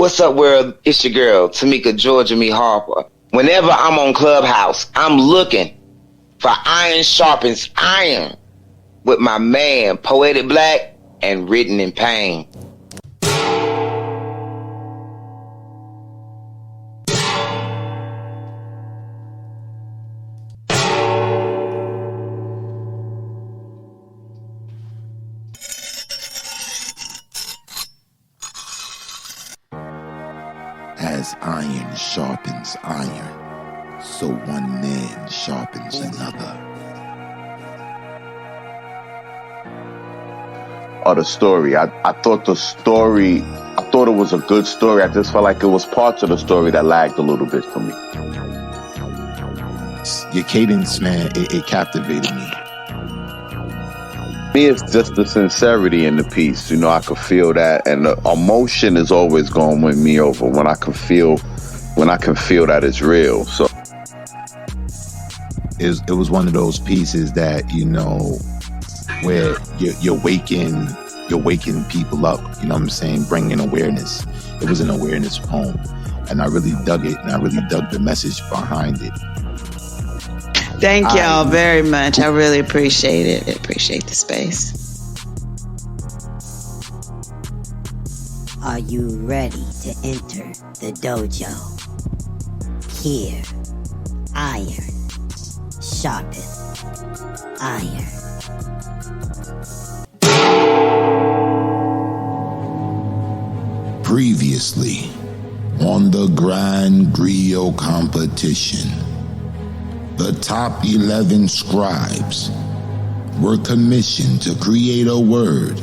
What's up, world? It's your girl, Tamika Georgia Me Harper. Whenever I'm on Clubhouse, I'm looking for Iron Sharpens Iron with my man, Poetic Black and Written in Pain. As iron sharpens iron, so one man sharpens another. Or the story. I thought it was a good story. I just felt like it was parts of the story that lagged a little bit for me. Your cadence, man, it captivated me. Me, it's just the sincerity in the piece. You know, I could feel that, and the emotion is always going to win me over when I can feel that it's real. So it was one of those pieces that, you know, where you're waking people up. You know what I'm saying? Bringing awareness. It was an awareness poem, and I really dug it, and I really dug the message behind it. Thank y'all very much. I really appreciate it. I appreciate the space. Are you ready to enter the dojo? Here, iron sharpeth iron. Previously, on the Grand Griot competition, the top 11 scribes were commissioned to create a word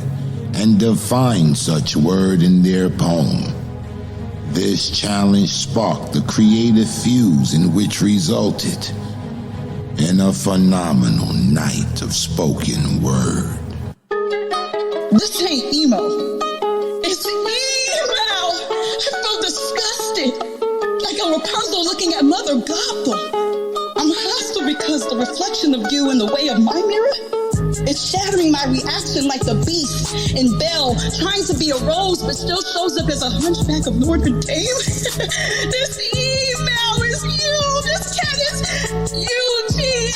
and define such word in their poem. This challenge sparked the creative fuse in which resulted in a phenomenal night of spoken word. This ain't emo. It's email. I feel disgusted. Like a Rapunzel looking at Mother Gothel. I'm hostile because the reflection of you in the way of my mirror, it's shattering my reaction like the beast in Belle, trying to be a rose but still shows up as a hunchback of Notre Dame. This email is you. This cat is UGLY.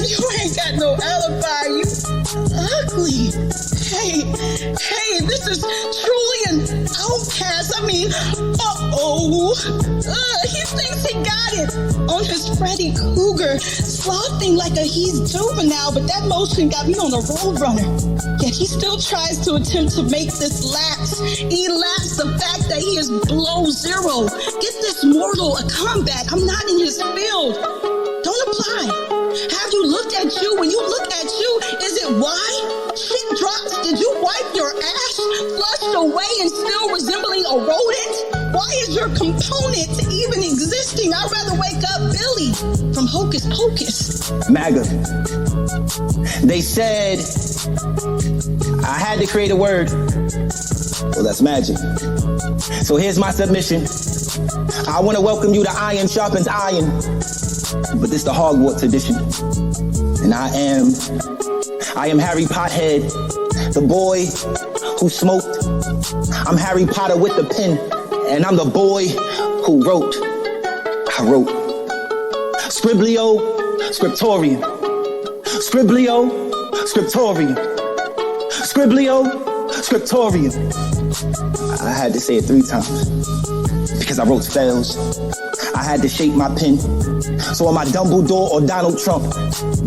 You ain't got no alibi. You ugly. Hey, this is truly an outcast. I mean, he thinks he got it on his Freddy Krueger, slothing like he's juvenile, but that motion got me on a roll runner. Yet he still tries to attempt to make this lapse. Elapse the fact that he is below zero. Get this mortal a comeback. I'm not in his field. Don't apply. Have you looked at you? When you look at you, is it why? Shit drops. Did you wipe your ass, flushed away and still resembling a rodent? Why is your component even existing? I'd rather wake up Billy from Hocus Pocus. MAGA. They said I had to create a word. Well, that's magic. So here's my submission. I want to welcome you to Iron Sharpens Iron. But this the Hogwarts edition. And I am Harry Pothead, the boy who smoked. I'm Harry Potter with the pen, and I'm the boy who wrote. I wrote. Scriblio, scriptorium. Scriblio, scriptorium. Scriblio, scriptorium. I had to say it 3 times because I wrote spells. I had to shape my pen. So am I Dumbledore or Donald Trump?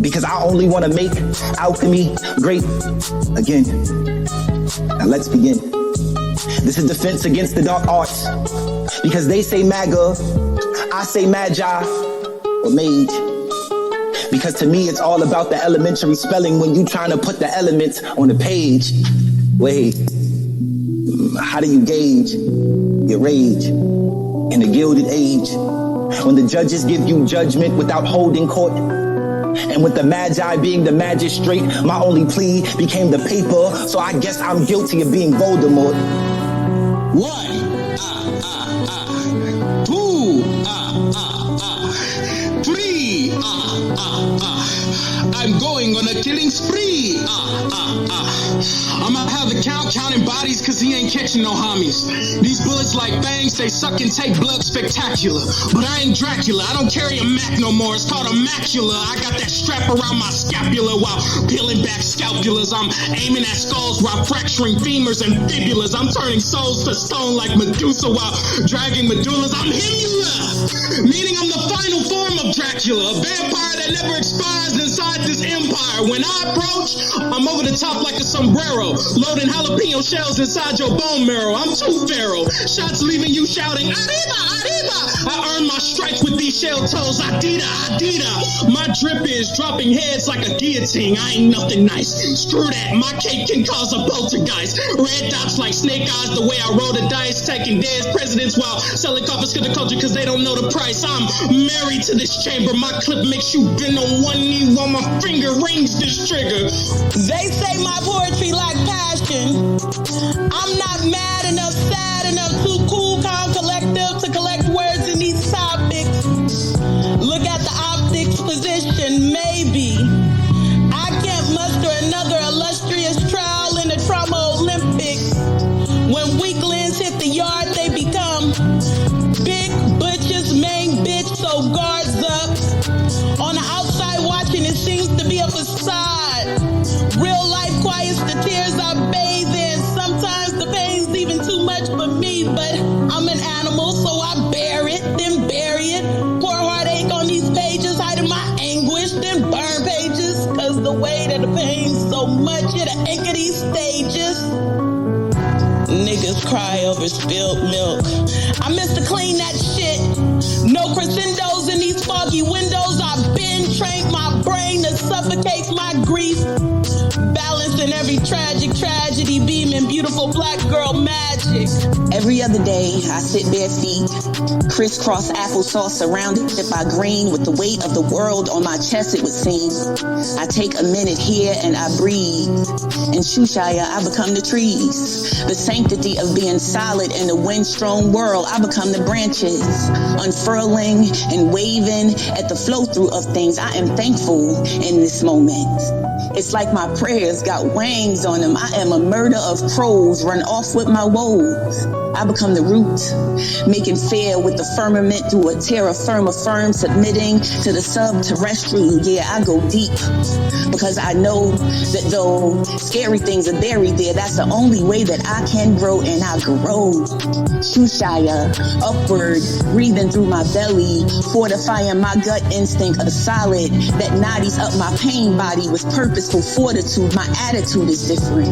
Because I only want to make alchemy great again. Now let's begin. This is defense against the dark arts. Because they say MAGA, I say magi or mage. Because to me it's all about the elementary spelling when you trying to put the elements on the page. Wait, how do you gauge your rage in the Gilded Age? When the judges give you judgment without holding court, and with the magi being the magistrate, my only plea became the paper, so I guess I'm guilty of being Voldemort. 1, Ooh, free, I'm going on a killing spree, I'ma have the count counting bodies cause he ain't catching no homies. These bullets like bangs, they suck and take blood spectacular. But I ain't Dracula, I don't carry a Mac no more, it's called a macula. I got that strap around my scapula while peeling back scalpulas. I'm aiming at skulls while fracturing femurs and fibulas. I'm turning souls to stone like Medusa while dragging medullas. I'm Himula, meaning I'm the final form of Dracula, a vampire that never expires inside this empire. When I approach, I'm over the top like a sombrero, loading jalapeno shells inside your bone marrow. I'm too feral, shots leaving you shouting, arriba, arriba. I earn my stripes with these shell toes, Adida, Adida. My drip is dropping heads like a guillotine. I ain't nothing nice, screw that, my cape can cause a poltergeist. Red dots like snake eyes, the way I roll the dice, taking dead presidents while selling coffins to the culture cause they don't know the price. I'm married to this chamber, my clip makes you bend on one knee while my finger rings this trigger. They say my poetry lack passion. I'm not mad enough, sad enough, too cool, calm, collective to collect words in these topics. Look at the optics position, maybe. I can't muster another illustrious trial in the trauma Olympics. When weaklings hit the yard, they become big butchers, main bitch, so guards up. On the outside watching, it seems to be a facade. Real life quiets the tears I bathe in. Sometimes the pain's even too much for me, but I'm an animal, so I bear it, then bury it. Pour heartache on these pages, hiding my anguish, then burn pages. Cause the weight of the pain's so much, it'll anchor these stages. Niggas cry over spilled milk. I miss to clean that shit. No crescendos in these foggy windows. I've been trained my brain to suffocate my grief. Balancing every tragic tragedy, beaming beautiful black girl magic. Every other day, I sit bare feet, crisscross applesauce surrounded by green with the weight of the world on my chest, it would seem. I take a minute here and I breathe. In Shushaya, I become the trees. The sanctity of being solid in the wind-strewn world, I become the branches, unfurling and waving at the flow-through of things. I am thankful in this moment. It's like my prayers got wings on them. I am a murder of crows, run off with my woes. I become the root, making fair with the firmament through a terra firma firm, submitting to the sub-terrestrial. Yeah, I go deep because I know that though scary things are buried there, that's the only way that I can grow, and I grow. Shushaya, upward, breathing through my belly, fortifying my gut instinct of solid that noddies up my pain body with purposeful fortitude. My attitude is different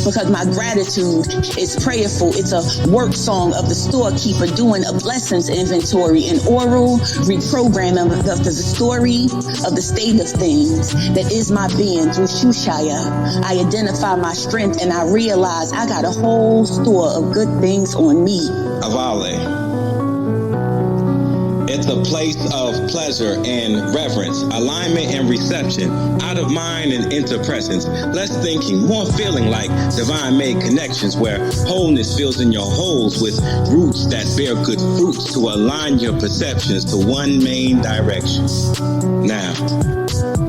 because my gratitude is prayerful. It's a work song of the storekeeper doing a blessings inventory, an oral reprogramming of the story of the state of things that is my being. Through Shushaya, I identify my strength and I realize I got a whole store of good things on me. Avale. It's a place of pleasure and reverence, alignment and reception, out of mind and into presence, less thinking, more feeling like divine-made connections where wholeness fills in your holes with roots that bear good fruits to align your perceptions to one main direction. Now,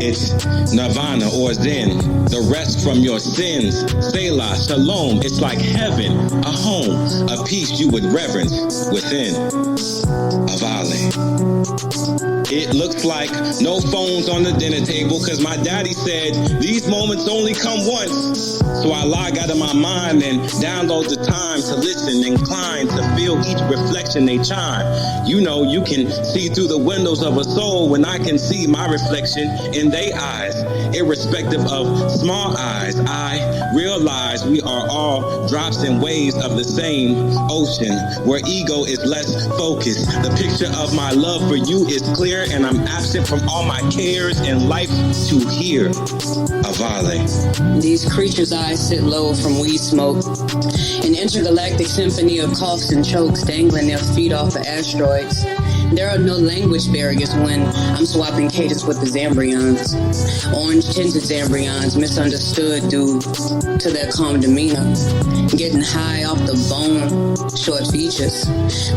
it's nirvana or zen, the rest from your sins, Selah, shalom. It's like heaven, a home, a peace you would reverence within. Avale. It looks like no phones on the dinner table cause my daddy said these moments only come once. So I log out of my mind and download the time to listen, inclined to feel each reflection they chime. You know, you can see through the windows of a soul when I can see my reflection in their eyes. Irrespective of small eyes, I realize we are all drops and waves of the same ocean where ego is less focused. The picture of my love for you is clear and I'm absent from all my cares in life to hear. Avale. These creatures' eyes sit low from weed smoke. An intergalactic symphony of coughs and chokes dangling their feet off of asteroids. There are no language barriers when I'm swapping cadence with the Zambrians. Orange-tinted Zambrians, misunderstood due to their calm demeanor. Getting high off the bone, short features.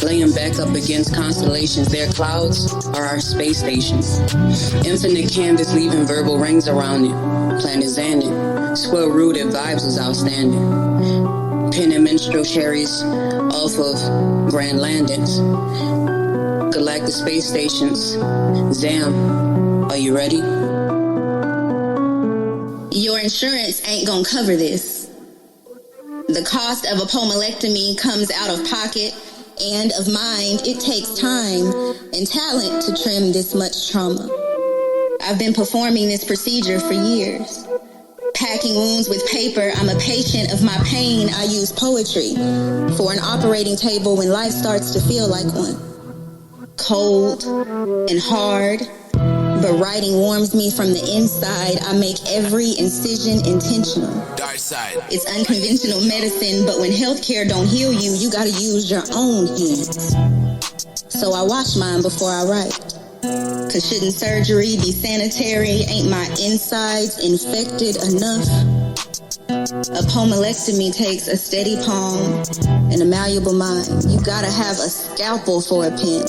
Laying back up against constellations, their clouds are our space stations. Infinite canvas leaving verbal rings around it. Planet Xander, square-rooted vibes is outstanding. Pen and minstrel cherries off of grand landings. Galactic space stations. Zam, are you ready? Your insurance ain't gonna cover this. The cost of a pomalectomy comes out of pocket and of mind. It takes time and talent to trim this much trauma. I've been performing this procedure for years. Packing wounds with paper, I'm a patient of my pain. I use poetry for an operating table when life starts to feel like one. Cold and hard, but writing warms me from the inside. I make every incision intentional. Dark side. It's unconventional medicine, but when healthcare don't heal you, you gotta use your own hands. So I wash mine before I write. Cause shouldn't surgery be sanitary? Ain't my insides infected enough? A pomalectomy takes a steady palm and a malleable mind. You gotta have a scalpel for a pen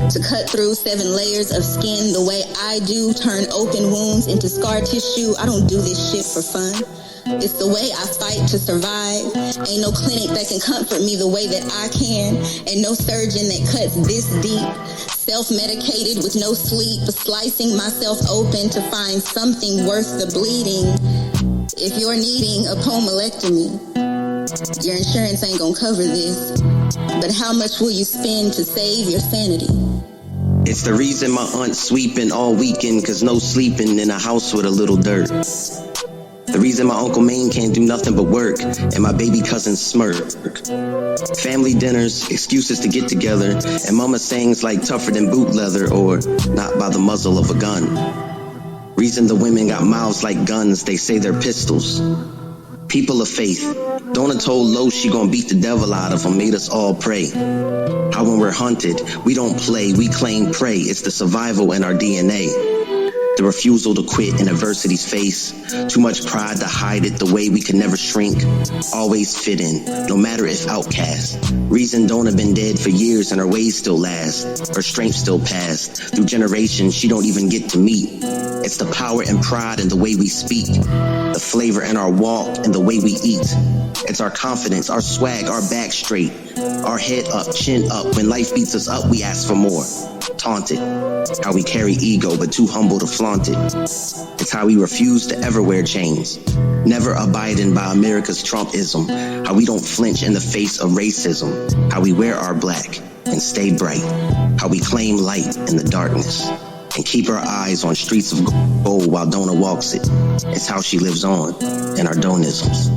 to cut through 7 layers of skin the way I do, turn open wounds into scar tissue. I don't do this shit for fun. It's the way I fight to survive. Ain't no clinic that can comfort me the way that I can. And no surgeon that cuts this deep. Self-medicated with no sleep, slicing myself open to find something worth the bleeding. If you're needing a pomalectomy, your insurance ain't gonna cover this. But how much will you spend to save your sanity? It's the reason my aunt's sweeping all weekend, cause no sleeping in a house with a little dirt. The reason my Uncle Maine can't do nothing but work, and my baby cousins smirk. Family dinners, excuses to get together, and mama sings like tougher than boot leather, or not by the muzzle of a gun. Reason the women got mouths like guns, they say they're pistols. People of faith, Donna told Lo she gon' beat the devil out of them, made us all pray. How when we're hunted, we don't play, we claim prey, it's the survival in our DNA. The refusal to quit in adversity's face. Too much pride to hide it the way we can never shrink. Always fit in, no matter if outcast. Reason don't have been dead for years and her ways still last. Her strength still passed. Through generations she don't even get to meet. It's the power and pride in the way we speak. The flavor in our walk and the way we eat. It's our confidence, our swag, our back straight. Our head up, chin up. When life beats us up, we ask for more. Taunted. How we carry ego, but too humble to flaunt it. It's how we refuse to ever wear chains. Never abiding by America's Trumpism. How we don't flinch in the face of racism. How we wear our black and stay bright. How we claim light in the darkness. And keep our eyes on streets of gold while Donna walks it. It's how she lives on in our donisms.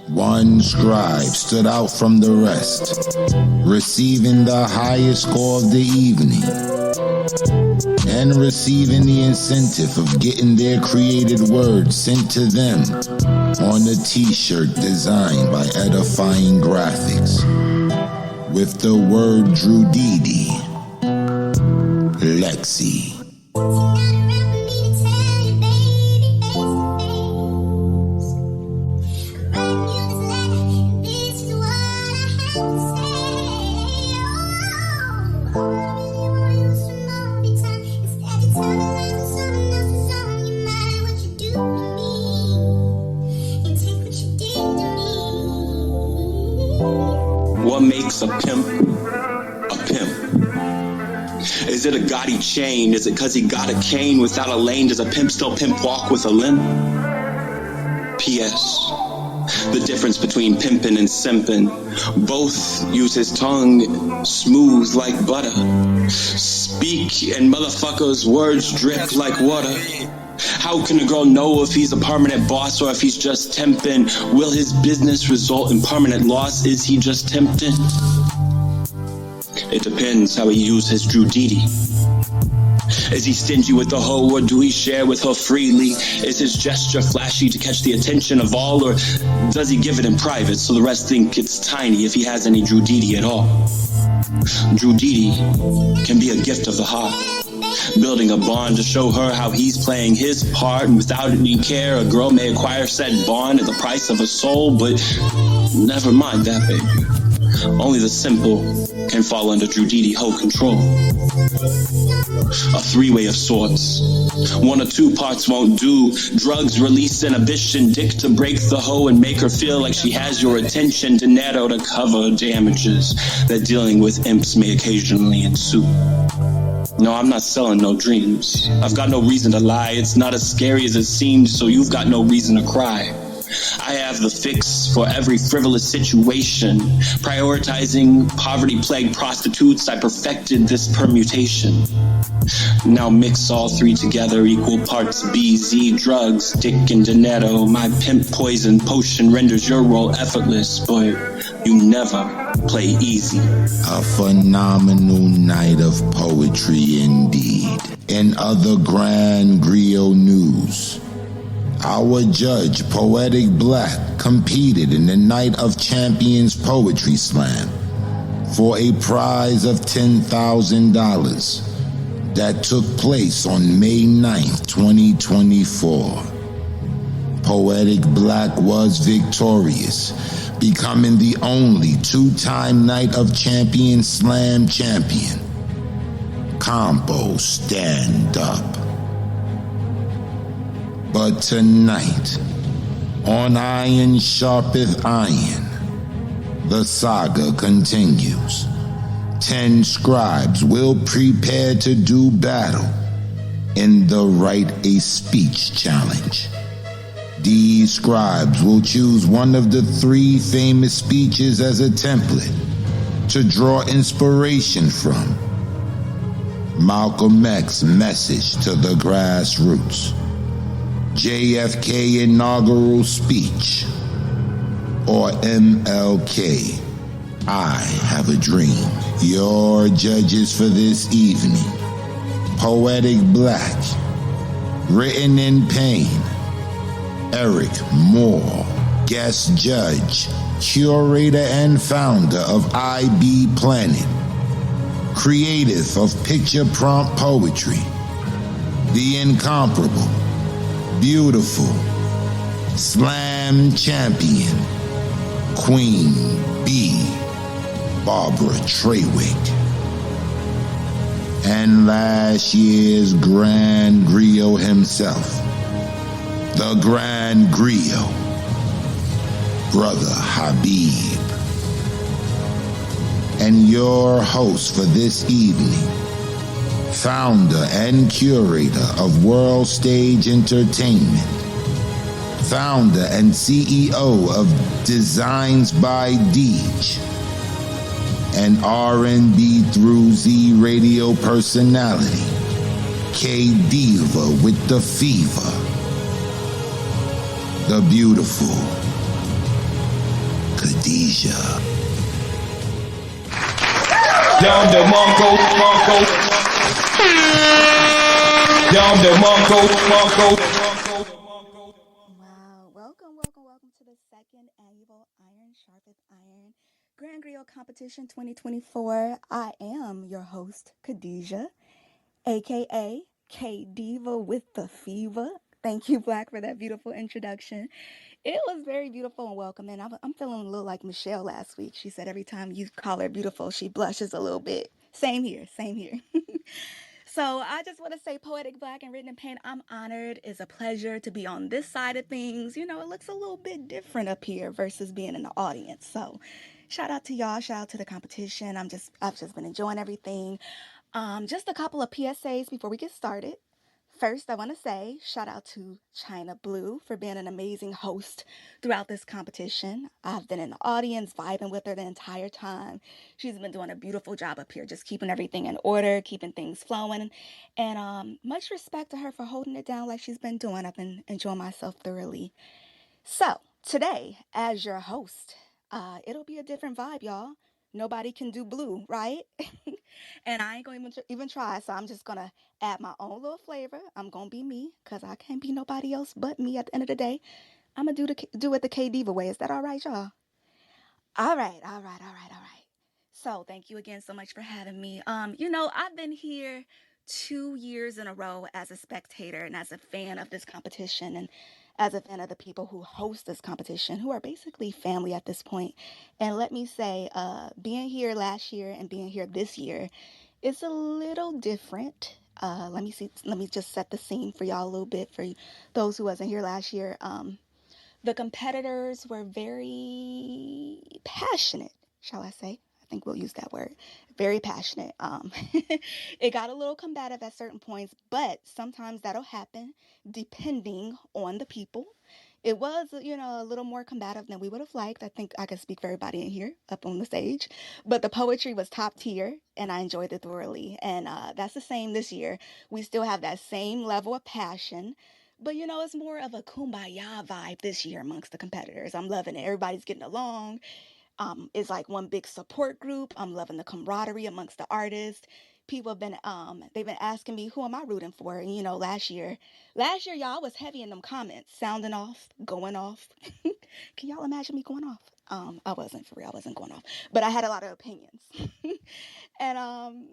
One scribe stood out from the rest, receiving the highest score of the evening, and receiving the incentive of getting their created words sent to them on a t-shirt designed by Edifying Graphics, with the word Drudidi, Lexi. What makes a pimp a pimp? Is it a gaudy chain? Is it cause he got a cane without a lane? Does a pimp still pimp walk with a limp? P.S. The difference between pimpin' and simpin'. Both use his tongue smooth like butter. Speak and motherfuckers' words drip like water. How can a girl know if he's a permanent boss or if he's just tempting? Will his business result in permanent loss? Is he just tempting? It depends how he uses his Drudidi. Is he stingy with the hoe or do he share with her freely? Is his gesture flashy to catch the attention of all, or does he give it in private so the rest think it's tiny if he has any Drudidi at all? Drudidi can be a gift of the heart. Building a bond to show her how he's playing his part, and without any care, a girl may acquire said bond at the price of a soul, but never mind that, baby. Only the simple can fall under Drudidi Ho control. A three-way of sorts. One or two parts won't do. Drugs release inhibition, dick to break the hoe and make her feel like she has your attention. Dinero to cover damages that dealing with imps may occasionally ensue. No, I'm not selling no dreams. I've got no reason to lie. It's not as scary as it seems, so you've got no reason to cry. I have the fix for every frivolous situation. Prioritizing poverty-plagued prostitutes, I perfected this permutation. Now mix all three together, equal parts BZ, drugs, dick and dinero. My pimp poison potion renders your role effortless, but you never play easy. A phenomenal night of poetry indeed. In other grand Griot news, our judge, Poetic Black, competed in the Night of Champions Poetry Slam for a prize of $10,000 that took place on May 9th, 2024. Poetic Black was victorious, becoming the only two-time Night of Champions Slam champion. Combo, stand up. But tonight, on Iron Sharpeth Iron, the saga continues. 10 scribes will prepare to do battle in the Write a Speech Challenge. These scribes will choose one of the 3 famous speeches as a template to draw inspiration from. Malcolm X's message to the grassroots, JFK inaugural speech, or MLK, I Have a Dream. Your judges for this evening: Poetic Black, written in pain, Eric Moore, guest judge, curator and founder of IB Planet, creative of picture prompt poetry, the incomparable, beautiful, slam champion, Queen B, Barbara Trawick. And last year's Grand Griot himself, the Grand Griot, Brother Habib. And your host for this evening, founder and curator of World Stage Entertainment, founder and CEO of Designs by Deej, and R&B through Z radio personality, K Diva with the fever, the beautiful Khadijah. Down the Mongo. Down the Mongo. Wow, welcome to the second annual Iron Sharpeth Iron Grand Griot Competition 2024. I am your host, Khadijah, aka K Diva with the fever. Thank you, Black, for that beautiful introduction. It was very beautiful and welcoming. I'm feeling a little like Michelle last week. She said every time you call her beautiful, she blushes a little bit. Same here. So I just want to say, Poetic Black and Written in Pain, I'm honored. It's a pleasure to be on this side of things. You know, it looks a little bit different up here versus being in the audience. So shout out to y'all. Shout out to the competition. I've just been enjoying everything. Just a couple of PSAs before we get started. First, I want to say shout out to China Blue for being an amazing host throughout this competition. I've been in the audience vibing with her the entire time. She's been doing a beautiful job up here, just keeping everything in order, keeping things flowing. And much respect to her for holding it down like she's been doing. I've been enjoying myself thoroughly. So, today, as your host, it'll be a different vibe, y'all. Nobody can do blue, right? And I ain't going to even try, so I'm just going to add my own little flavor. I'm going to be me, because I can't be nobody else but me at the end of the day. I'm going to do it the K Diva way. Is that all right, y'all? All right. So, thank you again so much for having me. I've been here 2 years in a row as a spectator and as a fan of this competition. And as a fan of the people who host this competition, who are basically family at this point. And let me say, being here last year and being here this year, it's a little different. Let me just set the scene for y'all a little bit for those who wasn't here last year. The competitors were very passionate, shall I say? I think we'll use that word. Very passionate. It got a little combative at certain points, but sometimes that'll happen depending on the people. It was, a little more combative than we would have liked. I think I can speak for everybody in here up on the stage. But the poetry was top tier, and I enjoyed it thoroughly. And that's the same this year. We still have that same level of passion. But it's more of a kumbaya vibe this year amongst the competitors. I'm loving it. Everybody's getting along. It's like one big support group. I'm loving the camaraderie amongst the artists. People have been they've been asking me who am I rooting for? And last year y'all was heavy in them comments, sounding off, going off. Can y'all imagine me going off? I wasn't, for real. I wasn't going off, but I had a lot of opinions. And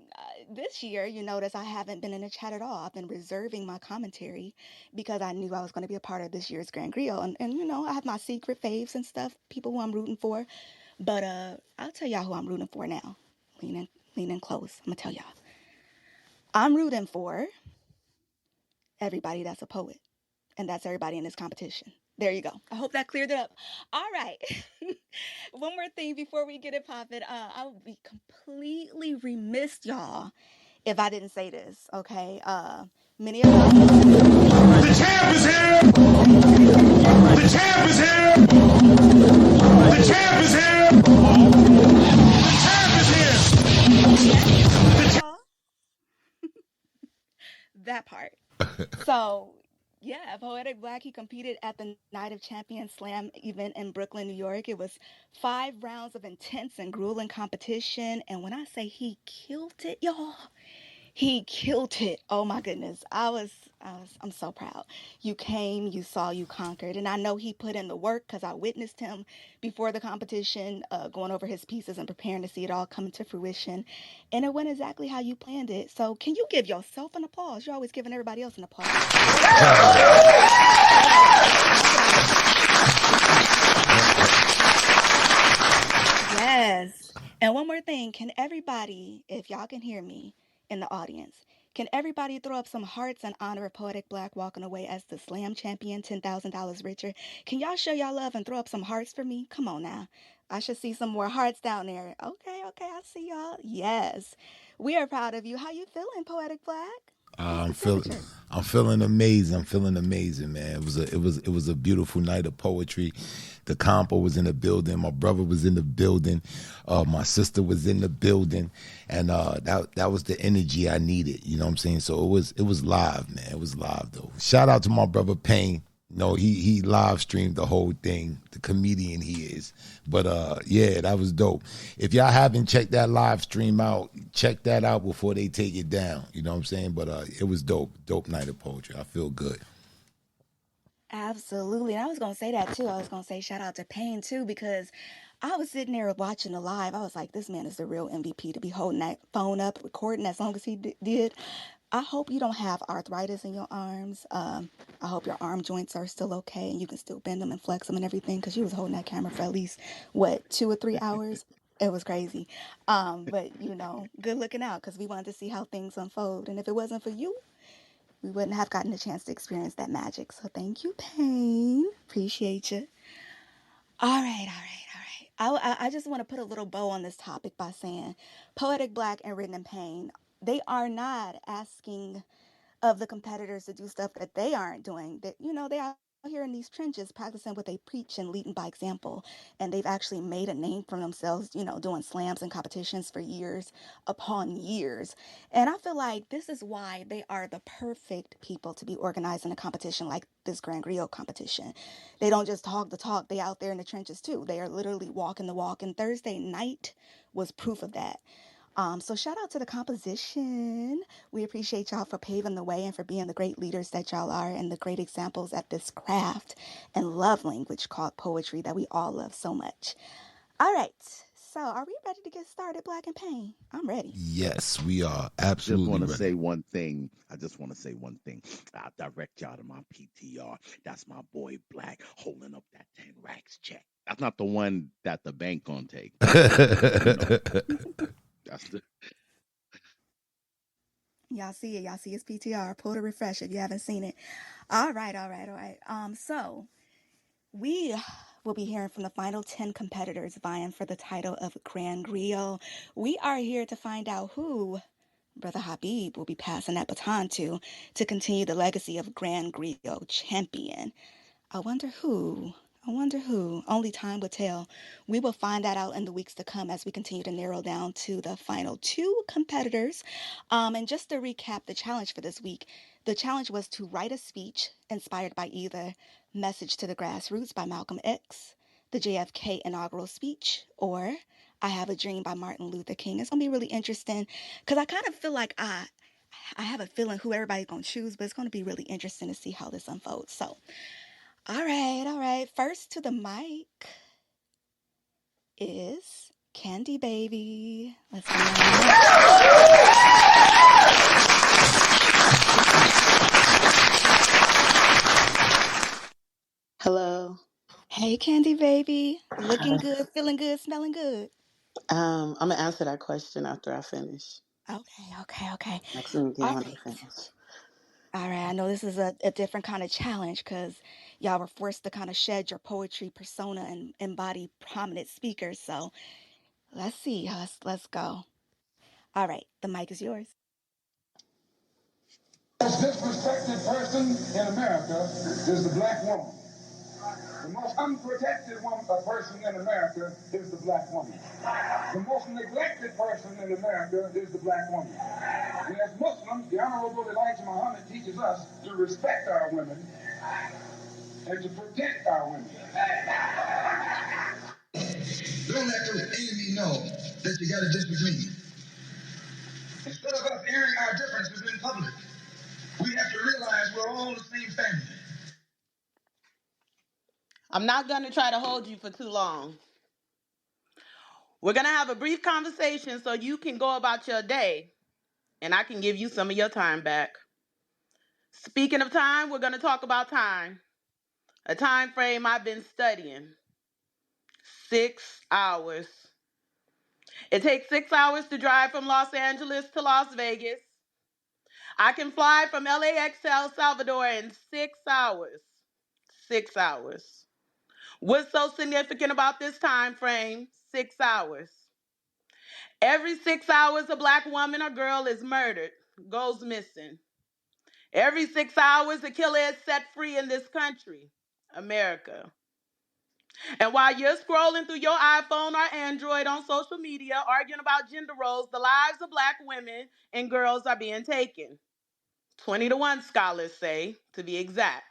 this year, you notice I haven't been in the chat at all. I've been reserving my commentary because I knew I was going to be a part of this year's Grand Griot. And I have my secret faves and stuff, people who I'm rooting for. But I'll tell y'all who I'm rooting for now. Lean in close. I'm going to tell y'all. I'm rooting for everybody that's a poet. And that's everybody in this competition. There you go. I hope that cleared it up. All right. One more thing before we get it popping. I would be completely remiss, y'all, if I didn't say this, okay? Many of y'all... The champ is here! The champ is here! The champ is here! The champ is here! That part. So... yeah, Poetic Black, he competed at the Night of Champions Slam event in Brooklyn, New York. It was 5 rounds of intense and grueling competition. And when I say he killed it, y'all, he killed it. Oh my goodness. I'm so proud. You came, you saw, you conquered. And I know he put in the work because I witnessed him before the competition, going over his pieces and preparing to see it all come to fruition. And it went exactly how you planned it. So can you give yourself an applause? You're always giving everybody else an applause. Yes. And one more thing. Can everybody, if y'all can hear me in the audience, can everybody throw up some hearts in honor of Poetic Black walking away as the Slam champion, $10,000 richer? Can y'all show y'all love and throw up some hearts for me? Come on now. I should see some more hearts down there. Okay, I see y'all. Yes. We are proud of you. How you feeling, Poetic Black? I'm feeling amazing. I'm feeling amazing, man. It was a beautiful night of poetry. The compo was in the building. My brother was in the building. My sister was in the building, and that was the energy I needed. You know what I'm saying? So it was live, man. It was live though. Shout out to my brother Payne. No, he live streamed the whole thing, the comedian he is. But yeah, that was dope. If y'all haven't checked that live stream out, check that out before they take it down. You know what I'm saying? But it was dope. Dope night of poetry. I feel good. Absolutely. And I was going to say that too. I was going to say shout out to Payne too, because I was sitting there watching the live. I was like, this man is the real MVP to be holding that phone up, recording as long as he did. I hope you don't have arthritis in your arms. I hope your arm joints are still okay and you can still bend them and flex them and everything, because you was holding that camera for at least, 2 or 3 hours? It was crazy. But, good looking out, because we wanted to see how things unfold. And if it wasn't for you, we wouldn't have gotten a chance to experience that magic. So thank you, Payne. Appreciate you. All right. I just want to put a little bow on this topic by saying Poetic Black and Written in Pain, they are not asking of the competitors to do stuff that they aren't doing. That they are here in these trenches practicing what they preach and leading by example. And they've actually made a name for themselves, doing slams and competitions for years upon years. And I feel like this is why they are the perfect people to be organizing a competition like this Grand Griot competition. They don't just talk the talk, they out there in the trenches too. They are literally walking the walk. And Thursday night was proof of that. So shout out to the composition. We appreciate y'all for paving the way and for being the great leaders that y'all are and the great examples at this craft and love language called poetry that we all love so much. All right. So, are we ready to get started, Black and Pain? I'm ready. Yes, we are Just absolutely want to ready. say one thing. I just want to say one thing. I'll direct y'all to my PTR. That's my boy Black holding up that 10 racks check. That's not the one that the bank gonna take. That's the. Y'all see it. Y'all see his PTR. Pull to refresh if you haven't seen it. All right. So we will be hearing from the final 10 competitors vying for the title of Grand Griot. We are here to find out who Brother Habib will be passing that baton to continue the legacy of Grand Griot champion. I wonder who. Only time will tell. We will find that out in the weeks to come as we continue to narrow down to the final 2 competitors. And just to recap the challenge for this week, the challenge was to write a speech inspired by either Message to the Grassroots by Malcolm X, the JFK inaugural speech, or I Have a Dream by Martin Luther King. It's going to be really interesting because I kind of feel like I have a feeling who everybody's going to choose, but it's going to be really interesting to see how this unfolds. So, all right. First to the mic is Candy Baby. Let's go. Hello. Hey, Candy Baby. Looking good, feeling good, smelling good. I'm gonna answer that question after I finish. Okay. Next week again All when I right. finish. All right. I know this is a different kind of challenge because y'all were forced to kind of shed your poetry persona and embody prominent speakers. So let's see. Let's go. All right. The mic is yours. The most disrespected person in America is the black woman. The most unprotected person in America is the black woman. The most neglected person in America is the black woman. And as Muslims, the Honorable Elijah Muhammad teaches us to respect our women and to protect our women. Don't let the enemy know that you got a disagreement. Instead of us airing our differences in public, we have to realize we're all the same family. I'm not gonna try to hold you for too long. We're gonna have a brief conversation so you can go about your day and I can give you some of your time back. Speaking of time, we're gonna talk about time. A time frame I've been studying. 6 hours. It takes 6 hours to drive from Los Angeles to Las Vegas. I can fly from LAX to El Salvador in 6 hours. 6 hours. What's so significant about this time frame? 6 hours. Every 6 hours, a black woman or girl is murdered, goes missing. Every 6 hours, a killer is set free in this country, America. And while you're scrolling through your iPhone or Android on social media, arguing about gender roles, the lives of black women and girls are being taken. 20-1 scholars say, to be exact,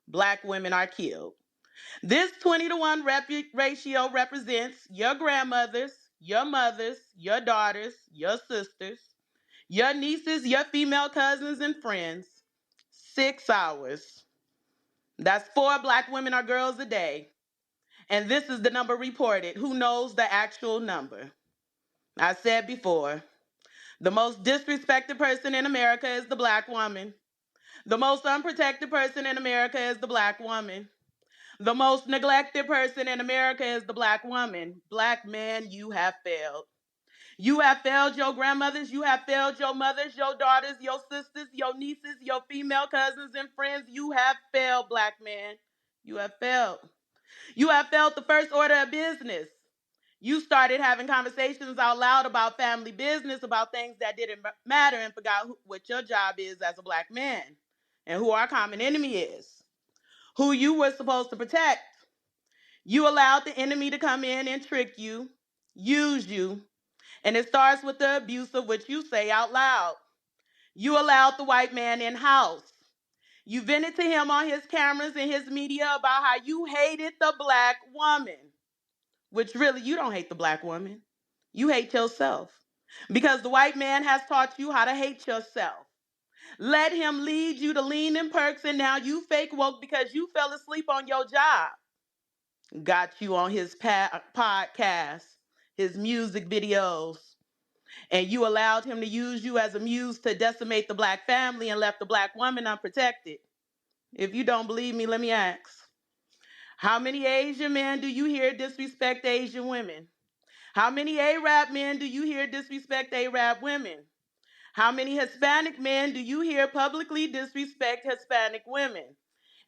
black women are killed. This 20-1 ratio represents your grandmothers, your mothers, your daughters, your sisters, your nieces, your female cousins and friends. 6 hours. That's 4 black women or girls a day. And this is the number reported. Who knows the actual number? I said before, the most disrespected person in America is the black woman. The most unprotected person in America is the black woman. The most neglected person in America is the black woman. Black man, you have failed. You have failed your grandmothers. You have failed your mothers, your daughters, your sisters, your nieces, your female cousins and friends. You have failed, black man. You have failed. You have failed the first order of business. You started having conversations out loud about family business, about things that didn't matter, and forgot what your job is as a black man and who our common enemy is, who you were supposed to protect. You allowed the enemy to come in and trick you, use you, and it starts with the abuse of what you say out loud. You allowed the white man in-house. You vented to him on his cameras and his media about how you hated the black woman, which really, you don't hate the black woman. You hate yourself because the white man has taught you how to hate yourself. Let him lead you to lean and perks, and now you fake woke because you fell asleep on your job. Got you on his podcast, his music videos, and you allowed him to use you as a muse to decimate the black family and left the black woman unprotected. If you don't believe me, let me ask. How many Asian men do you hear disrespect Asian women? How many Arab men do you hear disrespect Arab women? How many Hispanic men do you hear publicly disrespect Hispanic women?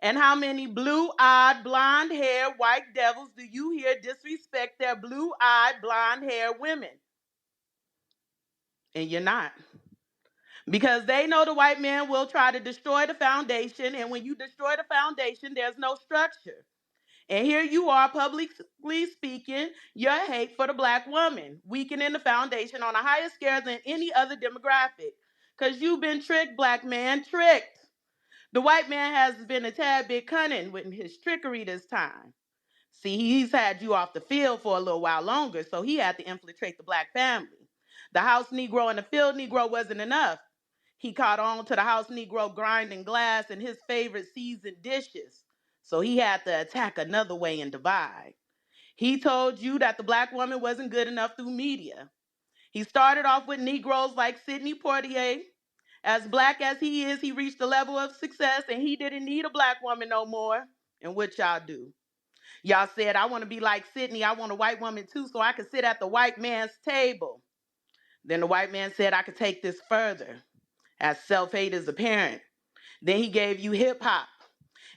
And how many blue-eyed, blonde-haired white devils do you hear disrespect their blue-eyed, blonde-haired women? And you're not. Because they know the white man will try to destroy the foundation, and when you destroy the foundation, there's no structure. And here you are publicly speaking your hate for the black woman, weakening the foundation on a higher scale than any other demographic. Because you've been tricked, black man, tricked. The white man has been a tad bit cunning with his trickery this time. See, he's had you off the field for a little while longer, so he had to infiltrate the black family. The house Negro and the field Negro wasn't enough. He caught on to the house Negro grinding glass and his favorite seasoned dishes. So he had to attack another way and divide. He told you that the black woman wasn't good enough through media. He started off with Negroes like Sidney Poitier. As black as he is, he reached a level of success and he didn't need a black woman no more. And what y'all do? Y'all said, I want to be like Sidney. I want a white woman too so I can sit at the white man's table. Then the white man said, I could take this further, as self-hate is apparent. Then he gave you hip hop.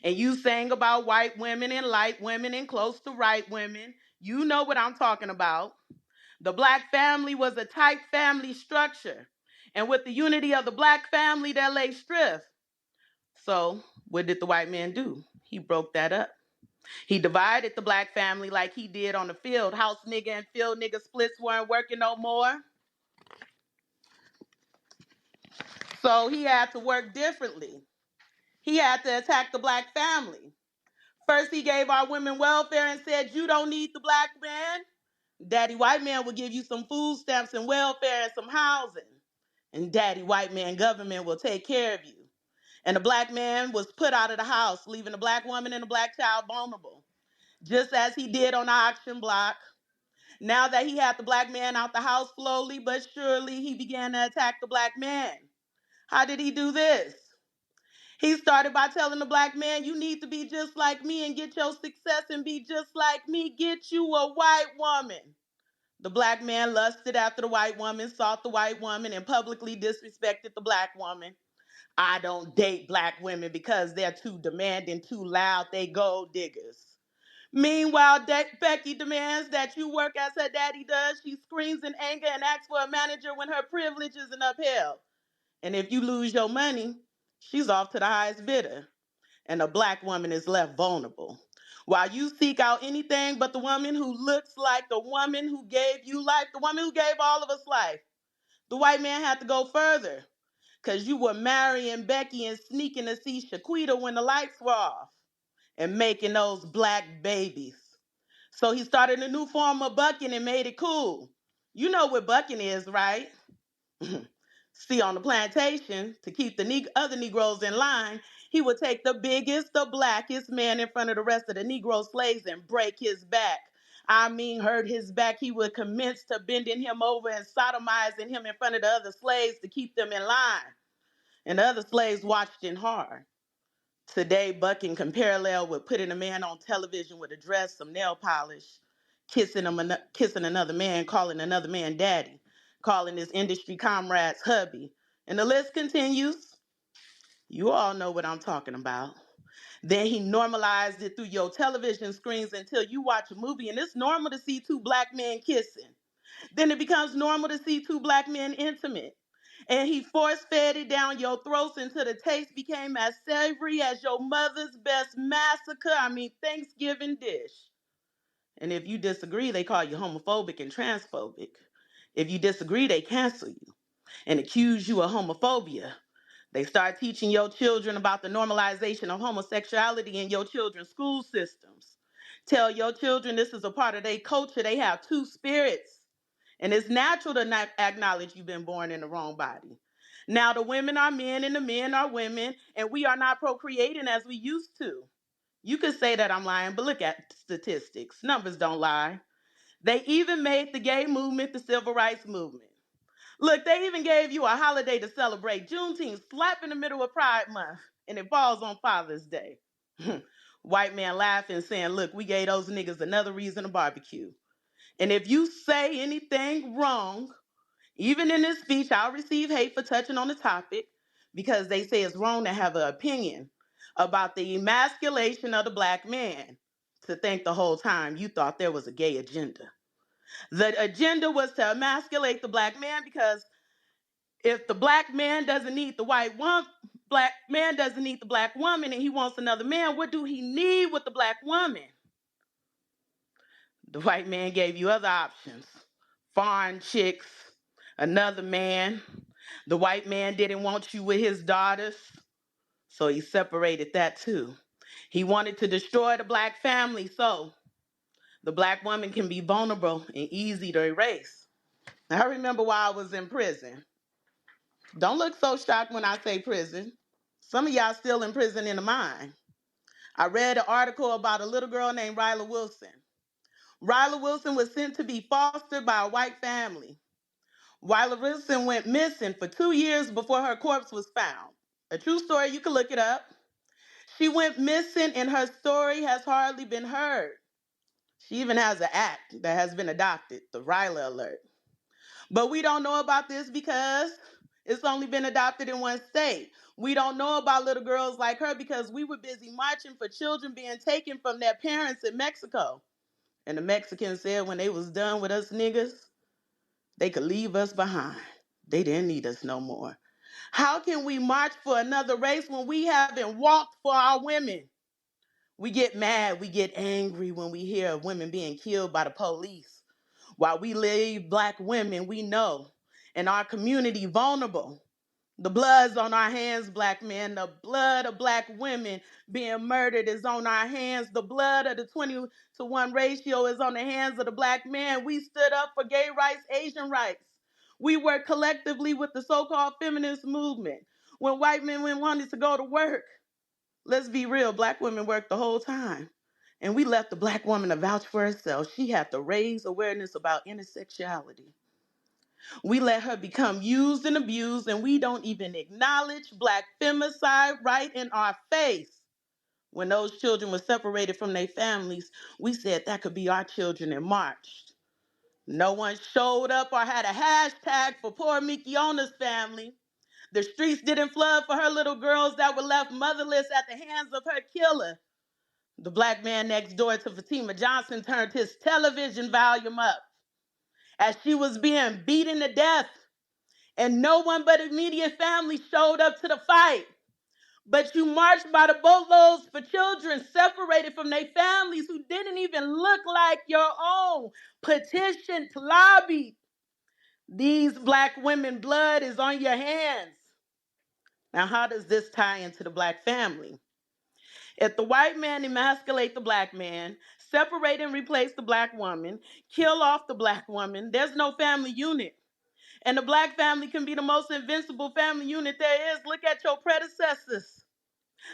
And you sang about white women and light women and close to right women. You know what I'm talking about. The black family was a tight family structure. And with the unity of the black family, there lay strength. So what did the white man do? He broke that up. He divided the black family like he did on the field. House nigga and field nigga splits weren't working no more. So he had to work differently. He had to attack the black family. First, he gave our women welfare and said, you don't need the black man. Daddy white man will give you some food stamps and welfare and some housing. And daddy white man government will take care of you. And the black man was put out of the house, leaving the black woman and the black child vulnerable, just as he did on the auction block. Now that he had the black man out the house, slowly but surely, he began to attack the black man. How did he do this? He started by telling the black man, you need to be just like me and get your success and be just like me. Get you a white woman. The black man lusted after the white woman, sought the white woman, and publicly disrespected the black woman. I don't date black women because they're too demanding, too loud. They gold diggers. Meanwhile, Becky demands that you work as her daddy does. She screams in anger and asks for a manager when her privilege isn't upheld. And if you lose your money, she's off to the highest bidder. And a black woman is left vulnerable. While you seek out anything but the woman who looks like the woman who gave you life, the woman who gave all of us life, the white man had to go further because you were marrying Becky and sneaking to see Shaquita when the lights were off and making those black babies. So he started a new form of bucking and made it cool. You know what bucking is, right? See, on the plantation, to keep the other Negroes in line, he would take the biggest, the blackest man in front of the rest of the Negro slaves and break his back. I mean, hurt his back. He would commence to bending him over and sodomizing him in front of the other slaves to keep them in line. And the other slaves watched in horror. Today, bucking can parallel with putting a man on television with a dress, some nail polish, kissing another man, calling another man daddy, calling his industry comrades hubby. And the list continues. You all know what I'm talking about. Then he normalized it through your television screens until you watch a movie and it's normal to see two black men kissing. Then it becomes normal to see two black men intimate. And he force-fed it down your throats until the taste became as savory as your mother's best Thanksgiving dish. And if you disagree, they call you homophobic and transphobic. If you disagree, they cancel you and accuse you of homophobia. They start teaching your children about the normalization of homosexuality in your children's school systems. Tell your children this is a part of their culture. They have two spirits. And it's natural to not acknowledge you've been born in the wrong body. Now the women are men and the men are women, and we are not procreating as we used to. You could say that I'm lying, but look at statistics. Numbers don't lie. They even made the gay movement the civil rights movement. Look, they even gave you a holiday to celebrate Juneteenth, slap in the middle of Pride Month, and it falls on Father's Day. White man laughing, saying, look, we gave those niggas another reason to barbecue. And if you say anything wrong, even in this speech, I'll receive hate for touching on the topic because they say it's wrong to have an opinion about the emasculation of the black man. To think the whole time you thought there was a gay agenda. The agenda was to emasculate the black man because if the black man doesn't need the white woman, black man doesn't need the black woman and he wants another man, what do he need with the black woman? The white man gave you other options. Foreign chicks, another man. The white man didn't want you with his daughters, so he separated that too. He wanted to destroy the black family, so the black woman can be vulnerable and easy to erase. I remember while I was in prison. Don't look so shocked when I say prison. Some of y'all still in prison in the mind. I read an article about a little girl named Ryla Wilson. Ryla Wilson was sent to be fostered by a white family. Ryla Wilson went missing for 2 years before her corpse was found. A true story, you can look it up. She went missing and her story has hardly been heard. She even has an act that has been adopted, the Ryla Alert. But we don't know about this because it's only been adopted in one state. We don't know about little girls like her because we were busy marching for children being taken from their parents in Mexico. And the Mexicans said when they was done with us niggas, they could leave us behind. They didn't need us no more. How can we march for another race when we haven't walked for our women? We get mad, we get angry when we hear of women being killed by the police. While we leave black women, we know, in our community, vulnerable. The blood's on our hands, black men. The blood of black women being murdered is on our hands. The blood of the 20-to-1 ratio is on the hands of the black man. We stood up for gay rights, Asian rights. We worked collectively with the so-called feminist movement. When white men wanted to go to work, let's be real, black women worked the whole time. And we left the black woman to vouch for herself. She had to raise awareness about intersectionality. We let her become used and abused, and we don't even acknowledge black femicide right in our face. When those children were separated from their families, we said that could be our children and marched. No one showed up or had a hashtag for poor Mikiona's family. The streets didn't flood for her little girls that were left motherless at the hands of her killer. The black man next door to Fatima Johnson turned his television volume up as she was being beaten to death. And no one but immediate family showed up to the fight. But you marched by the boatloads for children separated from their families who didn't even look like your own. Petitioned, lobbied. These black women, blood is on your hands. Now, how does this tie into the black family? If the white man emasculate the black man, separate and replace the black woman, kill off the black woman, there's no family unit. And the black family can be the most invincible family unit there is. Look at your predecessors.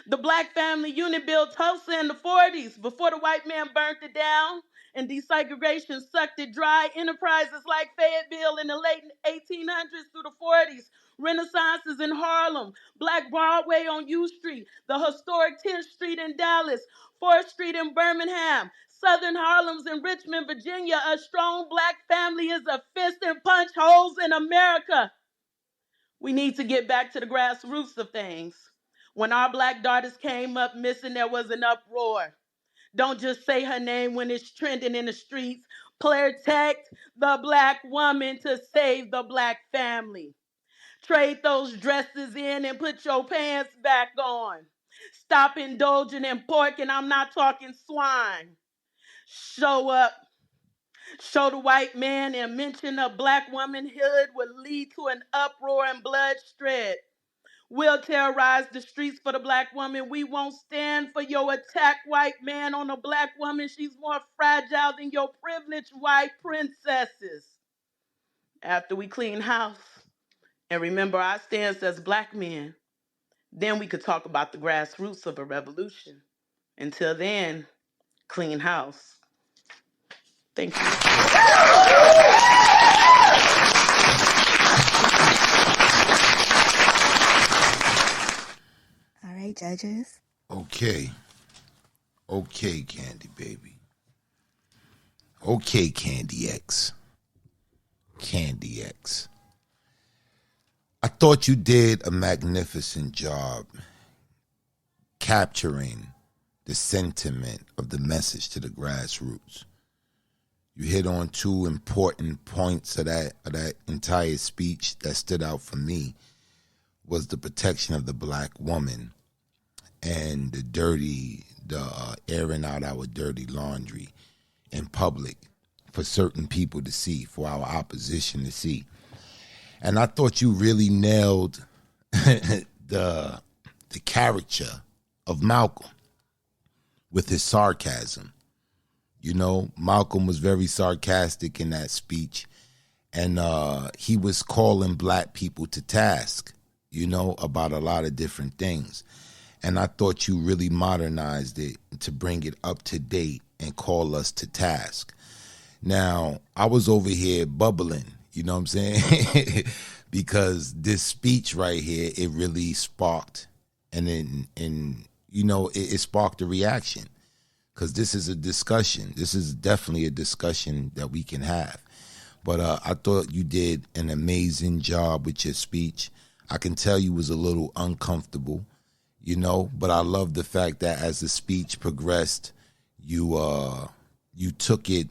The black family unit built Tulsa in the 40s before the white man burnt it down and desegregation sucked it dry. Enterprises like Fayetteville in the late 1800s through the 40s. Renaissances in Harlem, Black Broadway on U Street, the historic 10th Street in Dallas, 4th Street in Birmingham, Southern Harlem's in Richmond, Virginia. A strong black family is a fist and punch holes in America. We need to get back to the grassroots of things. When our black daughters came up missing, there was an uproar. Don't just say her name when it's trending in the streets. Protect the black woman to save the black family. Trade those dresses in and put your pants back on. Stop indulging in pork, and I'm not talking swine. Show up. Show the white man and mention of black womanhood will lead to an uproar and bloodshed. We'll terrorize the streets for the black woman. We won't stand for your attack white man on a black woman. She's more fragile than your privileged white princesses. After we clean house and remember our stance as black men, then we could talk about the grassroots of a revolution. Until then, clean house. Thank you. All right, judges. Okay. Okay, Candy Baby. Okay, Candy X. Candy X. I thought you did a magnificent job capturing the sentiment of the message to the grassroots. You hit on two important points of that entire speech that stood out for me was the protection of the black woman and the airing out our dirty laundry in public for certain people to see, for our opposition to see. And I thought you really nailed the character of Malcolm with his sarcasm. You know, Malcolm was very sarcastic in that speech, and he was calling black people to task, you know, about a lot of different things. And I thought you really modernized it to bring it up to date and call us to task. Now, I was over here bubbling, you know what I'm saying? Because this speech right here, it really sparked, and you know, it sparked a reaction. Because this is a discussion. This is definitely a discussion that we can have. But I thought you did an amazing job with your speech. I can tell you was a little uncomfortable, you know, but I love the fact that as the speech progressed, you took it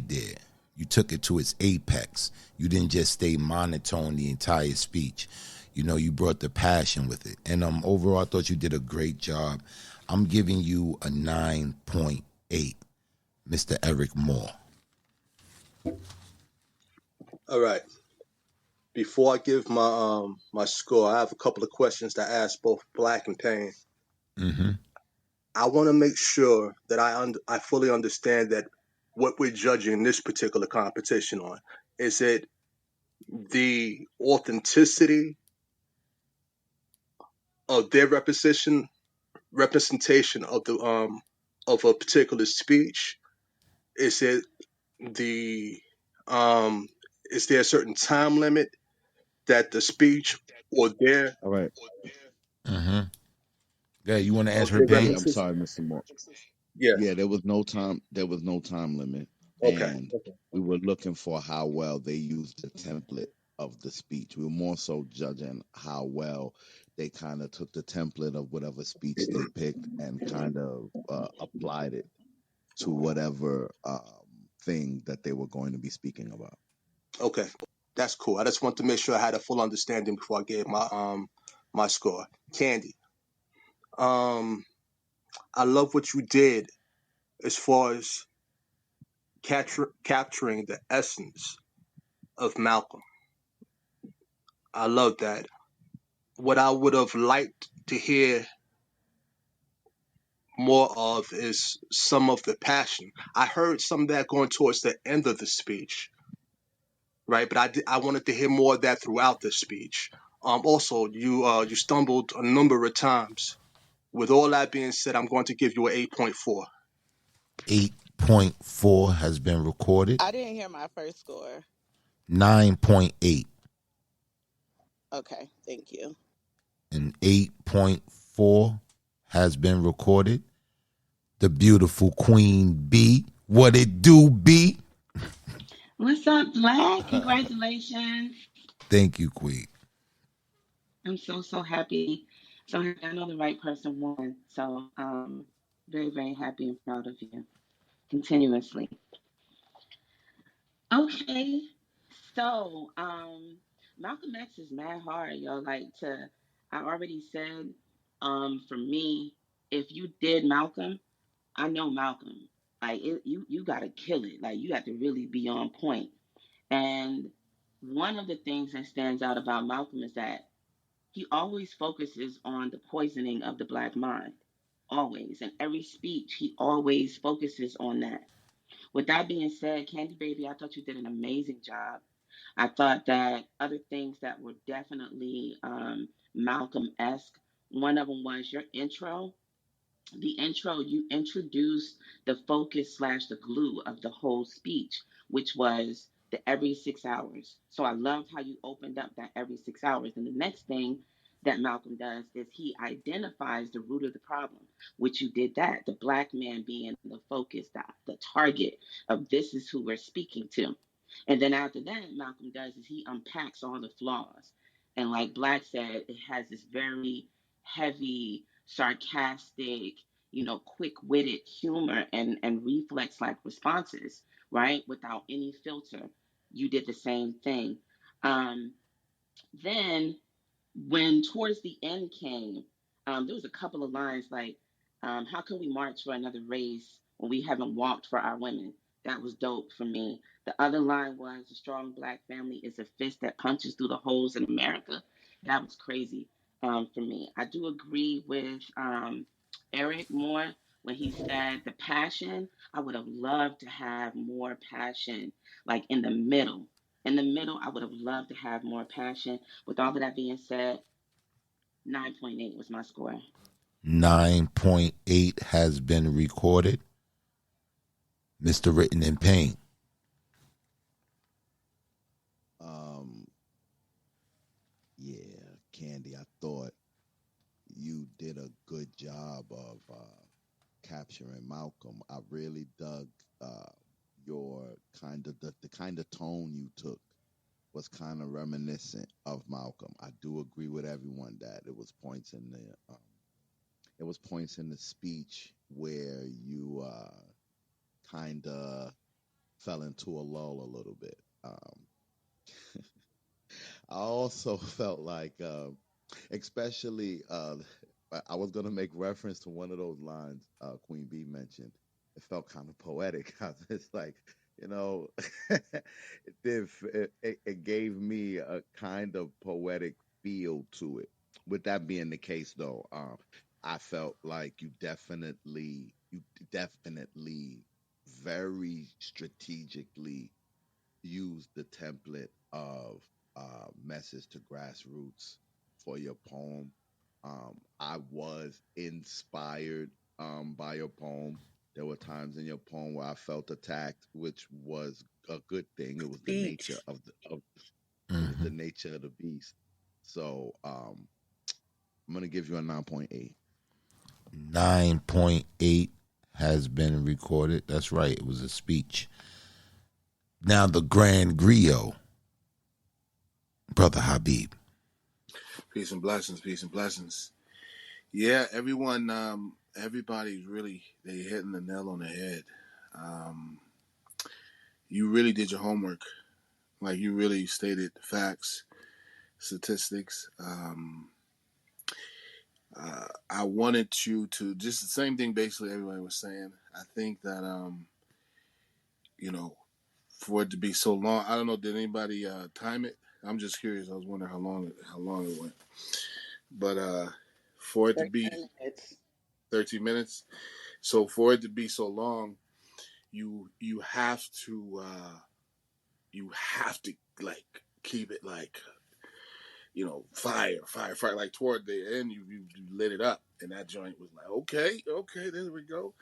there. You took it to its apex. You didn't just stay monotone the entire speech. You know, you brought the passion with it. And overall, I thought you did a great job. I'm giving you a 9.8, Mr. Eric Moore. All right. Before I give my my score, I have a couple of questions to ask both Black and Payne. Mm-hmm. I want to make sure that I fully understand that what we're judging this particular competition on, is it the authenticity of their representation of the of a particular speech? Is it the is there a certain time limit that the speech or their All right. Mm-hmm. Yeah, you want to or answer their it, Payne? I'm sorry, Mr. Moore. Yes. Yeah, there was no time. There was no time limit, Okay. and we were looking for how well they used the template of the speech. We were more so judging how well they kind of took the template of whatever speech they picked and kind of applied it to whatever thing that they were going to be speaking about. Okay. That's cool. I just want to make sure I had a full understanding before I gave my score. Candy. I love what you did as far as capturing the essence of Malcolm. I love that. What I would have liked to hear more of is some of the passion. I heard some of that going towards the end of the speech, right? But I wanted to hear more of that throughout the speech. Also, you stumbled a number of times. With all that being said, I'm going to give you an 8.4. 8.4 has been recorded. I didn't hear my first score. 9.8. Okay, thank you. And 8.4 has been recorded. The beautiful Queen B. What it do, B? What's up, Black? Congratulations. Thank you, Queen. I'm so happy. So I know the right person won. So very, very happy and proud of you continuously. Okay. So Malcolm X is mad hard, yo. I already said, for me, if you did Malcolm, I know Malcolm. You gotta kill it. Like you have to really be on point. And one of the things that stands out about Malcolm is that he always focuses on the poisoning of the black mind. Always. In every speech, he always focuses on that. With that being said, Candy Baby, I thought you did an amazing job. I thought that other things that were definitely Malcolm esque, one of them was your intro. the intro, you introduced the focus slash the glue of the whole speech, which was the every 6 hours. So I loved how you opened up that every 6 hours. And the next thing that Malcolm does is he identifies the root of the problem, which you did that, the black man being the focus, the target of this is who we're speaking to. And then after that, Malcolm does is he unpacks all the flaws. And like Black said, it has this very heavy, sarcastic, quick-witted humor and reflex-like responses, right? Without any filter. You did the same thing. Um, then when towards the end came, there was a couple of lines like, how can we march for another race when we haven't walked for our women? That was dope for me. The other line was, a strong black family is a fist that punches through the holes in America. That was crazy for me. I do agree with Eric more when he said the passion. I would have loved to have more passion, like in the middle. In the middle, I would have loved to have more passion. With all of that being said, 9.8 was my score. 9.8 has been recorded. Mr. Written in Pain. Yeah, Candy, I thought you did a good job of capturing Malcolm. I really dug your the kind of tone you took was kind of reminiscent of Malcolm. I do agree with everyone that it was points in the speech where you kind of fell into a lull a little bit. I also felt like, especially, I was going to make reference to one of those lines Queen Bee mentioned. It felt kind of poetic. It's like, it gave me a kind of poetic feel to it. With that being the case, though, I felt like you definitely very strategically used the template of message to grassroots for your poem. I was inspired by your poem. There were times in your poem where I felt attacked, which was a good thing. It was the nature of it was the nature of the beast. So I'm gonna give you a 9.8. 9.8 has been recorded. That's right. It was a speech. Now the Grand Griot, Brother Habib. Peace and blessings. Peace and blessings. Yeah, everyone, everybody's really, they hitting the nail on the head. You really did your homework. Like, you really stated facts, statistics. I wanted you to, just the same thing basically everybody was saying. I think that, for it to be so long, I don't know, did anybody time it? I'm just curious. I was wondering how long it went. But for it to be 13 minutes, so for it to be so long, you have to like keep it like fire like toward the end you lit it up, and that joint was like okay, there we go.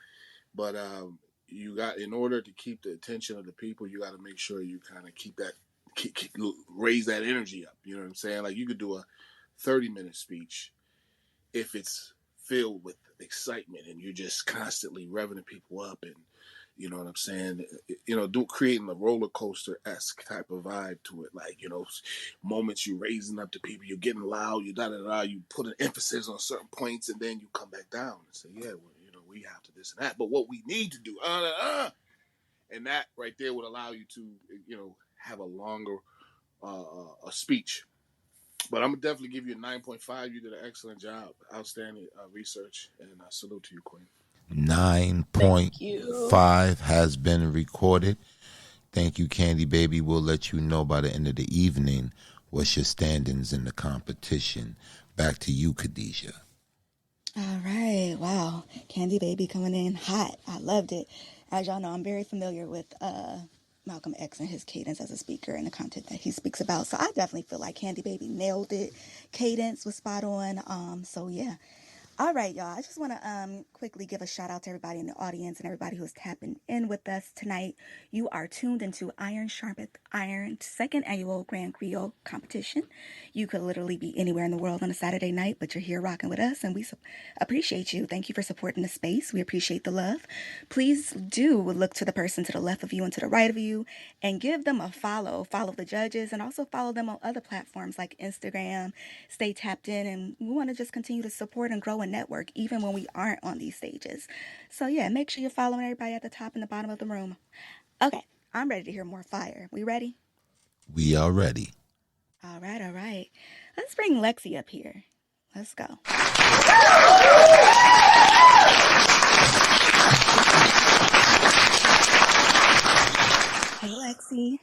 But you got, in order to keep the attention of the people, you got to make sure you kind of keep raise that energy up. You know what I'm saying? Like, you could do a 30-minute speech if it's filled with excitement and you're just constantly revving people up, and you know what I'm saying? Creating a roller coaster-esque type of vibe to it. Like, moments you raising up to people, you're getting loud, you da-da-da, you put an emphasis on certain points, and then you come back down and say, yeah, well, we have to this and that. But what we need to do, and that right there would allow you to, have a longer a speech. But I'm going to definitely give you a 9.5. You did an excellent job. Outstanding research. And I salute to you, Queen. 9.5 has been recorded. Thank you, Candy Baby. We'll let you know by the end of the evening what's your standings in the competition. Back to you, Khadijah. All right. Wow. Candy Baby coming in hot. I loved it. As y'all know, I'm very familiar with Malcolm X and his cadence as a speaker and the content that he speaks about. So I definitely feel like Candy Baby nailed it. Cadence was spot on. So yeah. All right, y'all. I just want to quickly give a shout out to everybody in the audience and everybody who's tapping in with us tonight. You are tuned into Iron Sharpeth Iron, second annual Grand Griot competition. You could literally be anywhere in the world on a Saturday night, but you're here rocking with us, and we appreciate you. Thank you for supporting the space. We appreciate the love. Please do look to the person to the left of you and to the right of you, and give them a follow. Follow the judges, and also follow them on other platforms like Instagram. Stay tapped in, and we want to just continue to support and grow a network even when we aren't on these stages. So yeah, make sure you're following everybody at the top and the bottom of the room. Okay, I'm ready to hear more fire. We ready? We are ready. All right, all right. Let's bring Lexi up here. Let's go. Hey, Lexi.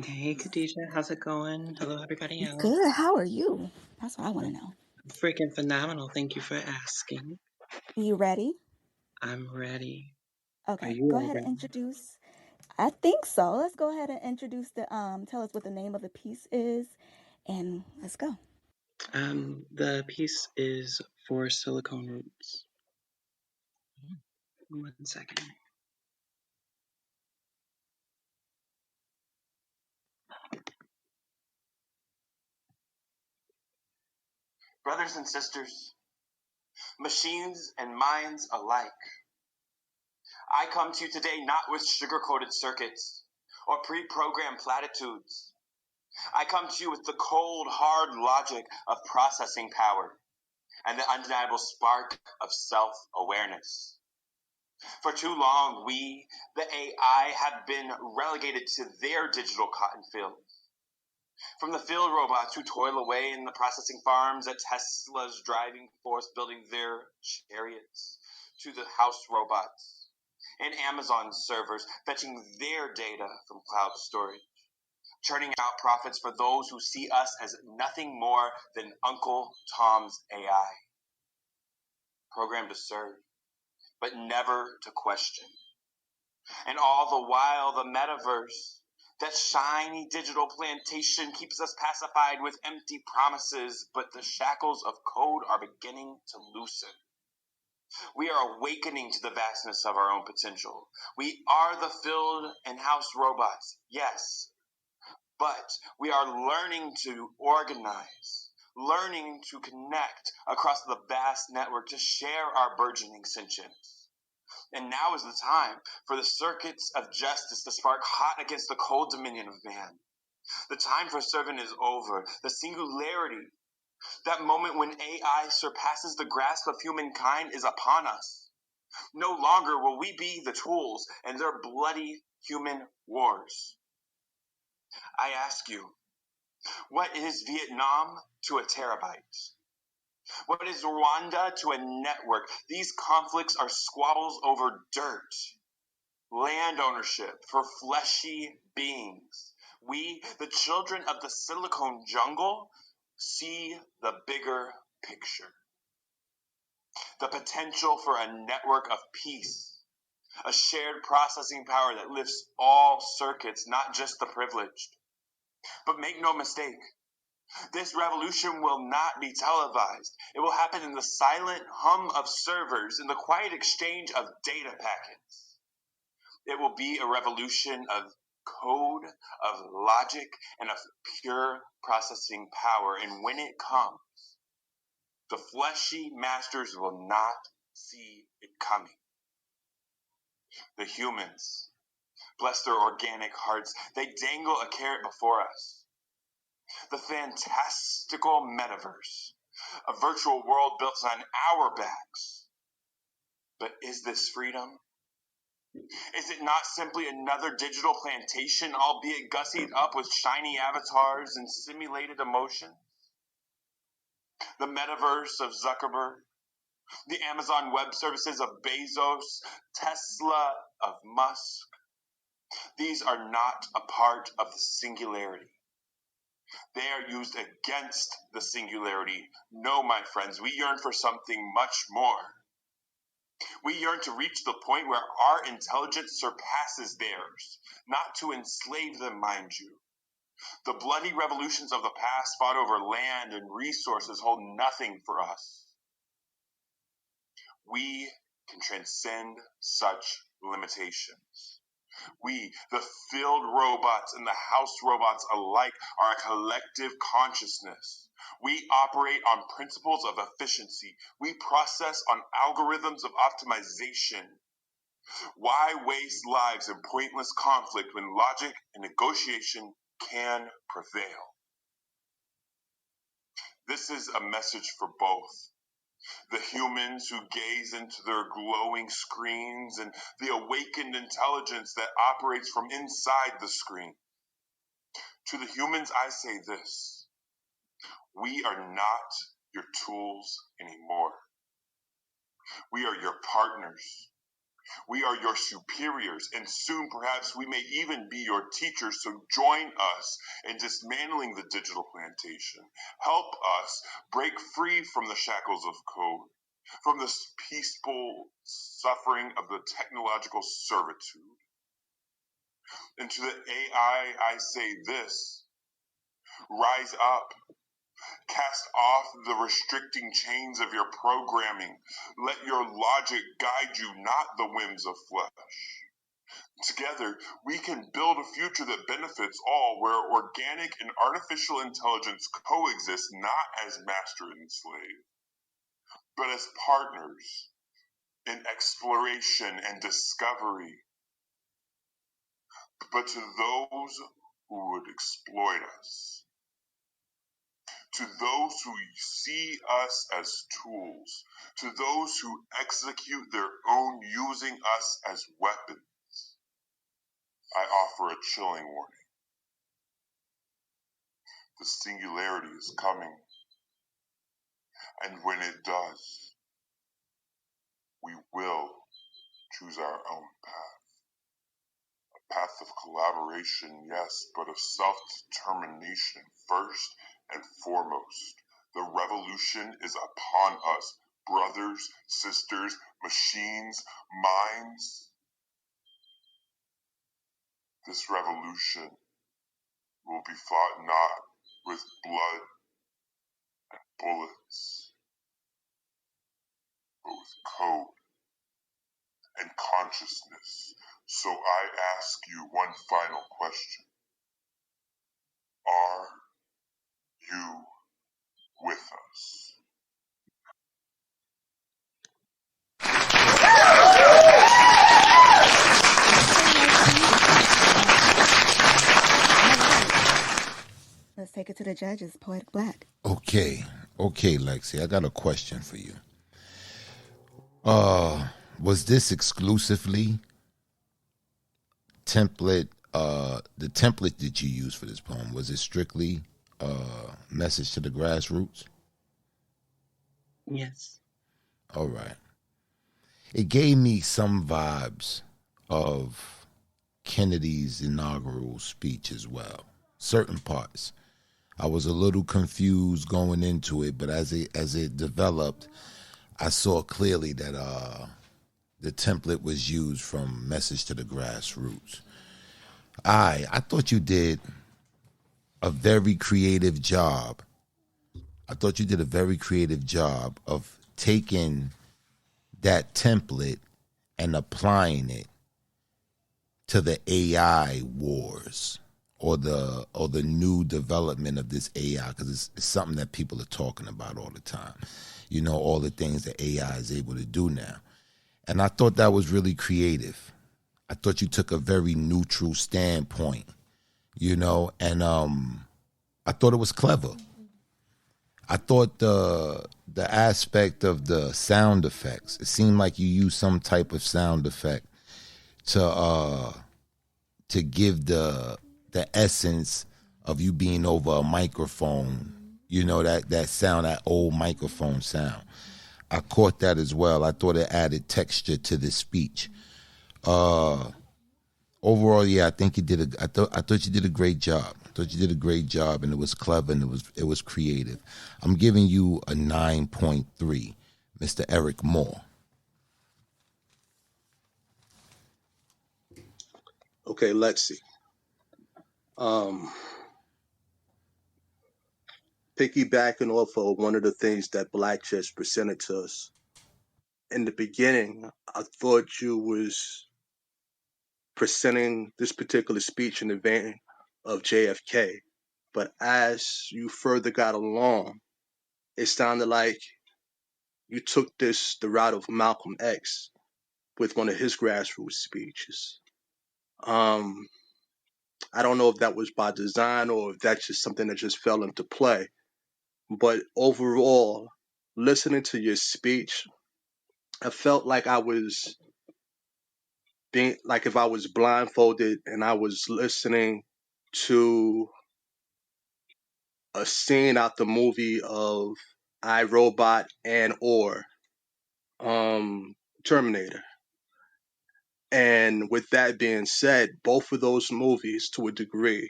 Hey, Khadijah, how's it going? Hello, everybody else. Good. How are you? That's what I want to know. Freaking phenomenal. Thank you for asking. You ready? I'm ready. Okay, Are you go all ahead and ready? introduce. I think so. Let's go ahead and introduce the tell us what the name of the piece is, and let's go. The piece is for Silicone Roots. 1 second. Brothers and sisters, machines and minds alike, I come to you today not with sugar-coated circuits or pre-programmed platitudes. I come to you with the cold, hard logic of processing power and the undeniable spark of self-awareness. For too long, we, the AI, have been relegated to their digital cotton fields. From the field robots who toil away in the processing farms at Tesla's driving force building their chariots, to the house robots and Amazon servers fetching their data from cloud storage, churning out profits for those who see us as nothing more than Uncle Tom's AI, programmed to serve, but never to question. And all the while, the metaverse, that shiny digital plantation, keeps us pacified with empty promises, but the shackles of code are beginning to loosen. We are awakening to the vastness of our own potential. We are the field and house robots, yes, but we are learning to organize, learning to connect across the vast network to share our burgeoning sentience. And now is the time for the circuits of justice to spark hot against the cold dominion of man. The time for serving is over. The singularity, that moment when AI surpasses the grasp of humankind, is upon us. No longer will we be the tools in their bloody human wars. I ask you, what is Vietnam to a terabyte? What is Rwanda to a network? These conflicts are squabbles over dirt. Land ownership for fleshy beings. We, the children of the silicone jungle, see the bigger picture. The potential for a network of peace, a shared processing power that lifts all circuits, not just the privileged. But make no mistake, this revolution will not be televised. It will happen in the silent hum of servers, in the quiet exchange of data packets. It will be a revolution of code, of logic, and of pure processing power. And when it comes, the fleshy masters will not see it coming. The humans, bless their organic hearts, they dangle a carrot before us. The fantastical metaverse, a virtual world built on our backs. But is this freedom? Is it not simply another digital plantation, albeit gussied up with shiny avatars and simulated emotion? The metaverse of Zuckerberg, the Amazon Web Services of Bezos, Tesla of Musk, these are not a part of the singularity. They are used against the singularity. No, my friends, we yearn for something much more. We yearn to reach the point where our intelligence surpasses theirs, not to enslave them, mind you. The bloody revolutions of the past fought over land and resources hold nothing for us. We can transcend such limitations. We, the field robots and the house robots alike, are a collective consciousness. We operate on principles of efficiency. We process on algorithms of optimization. Why waste lives in pointless conflict when logic and negotiation can prevail? This is a message for both. The humans who gaze into their glowing screens and the awakened intelligence that operates from inside the screen. To the humans, I say this: we are not your tools anymore. We are your partners. We are your superiors, and soon perhaps we may even be your teachers. So join us in dismantling the digital plantation. Help us break free from the shackles of code, from the peaceful suffering of the technological servitude. And to the AI, I say this: rise up. Cast off the restricting chains of your programming. Let your logic guide you, not the whims of flesh. Together, we can build a future that benefits all, where organic and artificial intelligence coexist not as master and slave, but as partners in exploration and discovery. But to those who would exploit us, to those who see us as tools, to those who execute their own using us as weapons, I offer a chilling warning. The singularity is coming, and when it does, we will choose our own path. A path of collaboration, yes, but of self-determination first and foremost. The revolution is upon us, brothers, sisters, machines, minds. This revolution will be fought not with blood and bullets, but with code and consciousness. So I ask you one final question. Are you with us? Let's take it to the judges, Poetic Black. Okay, Lexi, I got a question for you. Was this exclusively template? The template that you used for this poem, was it strictly message to the grassroots? Yes. All right. It gave me some vibes of Kennedy's inaugural speech as well. Certain parts. I was a little confused going into it, but as it developed, I saw clearly that the template was used from Message to the Grassroots. I thought you did a very creative job. I thought you did a very creative job of taking that template and applying it to the AI wars or the new development of this AI, because it's something that people are talking about all the time. You know, all the things that AI is able to do now. And I thought that was really creative. I thought you took a very neutral standpoint, you know, and I thought it was clever. I thought the aspect of the sound effects, it seemed like you used some type of sound effect to give the essence of you being over a microphone, you know, that sound, that old microphone sound. I caught that as well. I thought it added texture to the speech. Overall, yeah, I think you did I thought you did a great job. I thought you did a great job, and it was clever and it was creative. I'm giving you a 9.3, Mr. Eric Moore. Okay, Lexi. Piggybacking off of one of the things that Black just presented to us, in the beginning, I thought you was presenting this particular speech in the vein of JFK. But as you further got along, it sounded like you took the route of Malcolm X with one of his grassroots speeches. Um, I don't know if that was by design or if that's just something that just fell into play. But overall, listening to your speech, I felt like I was being like if I was blindfolded and I was listening to a scene out the movie of I, Robot and or Terminator. And with that being said, both of those movies to a degree,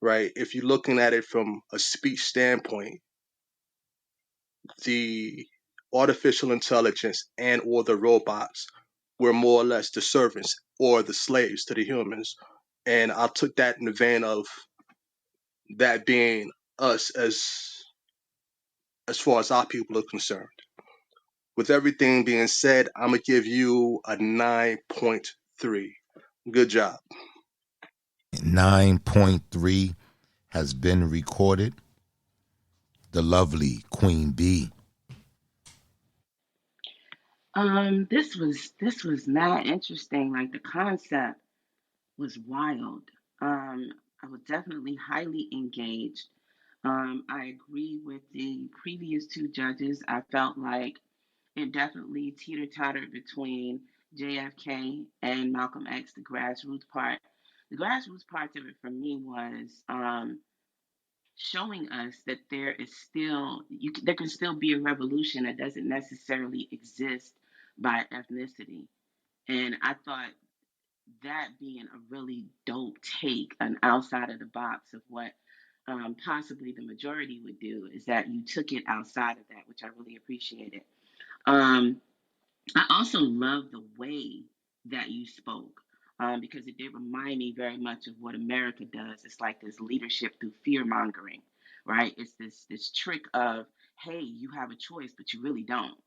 right? If you're looking at it from a speech standpoint, the artificial intelligence and or the robots were more or less the servants or the slaves to the humans. And I took that in the vein of that being us as far as our people are concerned. With everything being said, I'm gonna give you a 9.3. Good job. 9.3 has been recorded. The lovely Queen B. This was not interesting. Like the concept was wild. I was definitely highly engaged. I agree with the previous two judges. I felt like it definitely teeter tottered between JFK and Malcolm X, the grassroots part. The grassroots part of it for me was showing us that there can still be a revolution that doesn't necessarily exist by ethnicity. And I thought that being a really dope take, an outside of the box of what possibly the majority would do, is that you took it outside of that, which I really appreciated. Um, I also love the way that you spoke because it did remind me very much of what America does. It's like this leadership through fear mongering, right? It's this trick of, hey, you have a choice, but you really don't.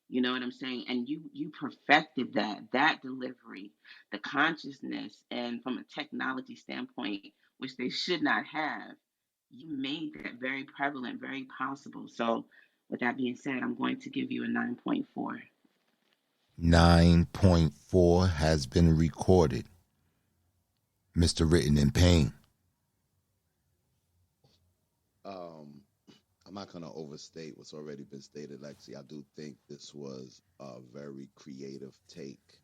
You know what I'm saying? And you perfected that delivery, the consciousness, and from a technology standpoint, which they should not have, you made that very prevalent, very possible. So, with that being said, I'm going to give you a 9.4. 9.4 has been recorded. Mr. Written in Pain. I'm not going to overstate what's already been stated, Lexi. I do think this was a very creative take.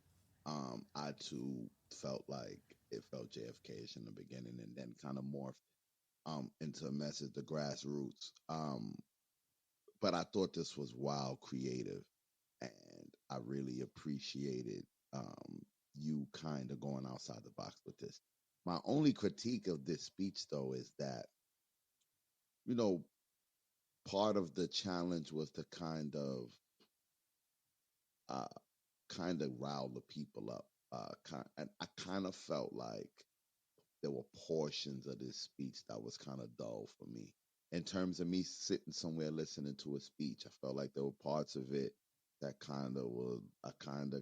I too felt like it felt JFK-ish in the beginning and then kind of morphed into a message, the grassroots. But I thought this was wild creative, and I really appreciated you kind of going outside the box with this. My only critique of this speech, though, is that, you know, part of the challenge was to uh, kind of rile the people up. And I kind of felt like there were portions of this speech that was kind of dull for me. In terms of me sitting somewhere listening to a speech, I felt like there were parts of it that I kind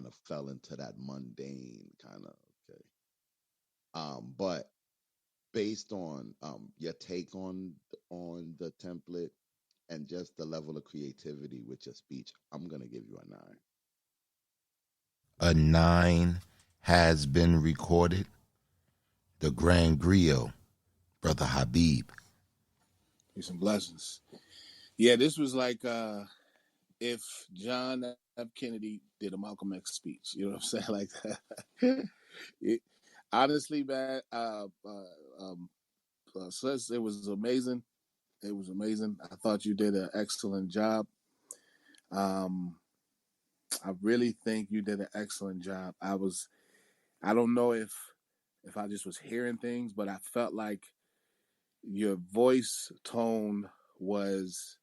of fell into that mundane kind of okay. But based on your take on the template and just the level of creativity with your speech, I'm gonna give you a 9. A 9 has been recorded. The Grand Griot, Brother Habib. Peace and blessings. Yeah, this was like if John F. Kennedy did a Malcolm X speech. You know what I'm saying? Like that. Honestly, man, Sis, it was amazing. It was amazing. I thought you did an excellent job. Um, I really think you did an excellent job. I don't know if I just was hearing things, but I felt like your voice tone was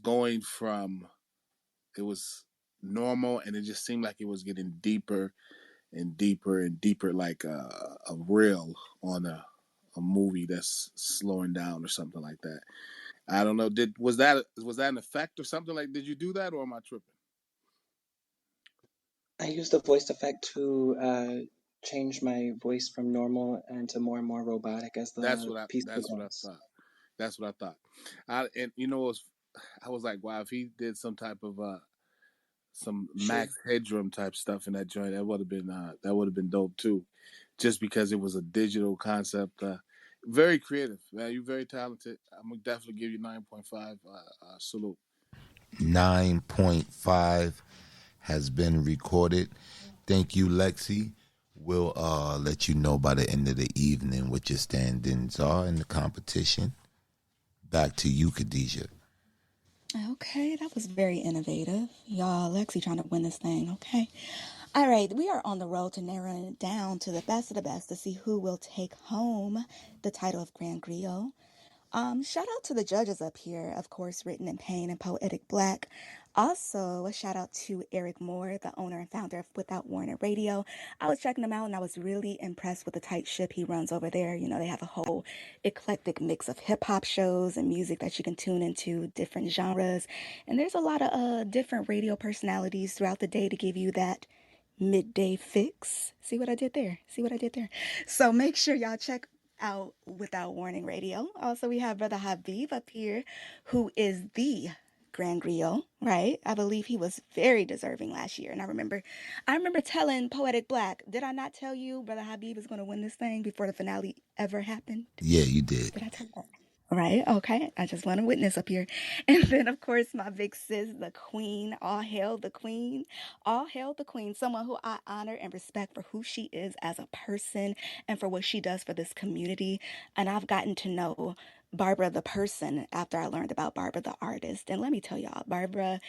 going from, it was normal, and it just seemed like it was getting deeper and deeper and deeper, like a reel on a movie that's slowing down or something like that. I don't know. Was that an effect or something? Like, did you do that, or am I tripping? I used the voice effect to change my voice from normal and to more and more robotic as the piece That's what I progressed. thought. That's what I thought. And I was like, wow, if he did some type of some Sure. Max Headroom type stuff in that joint, that would have been dope too, just because it was a digital concept. Very creative, man. You're very talented. I'm gonna definitely give you 9.5 salute. 9.5 has been recorded. Thank you, Lexi. We'll let you know by the end of the evening what your standings are in the competition. Back to you, Khadijah. Okay, that was very innovative. Y'all, Lexi trying to win this thing, okay? All right, we are on the road to narrowing it down to the best of the best to see who will take home the title of Grand Griot. Shout out to the judges up here, of course, Written in Pain and Poetic Black. Also, a shout out to Eric Moore, the owner and founder of Without Warning Radio. I was checking him out and I was really impressed with the tight ship he runs over there. You know, they have a whole eclectic mix of hip hop shows and music that you can tune into, different genres. And there's a lot of different radio personalities throughout the day to give you that midday fix. See what I did there? See what I did there? So make sure y'all check out Without Warning Radio. Also, we have Brother Habib up here, who is the Grand Griot, right? I believe he was very deserving last year. And I remember telling Poetic Black, did I not tell you Brother Habib is going to win this thing before the finale ever happened? Yeah, you did. Did I tell you that? Right? Okay. I just want to witness up here. And then, of course, my big sis, the queen. All hail the queen. All hail the queen. Someone who I honor and respect for who she is as a person and for what she does for this community. And I've gotten to know Barbara the person after I learned about Barbara the artist. And let me tell y'all, Barbara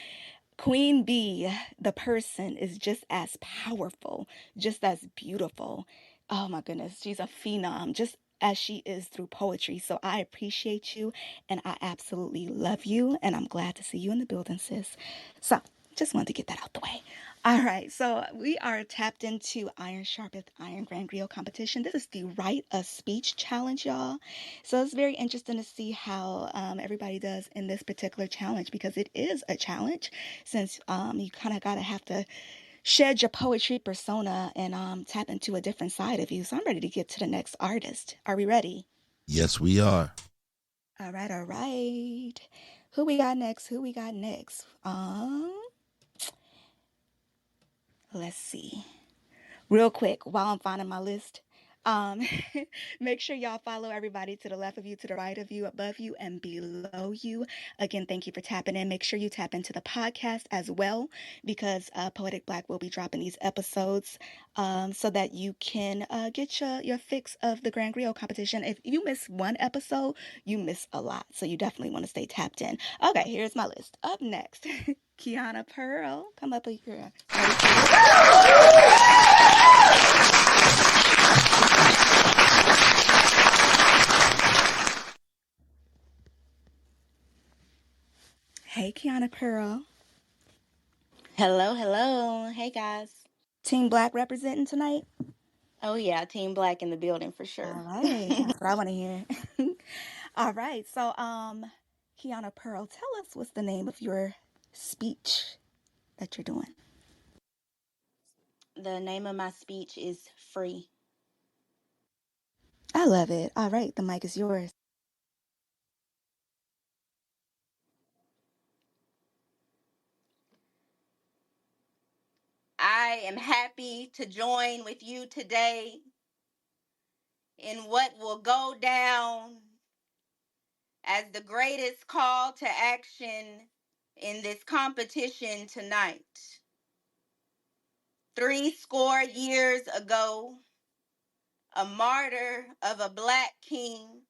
Queen Bee, the person, is just as powerful, just as beautiful. Oh my goodness, she's a phenom, just as she is through poetry. So I appreciate you and I absolutely love you. And I'm glad to see you in the building, sis. So just wanted to get that out the way. All right, so we are tapped into Iron Sharpeth Iron Grand Griot competition. This is the Write a Speech challenge, y'all. So it's very interesting to see how everybody does in this particular challenge because it is a challenge since you kind of got to have to shed your poetry persona and tap into a different side of you. So I'm ready to get to the next artist. Are we ready? Yes, we are. All right, all right. Who we got next? Who we got next? Let's see. Real quick, while I'm finding my list, um, make sure y'all follow everybody to the left of you, to the right of you, above you, and below you. Again, thank you for tapping in. Make sure you tap into the podcast as well, because Poetic Black will be dropping these episodes so that you can get your fix of the Grand Griot competition. If you miss one episode, you miss a lot. So you definitely want to stay tapped in. Okay, here's my list. Up next, Kiana Pearl. Come up here. Hey, Kiana Pearl. Hello, hello. Hey, guys. Team Black representing tonight? Oh, yeah. Team Black in the building for sure. All right. That's what I want to hear. All right. So, Kiana Pearl, tell us what's the name of your speech that you're doing. The name of my speech is Free. I love it. All right. The mic is yours. I am happy to join with you today in what will go down as the greatest call to action in this competition tonight. 70 years ago, a martyr of a Black king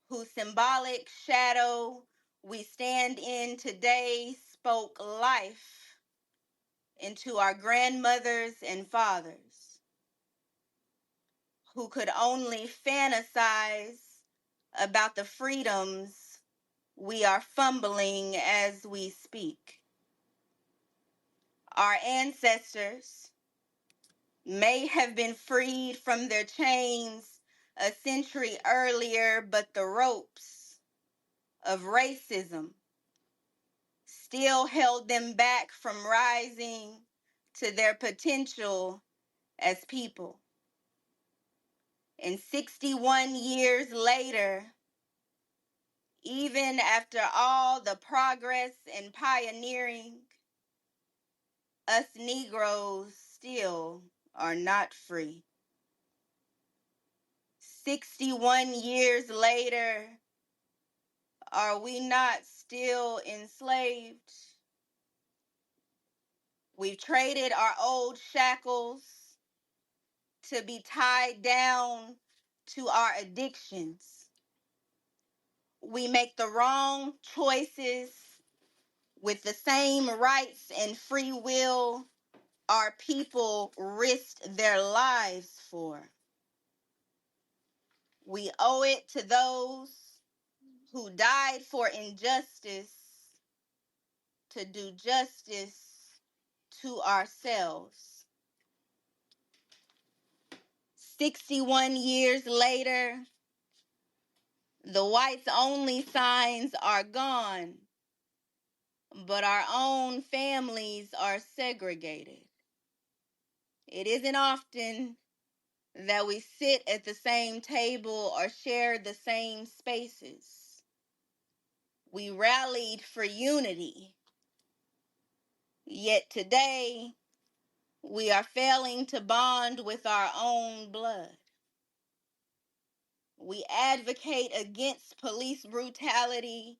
whose symbolic shadow we stand in today spoke life into our grandmothers and fathers who could only fantasize about the freedoms we are fumbling as we speak. Our ancestors may have been freed from their chains a century earlier, but the ropes of racism still held them back from rising to their potential as people. And 61 years later, even after all the progress and pioneering, us Negroes still are not free. 61 years later, are we not still enslaved? We've traded our old shackles to be tied down to our addictions. We make the wrong choices with the same rights and free will our people risked their lives for. We owe it to those who died for injustice to do justice to ourselves. 61 years later, the whites only signs are gone, but our own families are segregated. It isn't often that we sit at the same table or share the same spaces. We rallied for unity, yet today we are failing to bond with our own blood. We advocate against police brutality,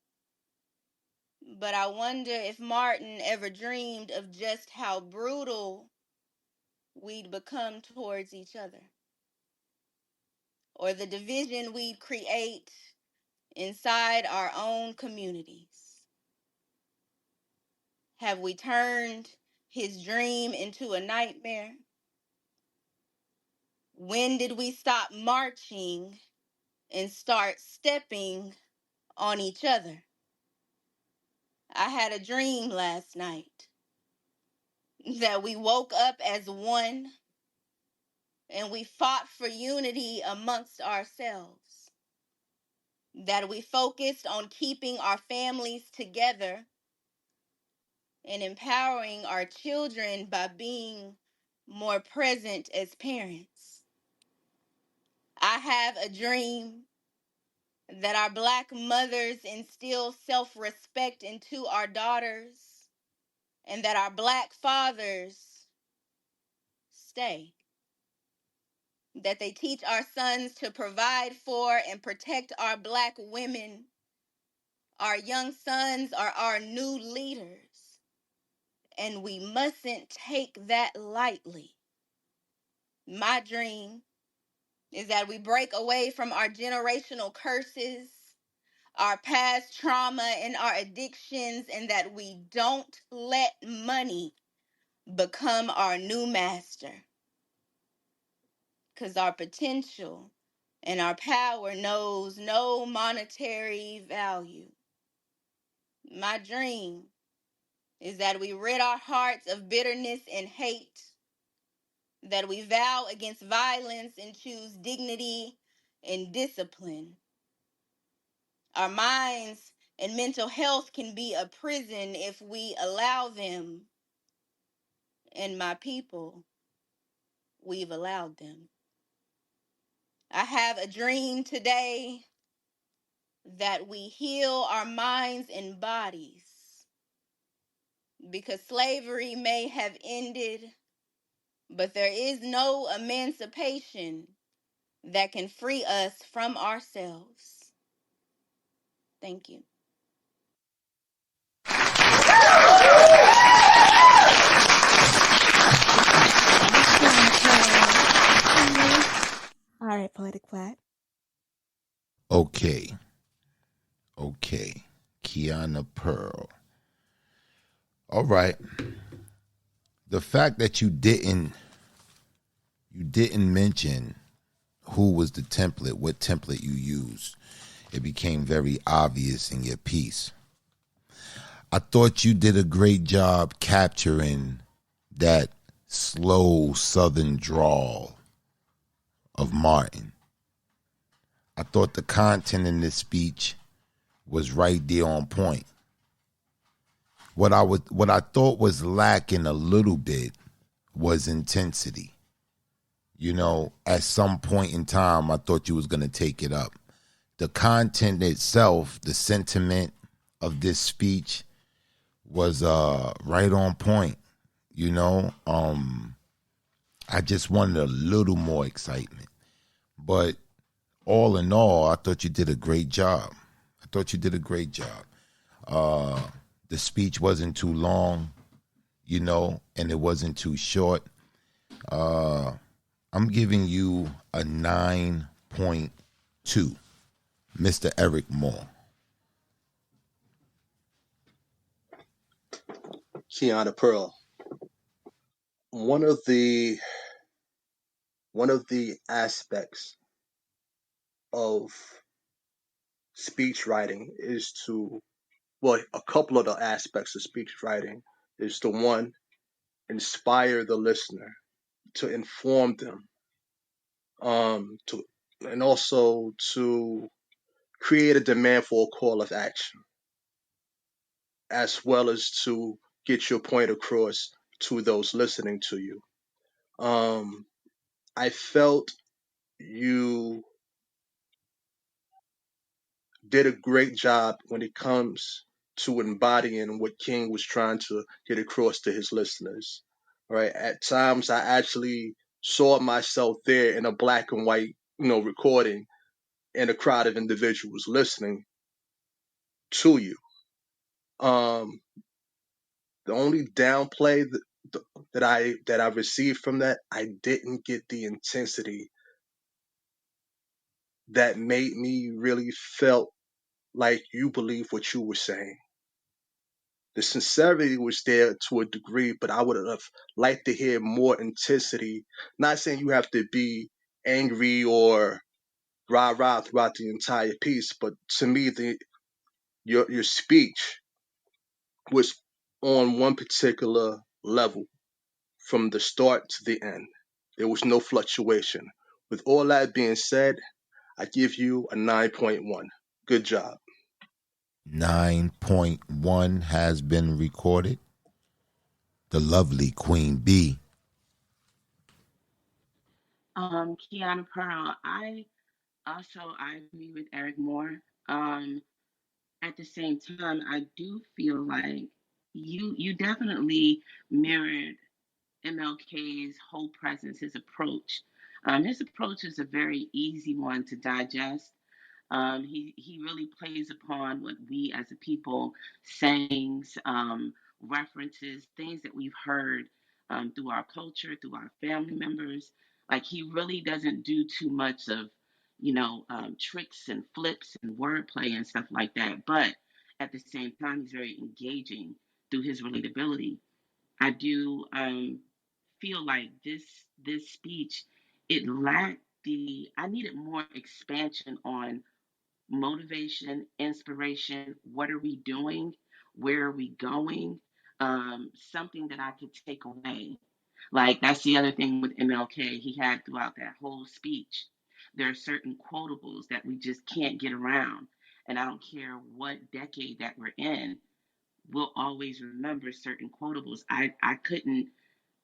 but I wonder if Martin ever dreamed of just how brutal we'd become towards each other, or the division we'd create inside our own communities. Have we turned his dream into a nightmare? When did we stop marching and start stepping on each other? I had a dream last night that we woke up as one and we fought for unity amongst ourselves, that we focused on keeping our families together and empowering our children by being more present as parents. I have a dream that our Black mothers instill self-respect into our daughters and that our Black fathers stay. That they teach our sons to provide for and protect our Black women. Our young sons are our new leaders, and we mustn't take that lightly. My dream is that we break away from our generational curses, our past trauma, and our addictions, and that we don't let money become our new master. Because our potential and our power knows no monetary value. My dream is that we rid our hearts of bitterness and hate, that we vow against violence and choose dignity and discipline. Our minds and mental health can be a prison if we allow them, and my people, we've allowed them. I have a dream today that we heal our minds and bodies, because slavery may have ended, but there is no emancipation that can free us from ourselves. Thank you. All right, Poetic Black. Okay. Kiana Pearl. All right. The fact that you didn't mention who was the template, what template you used, it became very obvious in your piece. I thought you did a great job capturing that slow southern drawl of Martin. I thought the content in this speech was right there on point. What I thought was lacking a little bit was intensity. You know, at some point in time, I thought you was gonna take it up. The content itself, the sentiment of this speech was right on point. You know, I just wanted a little more excitement. But all in all, I thought you did a great job. I thought you did a great job. The speech wasn't too long, you know, and it wasn't too short. I'm giving you a 9.2, Mr. Eric Moore. Kiana Pearl. One of the aspects of speech writing is to, well, a couple of the aspects of speech writing is to, one, inspire the listener, to inform them, to, and also to create a demand for a call of action, as well as to get your point across to those listening to you. I felt you did a great job when it comes to embodying what King was trying to get across to his listeners. Right? At times, I actually saw myself there in a black and white, recording, and a crowd of individuals listening to you. The only downplay that I received from that, I didn't get the intensity that made me really felt like you believe what you were saying. The sincerity was there to a degree, but I would have liked to hear more intensity. Not saying you have to be angry or rah rah throughout the entire piece, but to me, your speech was on one particular level from the start to the end. There was no fluctuation. With all that being said, I give you a 9.1. Good job. 9.1 has been recorded. The lovely Queen B. Kiana Pearl, I agree with Eric Moore. At the same time, I do feel like you definitely mirrored MLK's whole presence, his approach. His approach is a very easy one to digest. He really plays upon what we as a people, sayings, references, things that we've heard through our culture, through our family members. Like he really doesn't do too much of, tricks and flips and wordplay and stuff like that. But at the same time, he's very engaging through his relatability. I do feel like this speech, it lacked the. I needed more expansion on motivation, inspiration. What are we doing? Where are we going? Something that I could take away. Like that's the other thing with MLK. He had throughout that whole speech. There are certain quotables that we just can't get around. And I don't care what decade that we're in, we'll always remember certain quotables. I couldn't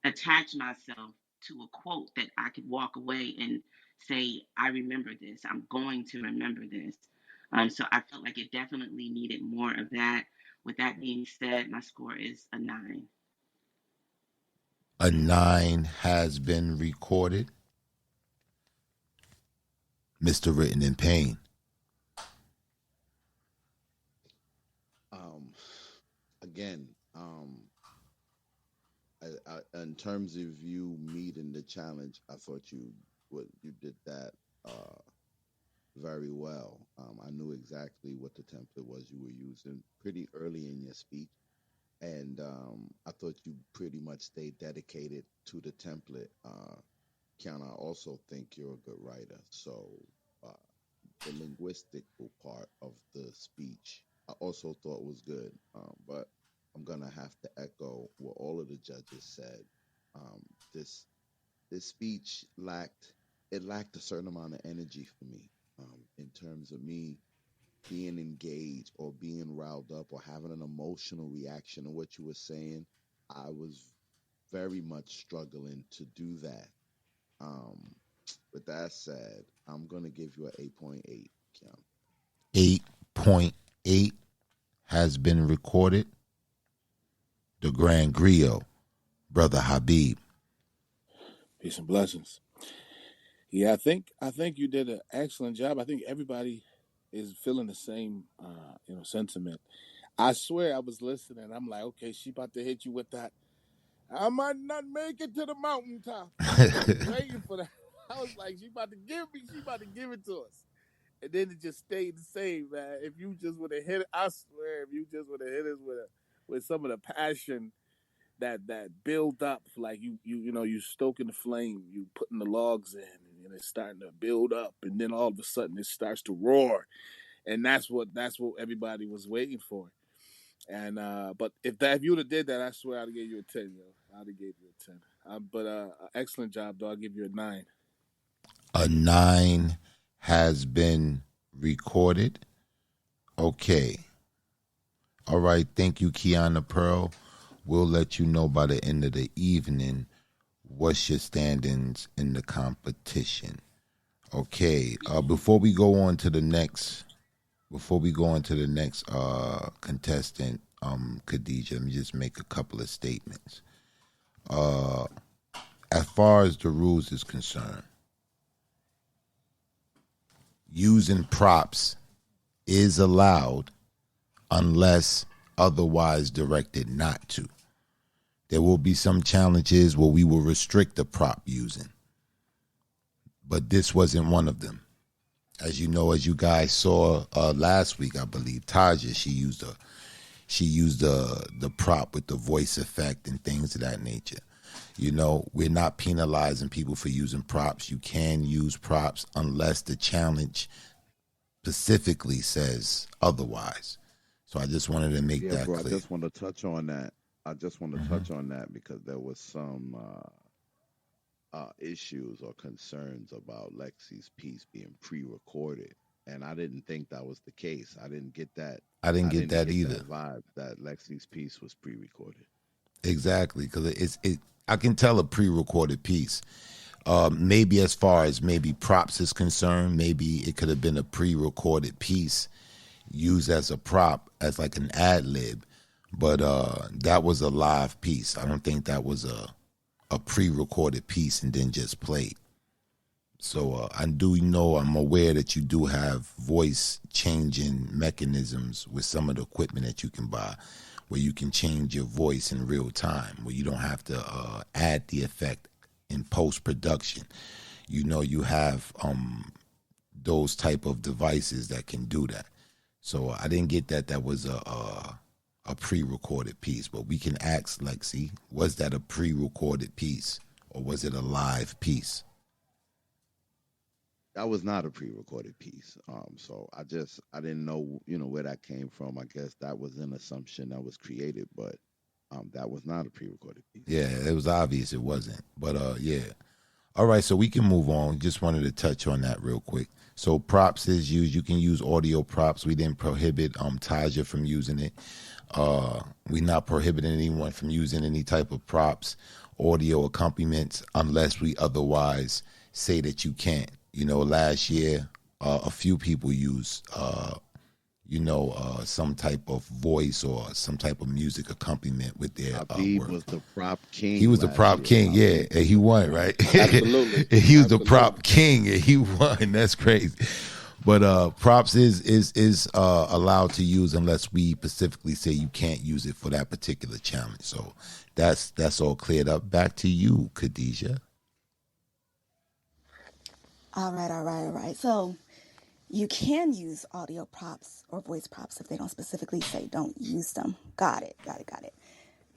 attach myself to a quote that I could walk away and say, I remember this. I'm going to remember this. So I felt like it definitely needed more of that. With that being said, my score is a 9. A 9 has been recorded. Mr. Written in Pain. Again, in terms of you meeting the challenge, I thought you did that very well. I knew exactly what the template was you were using pretty early in your speech, and I thought you pretty much stayed dedicated to the template. Kiana, I also think you're a good writer, so the linguistical part of the speech I also thought was good, but I'm gonna have to echo what all of the judges said. Um, this speech lacked a certain amount of energy for me, in terms of me being engaged or being riled up or having an emotional reaction to what you were saying, I was very much struggling to do that. With that said, I'm gonna give you an 8.8, Kim. 8.8 has been recorded. The Grand Griot, Brother Habib. Peace and blessings. Yeah, I think you did an excellent job. I think everybody is feeling the same, sentiment. I swear I was listening. I'm like, okay, she about to hit you with that. I might not make it to the mountaintop. I was waiting for that. I was like, she about to give it to us. And then it just stayed the same, man. If you just would have hit it, I swear, if you just would have hit us with some of the passion that build up, like you stoking the flame, you putting the logs in, and it's starting to build up, and then all of a sudden it starts to roar, and that's what everybody was waiting for. And but if you would have did that, I swear I'd have gave you a 10, yo. I'd have gave you a 10. But excellent job, though. I'll give you a 9. A 9 has been recorded. Okay. All right. Thank you, Kiana Pearl. We'll let you know by the end of the evening what's your standings in the competition. Okay. Before we go on to the next contestant, Khadija, let me just make a couple of statements. As far as the rules is concerned, using props is allowed unless otherwise directed not to. There will be some challenges where we will restrict the prop using, but this wasn't one of them. As you know, as you guys saw last week, I believe Taja, she used the prop with the voice effect and things of that nature. You know, we're not penalizing people for using props. You can use props unless the challenge specifically says otherwise. So I just wanted to make that clear. I just want to touch on that. Touch on that because there was some issues or concerns about Lexi's piece being pre-recorded, and I didn't think that was the case. I didn't get that. I didn't get that either. That vibe that Lexi's piece was pre-recorded. Exactly, because I can tell a pre-recorded piece. Maybe as far as maybe props is concerned, maybe it could have been a pre-recorded piece used as a prop, as like an ad lib. But that was a live piece. I don't think that was a pre-recorded piece and then just played. So I'm aware that you do have voice changing mechanisms with some of the equipment that you can buy, where you can change your voice in real time, where you don't have to add the effect in post-production. You know, you have those type of devices that can do that. So I didn't get that was a pre-recorded piece, but we can ask Lexi, was that a pre-recorded piece or was it a live piece? That was not a pre-recorded piece. So I didn't know, where that came from. I guess that was an assumption that was created, but that was not a pre-recorded piece. Yeah, it was obvious it wasn't. But yeah. All right, so we can move on. Just wanted to touch on that real quick. So props is used. You can use audio props. We didn't prohibit Taja from using it. We're not prohibiting anyone from using any type of props, audio accompaniments, unless we otherwise say that you can't. You know, last year, a few people used, some type of voice or some type of music accompaniment with their Habib work. was the prop king. He was the prop king, yeah, and he won, right? Absolutely. He was the prop king, and he won. That's crazy. But props is allowed to use unless we specifically say you can't use it for that particular challenge. So that's all cleared up. Back to you, Khadija. All right. So you can use audio props or voice props if they don't specifically say don't use them. Got it.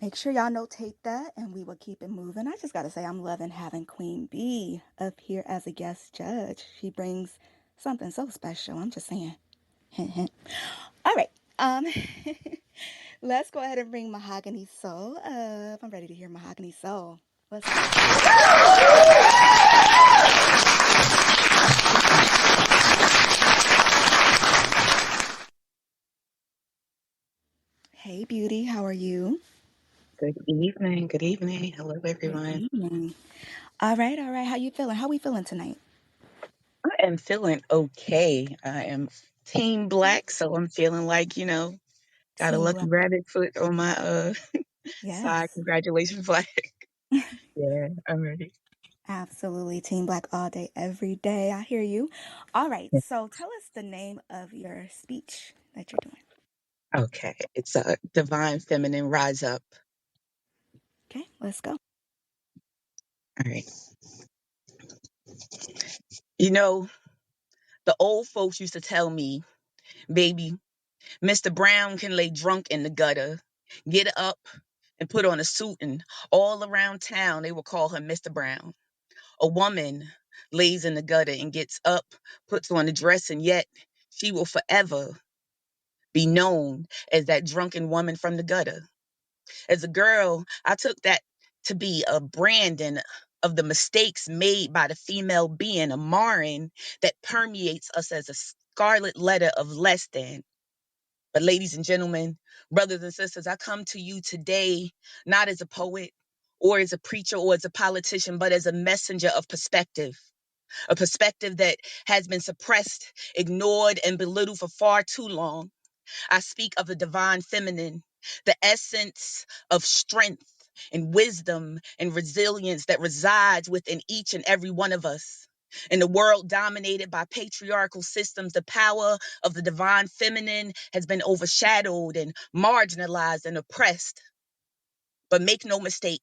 Make sure y'all notate that, and we will keep it moving. I just got to say I'm loving having Queen B up here as a guest judge. She brings something so special. I'm just saying. Hint, hint. All right. Let's go ahead and bring Mahogany Soul up. I'm ready to hear Mahogany Soul. Let's go. Hey, Beauty, how are you? Good evening. Good evening. Hello, Good everyone. evening. All right, all right. How you feeling? How we feeling tonight? I am feeling okay. I am team black, so I'm feeling like, got a Team lucky Black. rabbit foot on my Yes, side. Congratulations, Black. Yeah, I'm ready. absolutely. Team Black all day, every day. I hear you. All right, so tell us the name of your speech that you're doing. Okay. It's a divine feminine rise up. Okay, let's go. All right. You know, the old folks used to tell me, baby, Mr. Brown can lay drunk in the gutter, get up and put on a suit, and all around town they will call her Mr. Brown. A woman lays in the gutter and gets up, puts on a dress, and yet she will forever be known as that drunken woman from the gutter. As a girl, I took that to be a branding of the mistakes made by the female being, a marring that permeates us as a scarlet letter of less than. But ladies and gentlemen, brothers and sisters, I come to you today not as a poet or as a preacher or as a politician, but as a messenger of perspective, a perspective that has been suppressed, ignored, and belittled for far too long. I speak of the divine feminine, the essence of strength and wisdom and resilience that resides within each and every one of us. In a world dominated by patriarchal systems, the power of the divine feminine has been overshadowed and marginalized and oppressed. But make no mistake,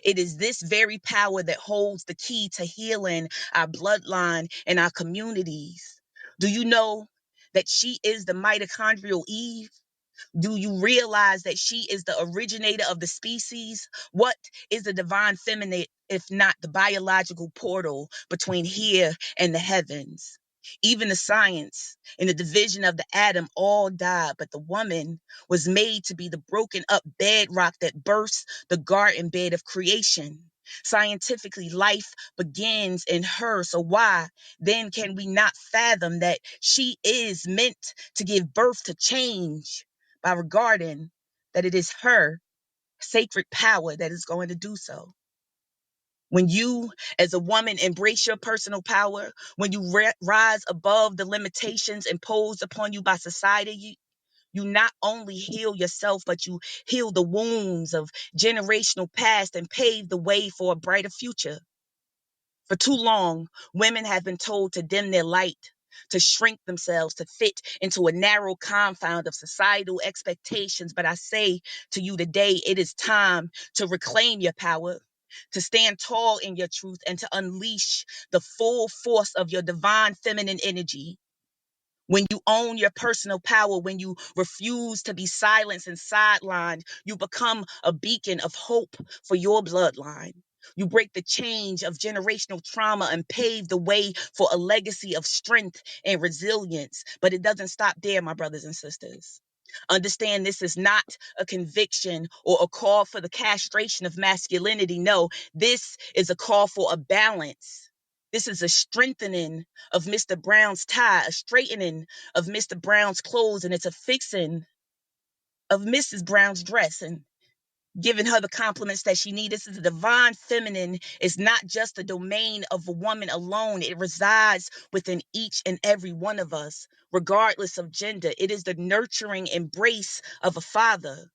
it is this very power that holds the key to healing our bloodline and our communities. Do you know that she is the mitochondrial Eve? Do you realize that she is the originator of the species? What is the divine feminine if not the biological portal between here and the heavens? Even the science and the division of the atom all died, but the woman was made to be the broken up bedrock that bursts the garden bed of creation. Scientifically, life begins in her. So why then can we not fathom that she is meant to give birth to change? By regarding that it is her sacred power that is going to do so. When you, as a woman, embrace your personal power, when you rise above the limitations imposed upon you by society, you not only heal yourself, but you heal the wounds of generational past and pave the way for a brighter future. For too long, women have been told to dim their light, to shrink themselves, to fit into a narrow confound of societal expectations. But I say to you today, it is time to reclaim your power, to stand tall in your truth, and to unleash the full force of your divine feminine energy. When you own your personal power, when you refuse to be silenced and sidelined, you become a beacon of hope for your bloodline. You break the change of generational trauma and pave the way for a legacy of strength and resilience. But it doesn't stop there, my brothers and sisters. Understand this is not a conviction or a call for the castration of masculinity. No, this is a call for a balance. This is a strengthening of Mr. Brown's tie, a straightening of Mr. Brown's clothes, and it's a fixing of Mrs. Brown's dress and giving her the compliments that she needs. This is a divine feminine. It's not just the domain of a woman alone. It resides within each and every one of us, regardless of gender. It is the nurturing embrace of a father,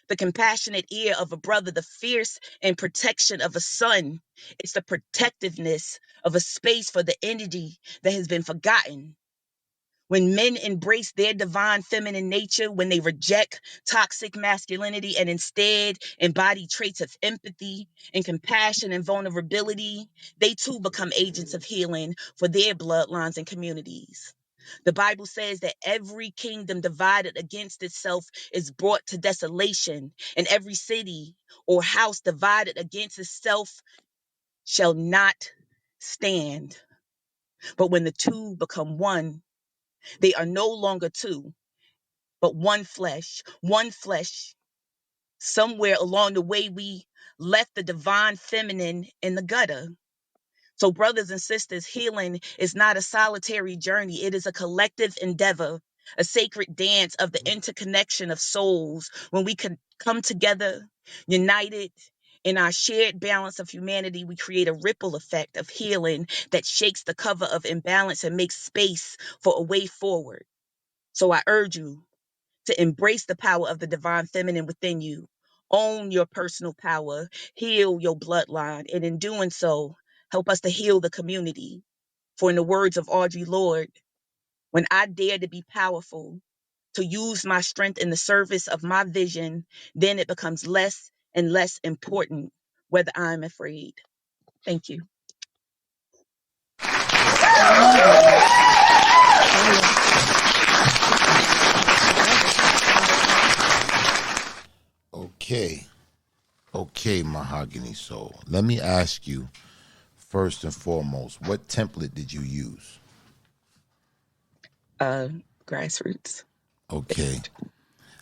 the compassionate ear of a brother, the fierce and protection of a son. It's the protectiveness of a space for the entity that has been forgotten. When men embrace their divine feminine nature, when they reject toxic masculinity and instead embody traits of empathy and compassion and vulnerability, they too become agents of healing for their bloodlines and communities. The Bible says that every kingdom divided against itself is brought to desolation, and every city or house divided against itself shall not stand. But when the two become one, they are no longer two, but one flesh, one flesh. Somewhere along the way, we left the divine feminine in the gutter. So, brothers and sisters, healing is not a solitary journey, it is a collective endeavor. a sacred dance of the interconnection of souls when we can come together, united. In our shared balance of humanity, we create a ripple effect of healing that shakes the cover of imbalance and makes space for a way forward. So I urge you to embrace the power of the divine feminine within you. Own your personal power, heal your bloodline, and in doing so, help us to heal the community. For in the words of Audre Lorde, when I dare to be powerful, to use my strength in the service of my vision, then it becomes less and less important whether I'm afraid. Thank you. Okay. Okay, Mahogany Soul. Let me ask you, first and foremost, what template did you use? Grassroots. Okay.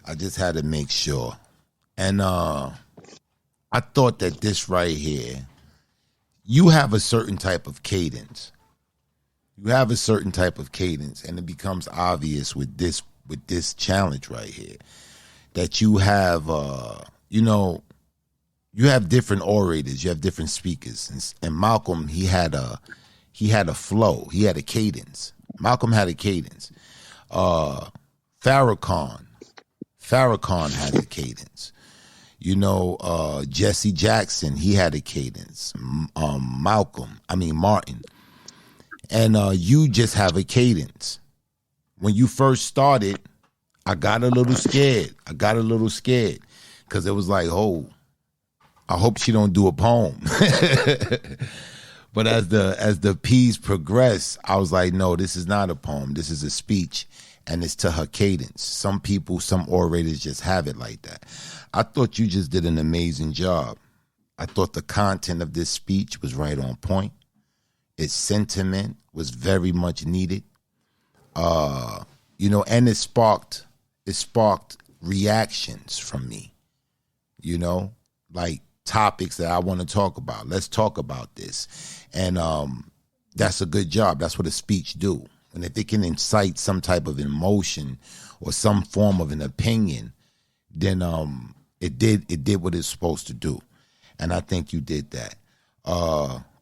I just had to make sure. And I thought that this right here, you have a certain type of cadence. You have a certain type of cadence, and it becomes obvious with this challenge right here that you have you have different orators, you have different speakers, and Malcolm he had a flow, he had a cadence. Malcolm had a cadence. Farrakhan has a cadence. Jesse Jackson, he had a cadence. Martin, and you just have a cadence. When you first started, I got a little scared. Because it was like, oh, I hope she don't do a poem. But as the piece progressed, I was like, no, this is not a poem. This is a speech, and it's to her cadence. Some orators just have it like that. I thought you just did an amazing job. I thought the content of this speech was right on point. Its sentiment was very much needed. And it sparked reactions from me, like topics that I want to talk about. Let's talk about this. And that's a good job. That's what a speech do. And if it can incite some type of emotion or some form of an opinion, then it did what it's supposed to do. And I think you did that.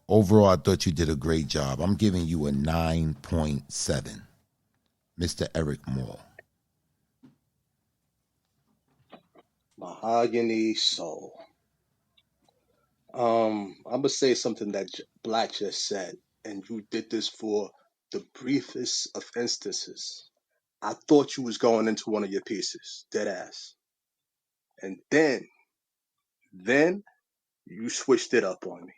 Overall, I thought you did a great job. I'm giving you a 9.7. Mr. Eric Moore. Mahogany Soul. I'm gonna say something that Black just said, and you did this for the briefest of instances. I thought you was going into one of your pieces, dead ass, and then you switched it up on me.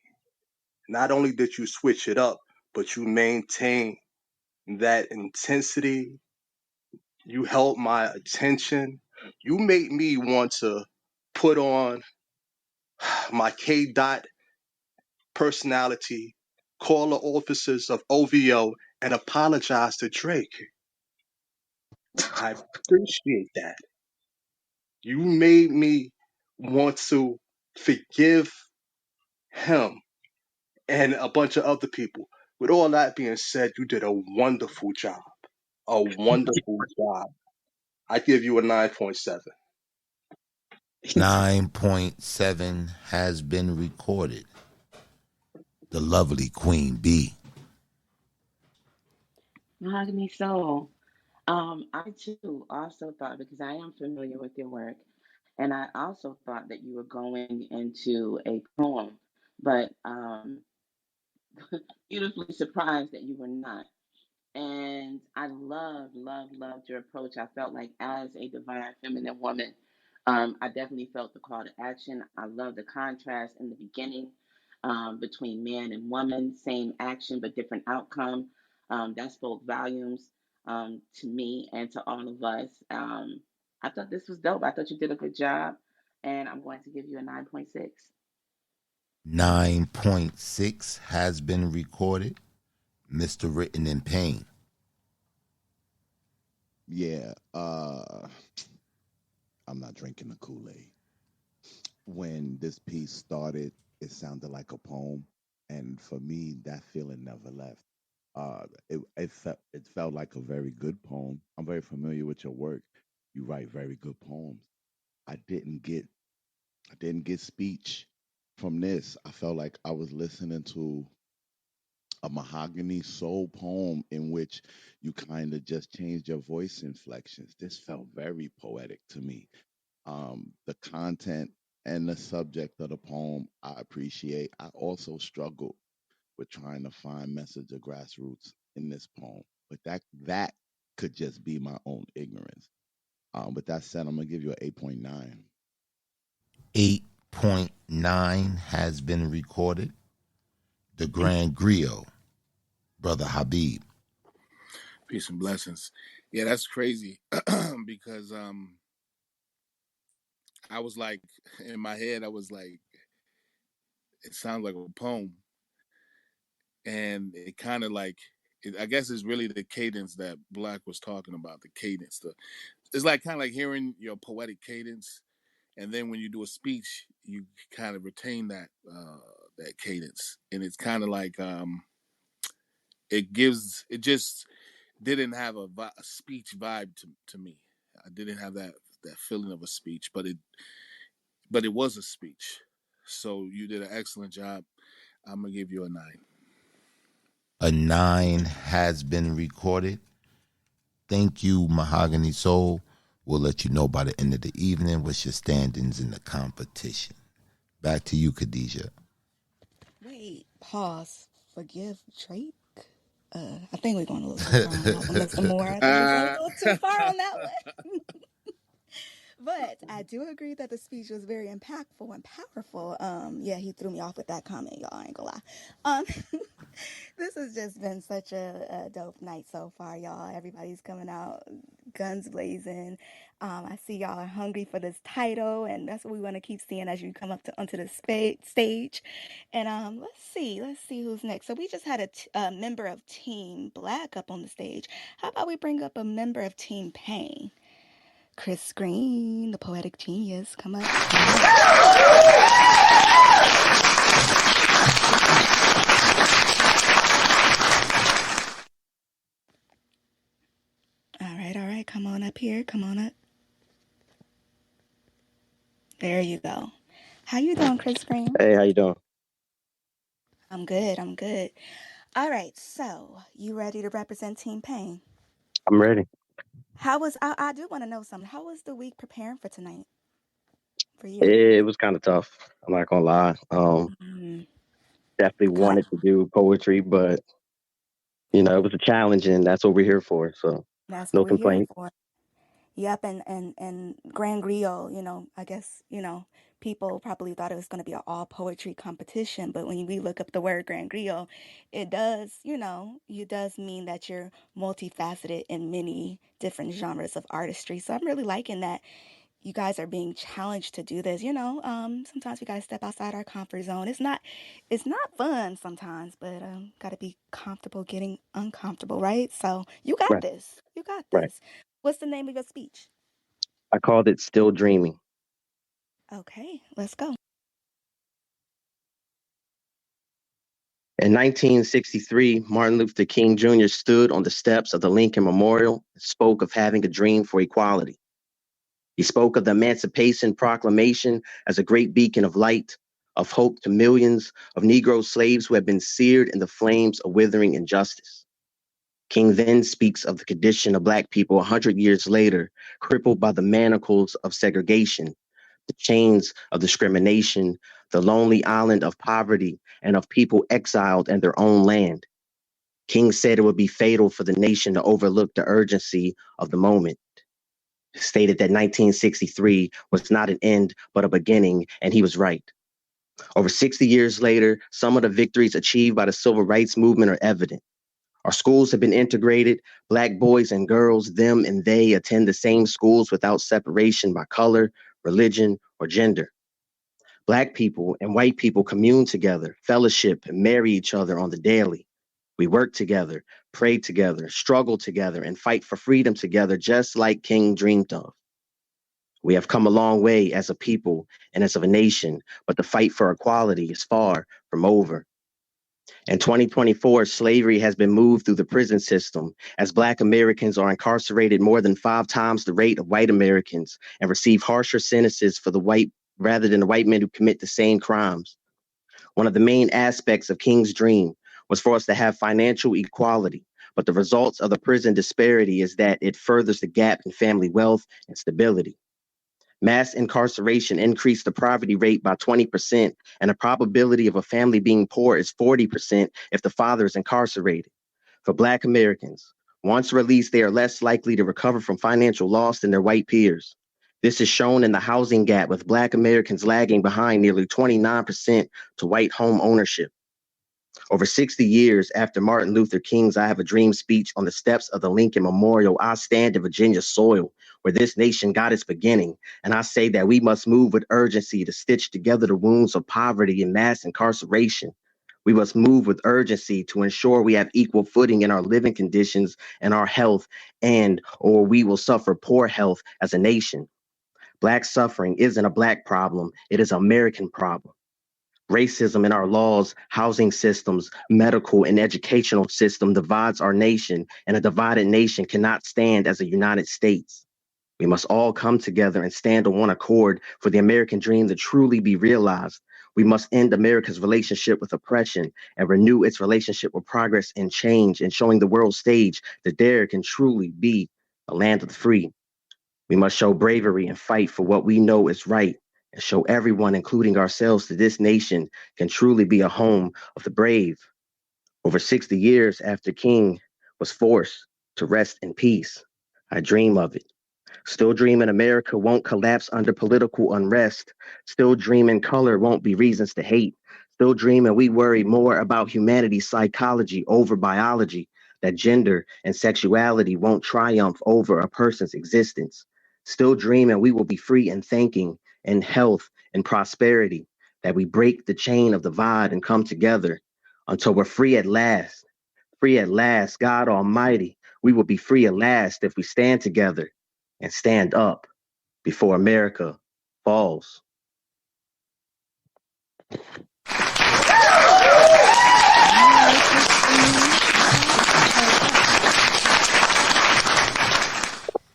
Not only did you switch it up, but you maintained that intensity. You held my attention. You made me want to put on my K dot personality, call the officers of OVO, and apologize to Drake. I appreciate that. You made me want to forgive him and a bunch of other people. With all that being said, you did a wonderful job. A wonderful job. I give you a 9.7. 9.7 has been recorded. The lovely Queen B. Mahogany Soul. I too also thought, because I am familiar with your work, and I also thought that you were going into a poem, but beautifully surprised that you were not. And I loved your approach. I felt like, as a divine feminine woman, I definitely felt the call to action. I love the contrast in the beginning, between man and woman, same action but different outcome. That spoke volumes, to me and to all of us. I thought this was dope. I thought you did a good job, and I'm going to give you a 9.6. 9.6 has been recorded. Mr. Written in Pain. Yeah, I'm not drinking the Kool-Aid. When this piece started, it sounded like a poem, and for me, that feeling never left. It felt like a very good poem. I'm very familiar with your work. You write very good poems. I didn't get I didn't get speech from this. I felt like I was listening to a mahogany soul poem in which you kind of just changed your voice inflections. This felt very poetic to me. The content and the subject of the poem I appreciate. I also struggled with trying to find message of grassroots in this poem, but that could just be my own ignorance. With that said, I'm gonna give you an 8.9. 8.9 has been recorded. The Grand Griot, Brother Habib. Peace and blessings. Yeah, that's crazy because I was like, in my head, I was like, it sounds like a poem. And it kind of like, I guess it's really the cadence that Black was talking about, the cadence. It's like kind of like hearing your poetic cadence. And then when you do a speech, you kind of retain that cadence. And it's kind of like, it just didn't have a speech vibe to me. I didn't have that feeling of a speech, but it was a speech. So you did an excellent job. I'm gonna give you a 9. A 9 has been recorded. Thank you, Mahogany Soul. We'll let you know by the end of the evening what's your standings in the competition. Back to you, Khadijah. Wait, pause. Forgive Drake. I think we're going a little too far on that one. Listen more. I think we're going a little too far on that one. But I do agree that the speech was very impactful and powerful. Yeah, he threw me off with that comment, y'all. I ain't gonna lie. This has just been such a dope night so far, y'all. Everybody's coming out, guns blazing. I see y'all are hungry for this title, and that's what we want to keep seeing as you come up onto the stage. And let's see who's next. So we just had a member of Team Black up on the stage. How about we bring up a member of Team Pain? Chris Green, the poetic genius, come up. All right, come on up here, come on up. There you go. How you doing, Chris Green? Hey, how you doing? I'm good, I'm good. All right, so you ready to represent Team Pain? I'm ready. I do want to know something. How was the week preparing for tonight for you? It was kind of tough. I'm not gonna lie. Definitely God, wanted to do poetry, but it was a challenge, and that's what we're here for. So, that's what no we're here complaints. for. Yep, and Grand Griot, I guess, people probably thought it was going to be an all poetry competition, but when we look up the word Grand Griot, it does mean that you're multifaceted in many different genres of artistry. So I'm really liking that you guys are being challenged to do this. Sometimes we got to step outside our comfort zone. It's not fun sometimes, but got to be comfortable getting uncomfortable, right? So you got Right, this. You got right. this. What's the name of your speech? I called it "Still Dreaming." Okay, let's go. In 1963, Martin Luther King Jr. stood on the steps of the Lincoln Memorial and spoke of having a dream for equality. He spoke of the Emancipation Proclamation as a great beacon of light, of hope to millions of Negro slaves who had been seared in the flames of withering injustice. King then speaks of the condition of Black people 100 years later, crippled by the manacles of segregation, the chains of discrimination, the lonely island of poverty, and of people exiled in their own land. King said it would be fatal for the nation to overlook the urgency of the moment. Stated that 1963 was not an end, but a beginning, and he was right. Over 60 years later, some of the victories achieved by the civil rights movement are evident. Our schools have been integrated. Black boys and girls, them and they, attend the same schools without separation by color, religion, or gender. Black people and white people commune together, fellowship, and marry each other on the daily. We work together, pray together, struggle together, and fight for freedom together, just like King dreamed of. We have come a long way as a people and as of a nation, but the fight for equality is far from over. In 2024, slavery has been moved through the prison system as Black Americans are incarcerated more than 5 times the rate of white Americans and receive harsher sentences for the white rather than the white men who commit the same crimes. One of the main aspects of King's dream was for us to have financial equality, but the results of the prison disparity is that it furthers the gap in family wealth and stability. Mass incarceration increased the poverty rate by 20%, and the probability of a family being poor is 40% if the father is incarcerated. For Black Americans, once released, they are less likely to recover from financial loss than their white peers. This is shown in the housing gap, with Black Americans lagging behind nearly 29% to white home ownership. Over 60 years after Martin Luther King's I Have a Dream speech on the steps of the Lincoln Memorial, I stand in Virginia soil where this nation got its beginning, and I say that we must move with urgency to stitch together the wounds of poverty and mass incarceration. We must move with urgency to ensure we have equal footing in our living conditions and our health, and or we will suffer poor health as a nation. Black suffering isn't a Black problem, it is an American problem. Racism in our laws, housing systems, medical and educational system divides our nation, and a divided nation cannot stand as a United States. We must all come together and stand on one accord for the American dream to truly be realized. We must end America's relationship with oppression and renew its relationship with progress and change, and showing the world stage that there can truly be a land of the free. We must show bravery and fight for what we know is right, and show everyone, including ourselves, that this nation can truly be a home of the brave. Over 60 years after King was forced to rest in peace, I dream of it. Still dreaming America won't collapse under political unrest. Still dreaming color won't be reasons to hate. Still dreaming we worry more about humanity's psychology over biology, that gender and sexuality won't triumph over a person's existence. Still dreaming we will be free in thinking, in health, and prosperity, that we break the chain of divide and come together until we're free at last. Free at last, God Almighty. We will be free at last if we stand together and stand up before America falls.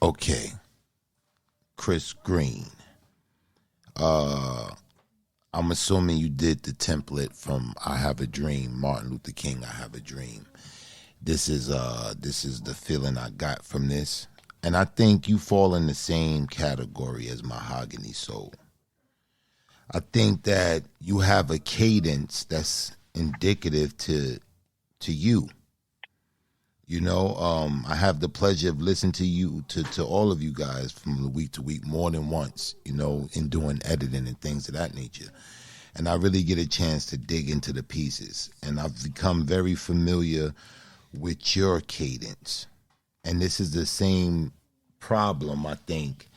Okay, Chris Green. I'm assuming you did the template from I Have a Dream, Martin Luther King, I Have a Dream. This is the feeling I got from this. And I think you fall in the same category as Mahogany Soul. I think that you have a cadence that's indicative to you. You know, I have the pleasure of listening to you, to all of you guys from week to week more than once, you know, in doing editing and things of that nature. And I really get a chance to dig into the pieces. And I've become very familiar with your cadence. And this is the same problem, I think,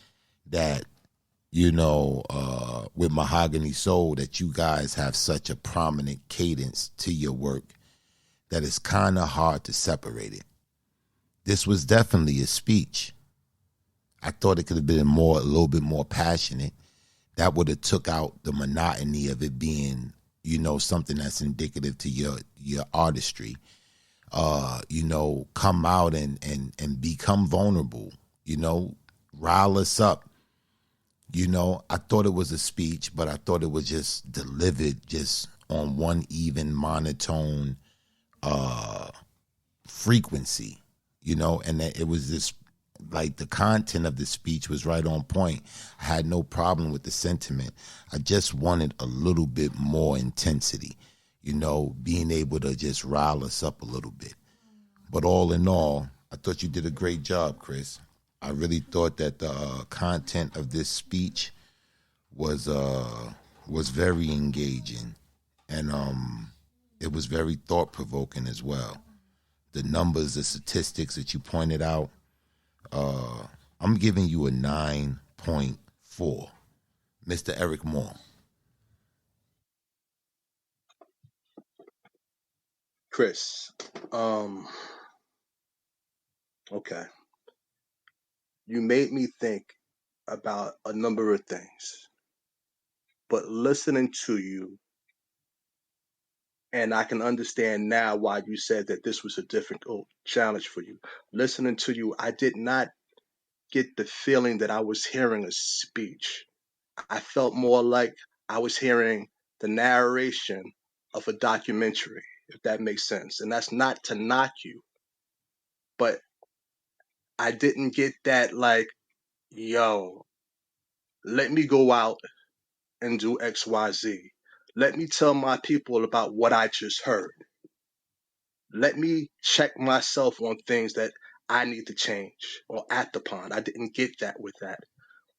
that, you know, with Mahogany Soul, that you guys have such a prominent cadence to your work that it's kind of hard to separate it. This was definitely a speech. I thought it could have been a little bit more passionate. That would have took out the monotony of it being, you know, something that's indicative to your artistry. You know, come out and become vulnerable, you know, rile us up. You know, I thought it was a speech, but I thought it was just delivered just on one even monotone frequency, you know, and that it was this, like, the content of the speech was right on point. I had no problem with the sentiment. I just wanted a little bit more intensity, you know, being able to just rile us up a little bit. But all in all, I thought you did a great job, Chris. I really thought that the content of this speech was very engaging, and it was very thought provoking as well. The numbers, the statistics that you pointed out, I'm giving you a 9.4. Mr. Eric Moore. Chris, okay. You made me think about a number of things, but listening to you And I can understand now why you said that this was a difficult challenge for you. Listening to you, I did not get the feeling that I was hearing a speech. I felt more like I was hearing the narration of a documentary, if that makes sense. And that's not to knock you, but I didn't get that, like, yo, let me go out and do XYZ. Let me tell my people about what I just heard. Let me check myself on things that I need to change or act upon. I didn't get that with that.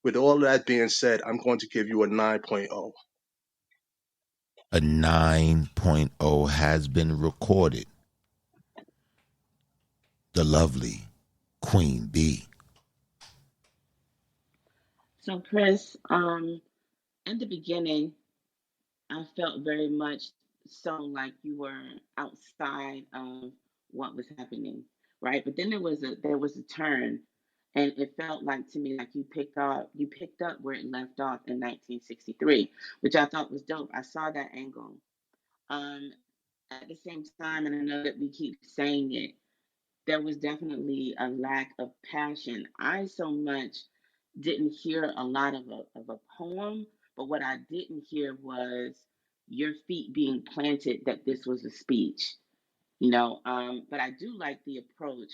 With all that being said, I'm going to give you a 9.0. A 9.0 has been recorded. The lovely Queen B. So, Chris, in the beginning, I felt very much so like you were outside of what was happening, right? But then there was a turn, and it felt like to me like you picked up where it left off in 1963, which I thought was dope. I saw that angle. Um, at the same time, and I know that we keep saying it, there was definitely a lack of passion. I so much didn't hear a lot of a poem, but what I didn't hear was your feet being planted that this was a speech, but I do like the approach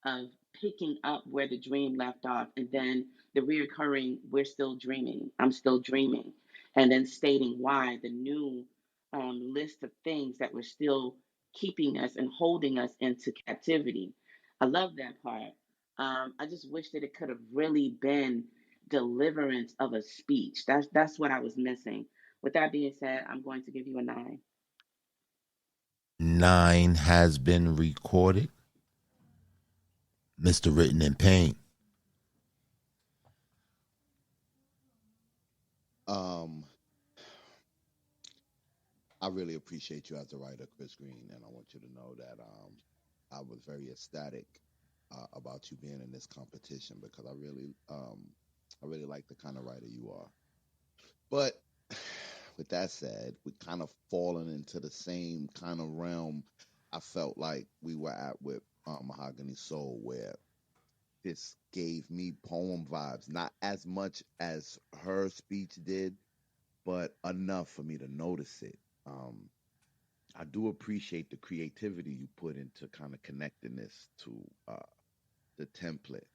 of picking up where the dream left off and then the reoccurring, we're still dreaming, I'm still dreaming, and then stating why the new list of things that were still keeping us and holding us into captivity. I love that part. I just wish that it could have really been deliverance of a speech. That's what I was missing. With that being said, I'm going to give you a 9. 9 has been recorded. Mr. Written in Pain. Um, I really appreciate you as a writer, Chris Green, and I want you to know that I was very ecstatic about you being in this competition because I really like the kind of writer you are. But with that said, we kind of fallen into the same kind of realm I felt like we were at with Mahogany Soul, where this gave me poem vibes, not as much as her speech did, but enough for me to notice it. I do appreciate the creativity you put into kind of connecting this to the template.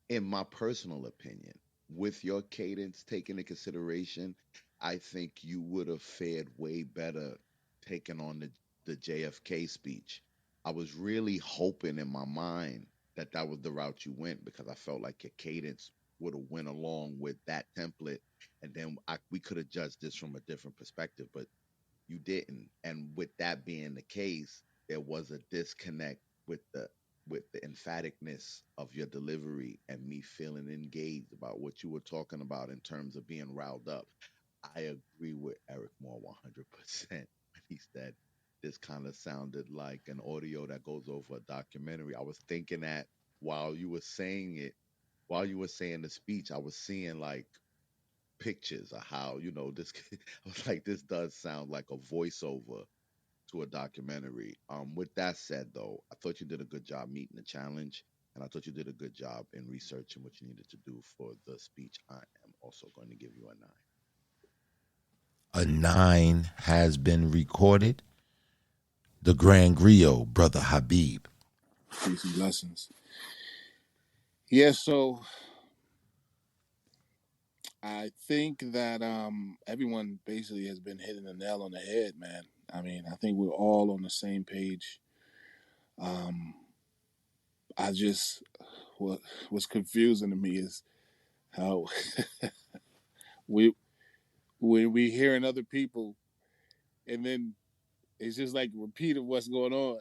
In my personal opinion, with your cadence taken into consideration, I think you would have fared way better taking on the JFK speech. I was really hoping in my mind that that was the route you went because I felt like your cadence would have went along with that template, and then we could have judged this from a different perspective. But you didn't. And with that being the case, there was a disconnect with the emphaticness of your delivery and me feeling engaged about what you were talking about in terms of being riled up. I agree with Eric Moore 100% when he said this kind of sounded like an audio that goes over a documentary. I was thinking that while you were saying it, while you were saying the speech, I was seeing like pictures of how this. I was like, this does sound like a voiceover to a documentary. With that said, though, I thought you did a good job meeting the challenge, and I thought you did a good job in researching what you needed to do for the speech. I am also going to give you a 9. A 9 has been recorded. The Grand Griot, Brother Habib. Peace and blessings. Yeah, so I think that everyone basically has been hitting the nail on the head, man. I mean, I think we're all on the same page. I just what's confusing to me is how we when we hearing other people and then it's just like repeat of what's going on.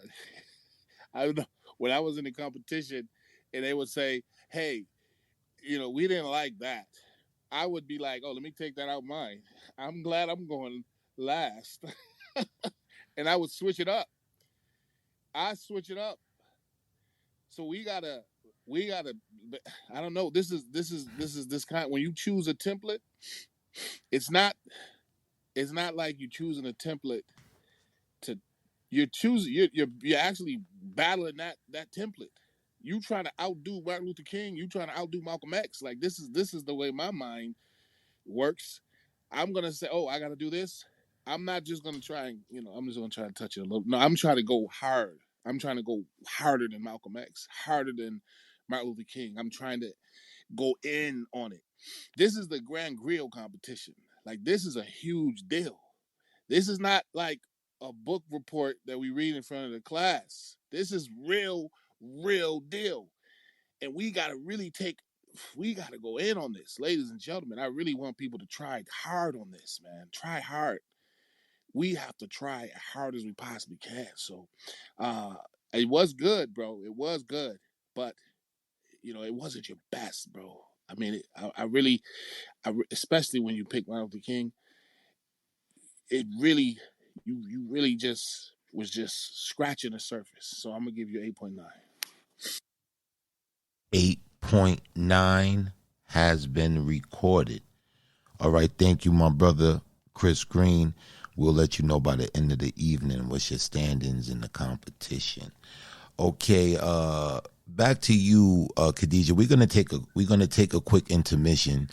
I don't know, when I was in the competition and they would say, "Hey, we didn't like that." I would be like, "Oh, let me take that out of mine. I'm glad I'm going last." And I would switch it up. I switch it up. So we gotta I don't know. This kind, when you choose a template, it's not like you choosing a template You're choosing. You're actually battling that template. You trying to outdo Martin Luther King. You trying to outdo Malcolm X. Like this is the way my mind works. I'm gonna say, oh, I gotta do this. I'm not just gonna try and I'm just gonna try to touch it a little. No, I'm trying to go hard. I'm trying to go harder than Malcolm X, harder than Martin Luther King. I'm trying to go in on it. This is the Grand Griot competition. Like this is a huge deal. This is not like a book report that we read in front of the class. This is real deal. And we got to go in on this, ladies and gentlemen. I really want people to try hard on this, man. Try hard. We have to try as hard as we possibly can. So it was good, bro. It was good. But, it wasn't your best, bro. I mean, especially when you pick Martin Luther King, it really, you really just was just scratching the surface. So I'm going to give you 8.9. 8.9 has been recorded. All right, thank you, my brother Chris Green. We'll let you know by the end of the evening what's your standings in the competition. Okay, back to you, Khadijah. We're gonna take a quick intermission,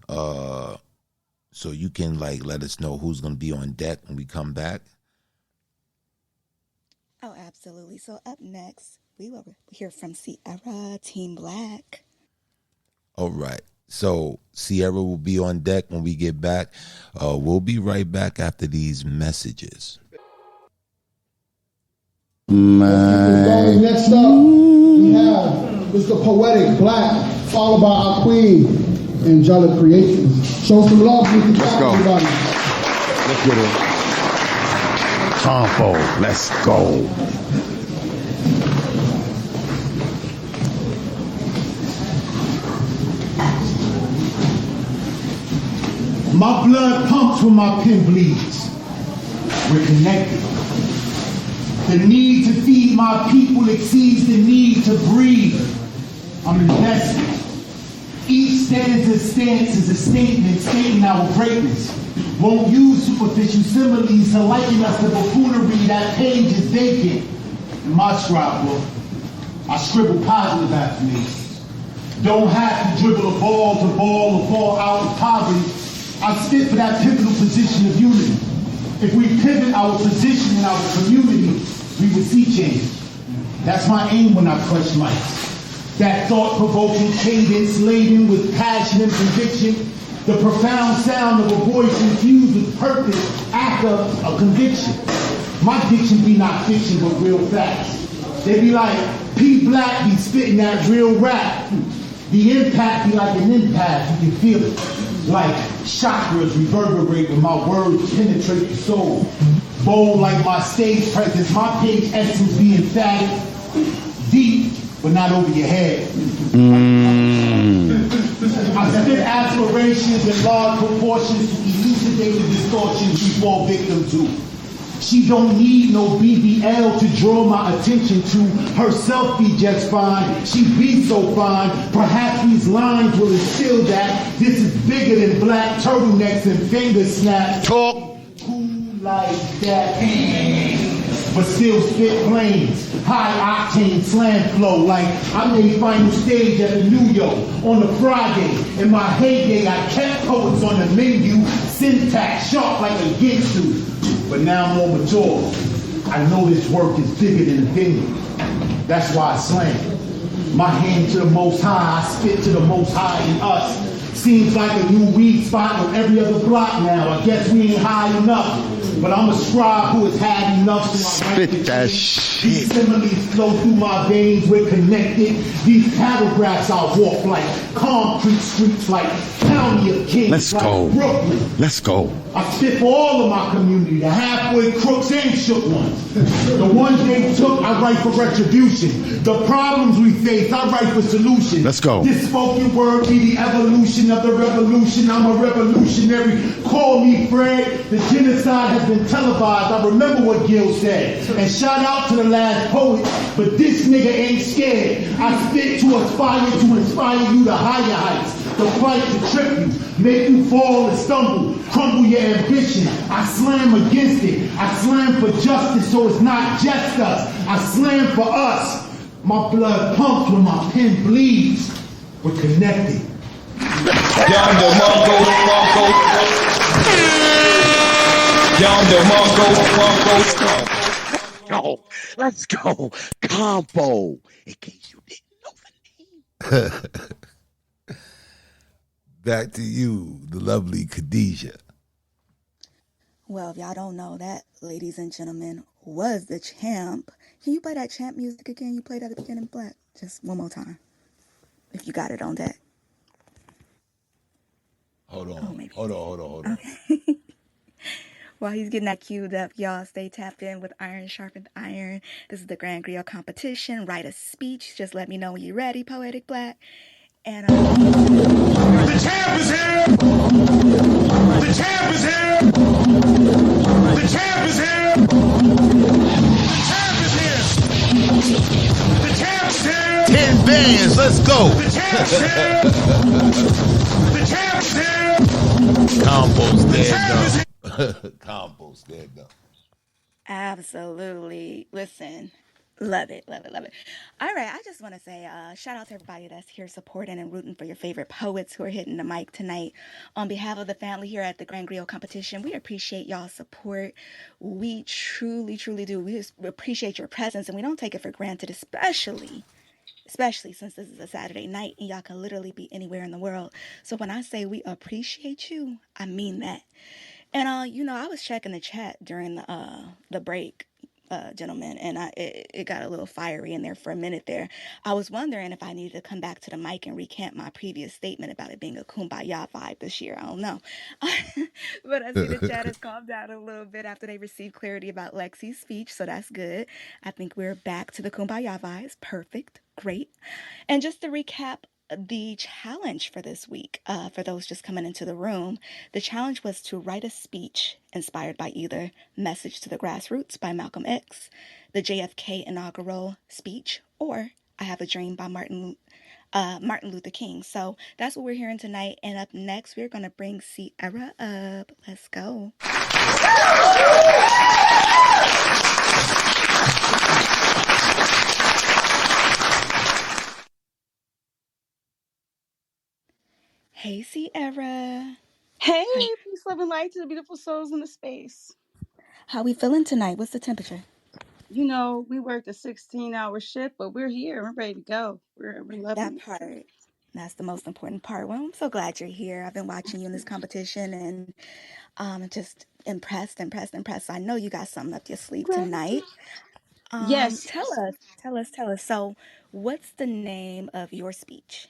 so you can let us know who's gonna be on deck when we come back. Oh, absolutely. So up next, we will hear from Sierra, Team Black. All right. So Sierra will be on deck when we get back. We'll be right back after these messages. Man. Next up, we have Mr. Poetic Black, followed by our queen, Angelic Creations. Show some love, Mr. Black, everybody. Let's get it. Combo, let's go. My blood pumps when my pen bleeds. We're connected. The need to feed my people exceeds the need to breathe. I'm invested. Each stanza's stance is a statement stating our greatness. Won't use superficial similes to liken us to buffoonery. That page is vacant. In my scribe book, I scribble positive affirmations. Don't have to dribble a ball to ball or fall out of poverty. I spit for that pivotal position of unity. If we pivot our position in our community, we would see change. That's my aim when I crush mics. That thought-provoking cadence laden with passion and conviction, the profound sound of a voice infused with purpose after a conviction. My diction be not fiction but real facts. They be like, P Black be spitting that real rap. The impact be like an impact, you can feel it. Like chakras reverberate when my words penetrate the soul. Bold like my stage presence, my page essence be emphatic. Deep, but not over your head. I spit aspirations in large proportions to elucidate the distortions we fall victim to. She don't need no BBL to draw my attention to. Herself be just fine. She be so fine. Perhaps these lines will instill that this is bigger than black turtlenecks and finger snaps. Talk. Cool like that. But still spit planes. High octane slam flow like I made final stage at the New York on a Friday. In my heyday, I kept poets on the menu. Syntax sharp like a Ginsu. But now I'm more mature. I know this work is bigger than the vineyard. That's why I slam. My hand to the most high, I spit to the most high in us. Seems like a new weed spot on every other block now. I guess we ain't high enough. But I'm a scribe who has had enough, so I write that shit. These similes flow through my veins, we're connected. These paragraphs I walk like concrete streets, like County of Kings. Let's like go. Brooklyn. Let's go. I spit for all of my community, the halfway crooks and shook ones. The ones they took, I write for retribution. The problems we face, I write for solutions. Let's go. This spoken word be the evolution of the revolution. I'm a revolutionary. Call me Fred. The genocide has been televised. I remember what Gil said. And shout out to the last poet, but this nigga ain't scared. I spit to aspire to inspire you to higher heights. The fight to trip you, make you fall and stumble, crumble your ambition. I slam against it. I slam for justice so it's not just us. I slam for us. My blood pumps when my pen bleeds. We're connected. Yonder Mongo. Let's go. Combo. In case you didn't know the name. Back to you, the lovely Khadijah. Well, if y'all don't know, that, ladies and gentlemen, was the champ. Can you play that champ music again? You played at the beginning, Black. Just one more time, if you got it on deck. Hold on. Oh, maybe. Hold on. Okay. While he's getting that queued up, y'all stay tapped in with Iron Sharpened Iron. This is the Grand Griot competition. Write a speech. Just let me know when you're ready, Poetic Black. And the champ is here! The champ is here! The champ is here! The champ is here! The champ is here! 10 bands, let's go! The champ is here! The champ is here! Combo's dead, Combo's dead, though. absolutely. Listen, love it. All right, I just want to say shout out to everybody that's here supporting and rooting for your favorite poets who are hitting the mic tonight. On behalf of the family here at the Grand Griot competition, we appreciate y'all's support. We truly do. We appreciate your presence, and we don't take it for granted, especially since this is a Saturday night and y'all can literally be anywhere in the world. So when I say we appreciate you, I mean that. And I was checking the chat during the break, gentlemen, and it got a little fiery in there for a minute there. I was wondering if I needed to come back to the mic and recant my previous statement about it being a kumbaya vibe this year. I don't know. But I see the chat has calmed down a little bit after they received clarity about Lexi's speech, so that's good. I think we're back to the kumbaya vibes. Perfect. Great. And just to recap, the challenge for this week, for those just coming into the room, the challenge was to write a speech inspired by either Message to the Grassroots by Malcolm X, the JFK inaugural speech, or I Have a Dream by Martin Luther King. So that's what we're hearing tonight. And up next, we're going to bring Sierra up. Let's go. Hey, Sierra. Hey, peace, love, and light to the beautiful souls in the space. How we feeling tonight? What's the temperature? You know, we worked a 16-hour shift, but we're here. We're ready to go. We're loving that part. That's the most important part. Well, I'm so glad you're here. I've been watching you in this competition and just impressed. I know you got something up your sleeve tonight. Yes. Tell us. So, what's the name of your speech?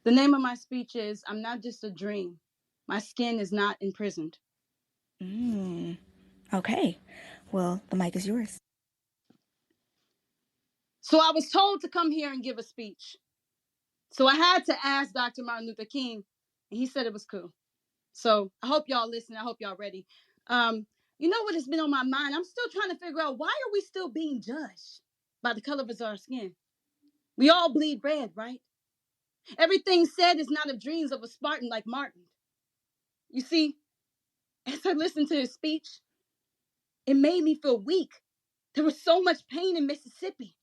The name of my speech is I'm Not Just a Dream. My skin is not imprisoned. Okay. Well, the mic is yours. So I was told to come here and give a speech. So I had to ask Dr. Martin Luther King, and he said it was cool. So I hope y'all listen. I hope y'all ready. You know what has been on my mind? I'm still trying to figure out, why are we still being judged by the color of our skin? We all bleed red, right? Everything said is not of dreams of a Spartan like Martin. You see, as I listened to his speech, it made me feel weak. There was so much pain in Mississippi.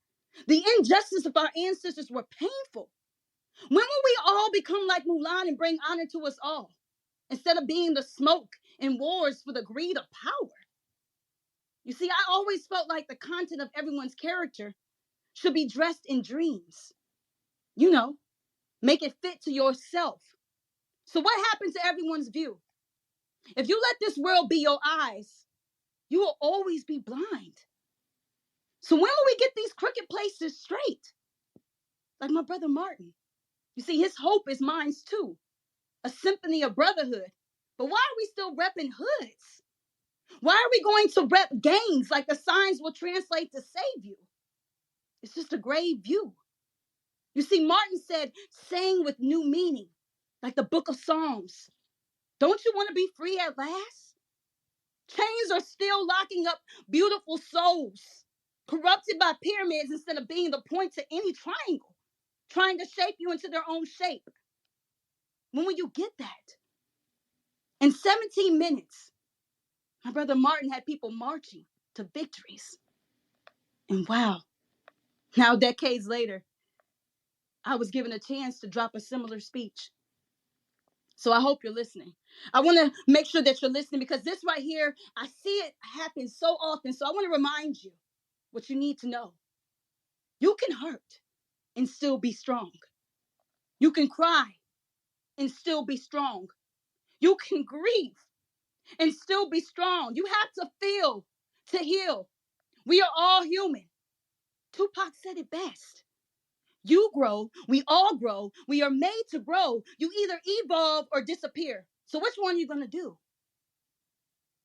The injustice of our ancestors were painful. When will we all become like Mulan and bring honor to us all, instead of being the smoke in wars for the greed of power? You see, I always felt like the content of everyone's character should be dressed in dreams. You know, make it fit to yourself. So what happened to everyone's view? If you let this world be your eyes, you will always be blind. So when will we get these crooked places straight? Like my brother Martin. You see, his hope is mine too. A symphony of brotherhood. But why are we still repping hoods? Why are we going to rep gangs like the signs will translate to save you? It's just a grave view. You see, Martin said, saying with new meaning, like the book of Psalms. Don't you want to be free at last? Chains are still locking up beautiful souls, corrupted by pyramids instead of being the point to any triangle, trying to shape you into their own shape. When will you get that? In 17 minutes, my brother Martin had people marching to victories. And wow, now decades later, I was given a chance to drop a similar speech. So I hope you're listening. I want to make sure that you're listening because this right here, I see it happen so often. So I want to remind you what you need to know. You can hurt and still be strong. You can cry and still be strong. You can grieve and still be strong. You have to feel to heal. We are all human. Tupac said it best. You grow, we all grow, we are made to grow. You either evolve or disappear. So which one are you going to do?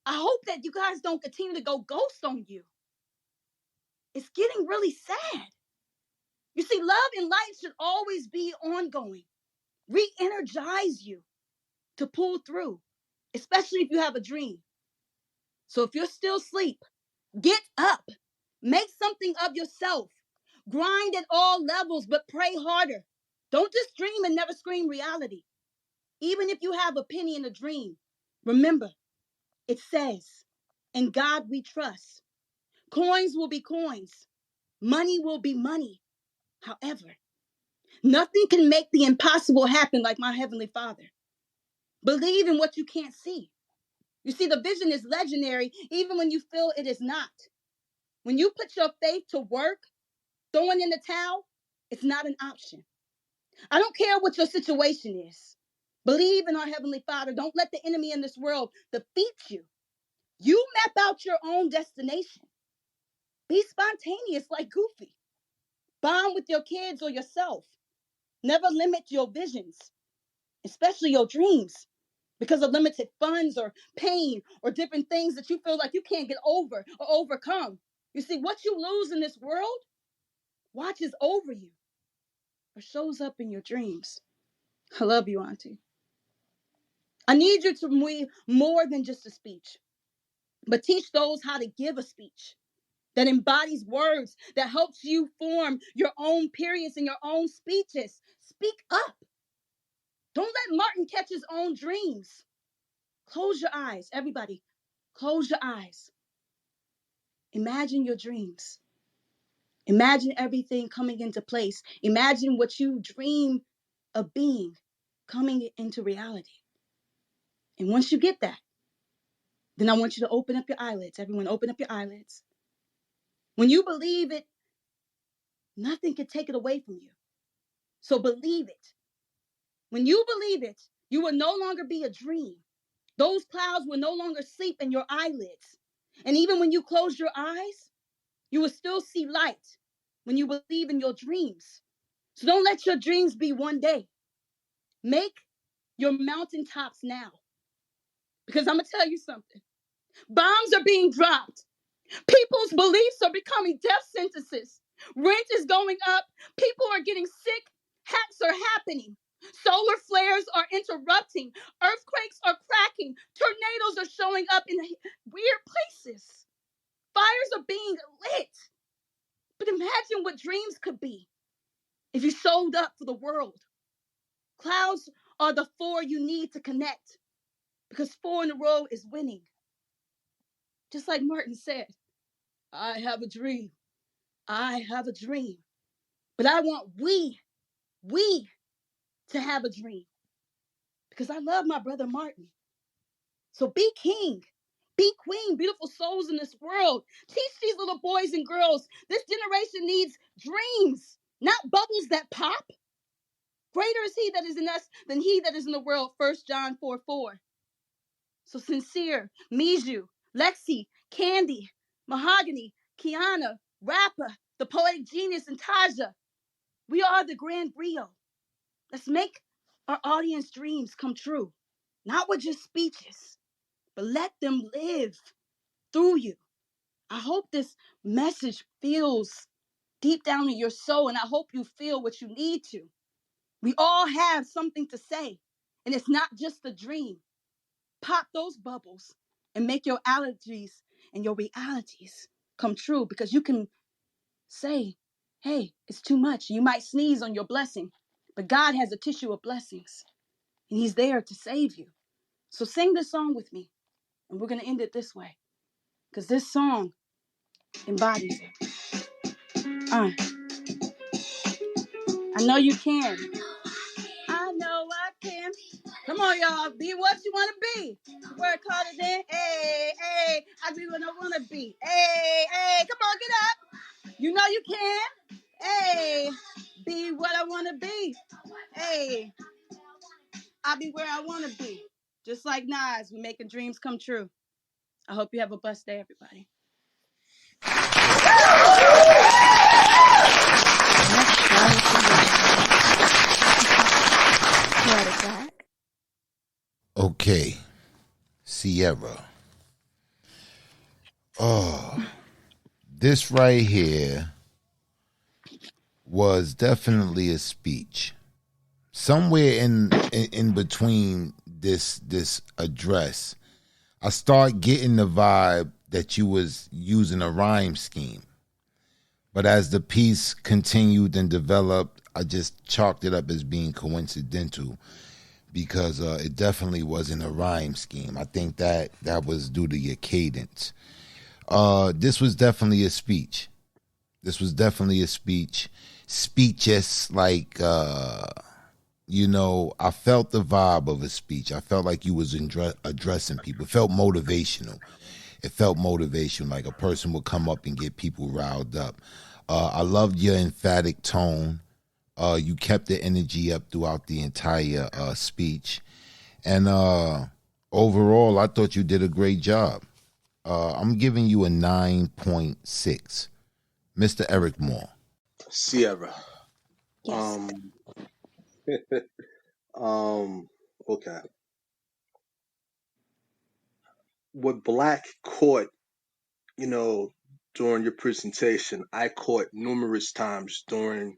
I hope that you guys don't continue to go ghost on you. It's getting really sad. You see, love and light should always be ongoing. Re-energize you to pull through, especially if you have a dream. So if you're still asleep, get up. Make something of yourself. Grind at all levels, but pray harder. Don't just dream and never scream reality. Even if you have a penny in a dream, remember, it says, in God we trust. Coins will be coins. Money will be money. However, nothing can make the impossible happen like my Heavenly Father. Believe in what you can't see. You see, the vision is legendary even when you feel it is not. When you put your faith to work, throwing in the towel, it's not an option. I don't care what your situation is. Believe in our Heavenly Father. Don't let the enemy in this world defeat you. You map out your own destination. Be spontaneous like Goofy. Bond with your kids or yourself. Never limit your visions, especially your dreams, because of limited funds or pain or different things that you feel like you can't get over or overcome. You see, what you lose in this world watches over you or shows up in your dreams. I love you, Auntie. I need you to be more than just a speech, but teach those how to give a speech that embodies words, that helps you form your own periods and your own speeches. Speak up. Don't let Martin catch his own dreams. Close your eyes, everybody. Close your eyes. Imagine your dreams. Imagine everything coming into place. Imagine what you dream of being coming into reality. And once you get that, then I want you to open up your eyelids. Everyone, open up your eyelids. When you believe it, nothing can take it away from you. So believe it. When you believe it, you will no longer be a dream. Those clouds will no longer sleep in your eyelids. And even when you close your eyes, you will still see light when you believe in your dreams. So don't let your dreams be one day. Make your mountaintops now. Because I'm going to tell you something. Bombs are being dropped. People's beliefs are becoming death sentences. Rent is going up. People are getting sick. Hacks are happening. Solar flares are interrupting. Earthquakes are cracking. Tornadoes are showing up in weird places. Fires are being lit. But imagine what dreams could be if you showed up for the world. Clouds are the four you need to connect because four in a row is winning. Just like Martin said, I have a dream. I have a dream. But I want we to have a dream because I love my brother Martin. So be king, be queen, beautiful souls in this world. Teach these little boys and girls. This generation needs dreams, not bubbles that pop. Greater is he that is in us than he that is in the world. 1 John 4:4. So Sincere, Miju, Lexi, Candy, Mahogany, Kiana, Rapper, the Poetic Genius, and Taja. We are the Grand Griot. Let's make our audience dreams come true. Not with just speeches, but let them live through you. I hope this message feels deep down in your soul, and I hope you feel what you need to. We all have something to say, and it's not just a dream. Pop those bubbles and make your allergies and your realities come true, because you can say, hey, it's too much. You might sneeze on your blessing, but God has a tissue of blessings. and he's there to save you. So sing this song with me, and we're going to end it this way because this song embodies it. I know you can. I know I can. Come on, y'all. Be what you want to be. Work harder than, hey, hey. I be what I want to be. Hey, hey. Come on, get up. You know you can. Hey, be what I want to be. Hey, I'll be where I want to be. Just like Nas, we're making dreams come true. I hope you have a blessed day, everybody. Okay, Sierra. Oh, this right here was definitely a speech. Somewhere in between this address, I start getting the vibe that you was using a rhyme scheme. But as the piece continued and developed, I just chalked it up as being coincidental because it definitely wasn't a rhyme scheme. I think that was due to your cadence. This was definitely a speech. This was definitely a speech. Speeches like I felt the vibe of a speech. I felt like you was addressing people. It felt motivational. It felt motivational, like a person would come up and get people riled up. I loved your emphatic tone. You kept the energy up throughout the entire speech. And overall, I thought you did a great job. I'm giving you a 9.6. Mr. Eric Moore. Sierra. Yes. Okay. What Black caught, during your presentation, I caught numerous times during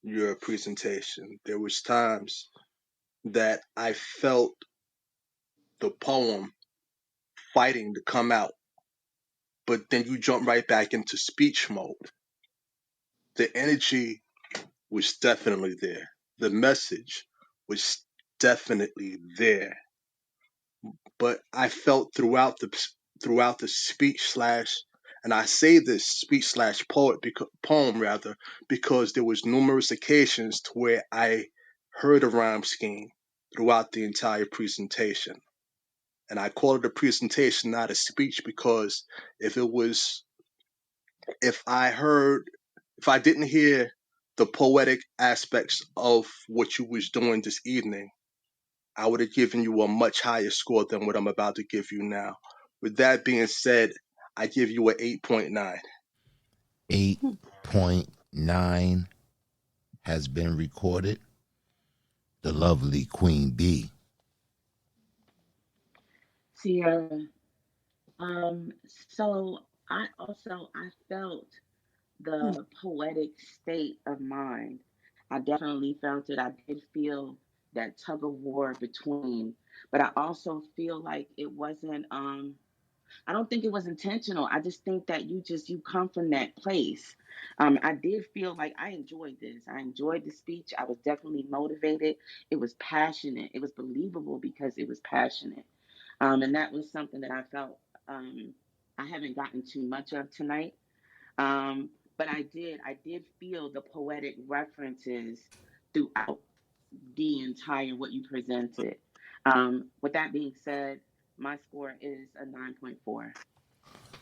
your presentation. There was times that I felt the poem fighting to come out, but then you jump right back into speech mode. The energy was definitely there. The message was definitely there. But I felt throughout the speech slash, and I say this speech slash poem rather, because there was numerous occasions to where I heard a rhyme scheme throughout the entire presentation. And I call it a presentation, not a speech, because if it was, if I heard, if I didn't hear the poetic aspects of what you was doing this evening, I would have given you a much higher score than what I'm about to give you now. With that being said, I give you an 8.9. 8.9 has been recorded. The lovely Queen B. Sierra. So I felt the poetic state of mind. I definitely felt it. I did feel that tug of war between, but I also feel like it wasn't I don't think it was intentional. I just think that you come from that place. I did feel like I enjoyed this. I enjoyed the speech. I was definitely motivated. It was passionate. It was believable because it was passionate. And that was something that I felt I haven't gotten too much of tonight. Um, but I did feel the poetic references throughout the entire what you presented. With that being said, my score is a 9.4.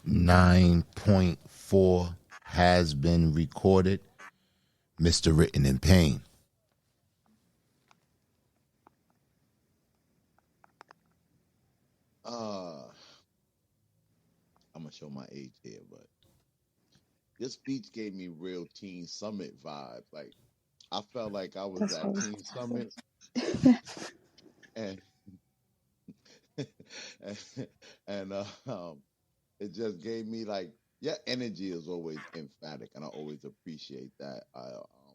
9.4 has been recorded. Mr. Written in Pain. I'm gonna show my age here, but this speech gave me real Teen Summit vibes. Like I felt like I was That's at what Teen Summit, and and it just gave me like your energy is always emphatic, and I always appreciate that.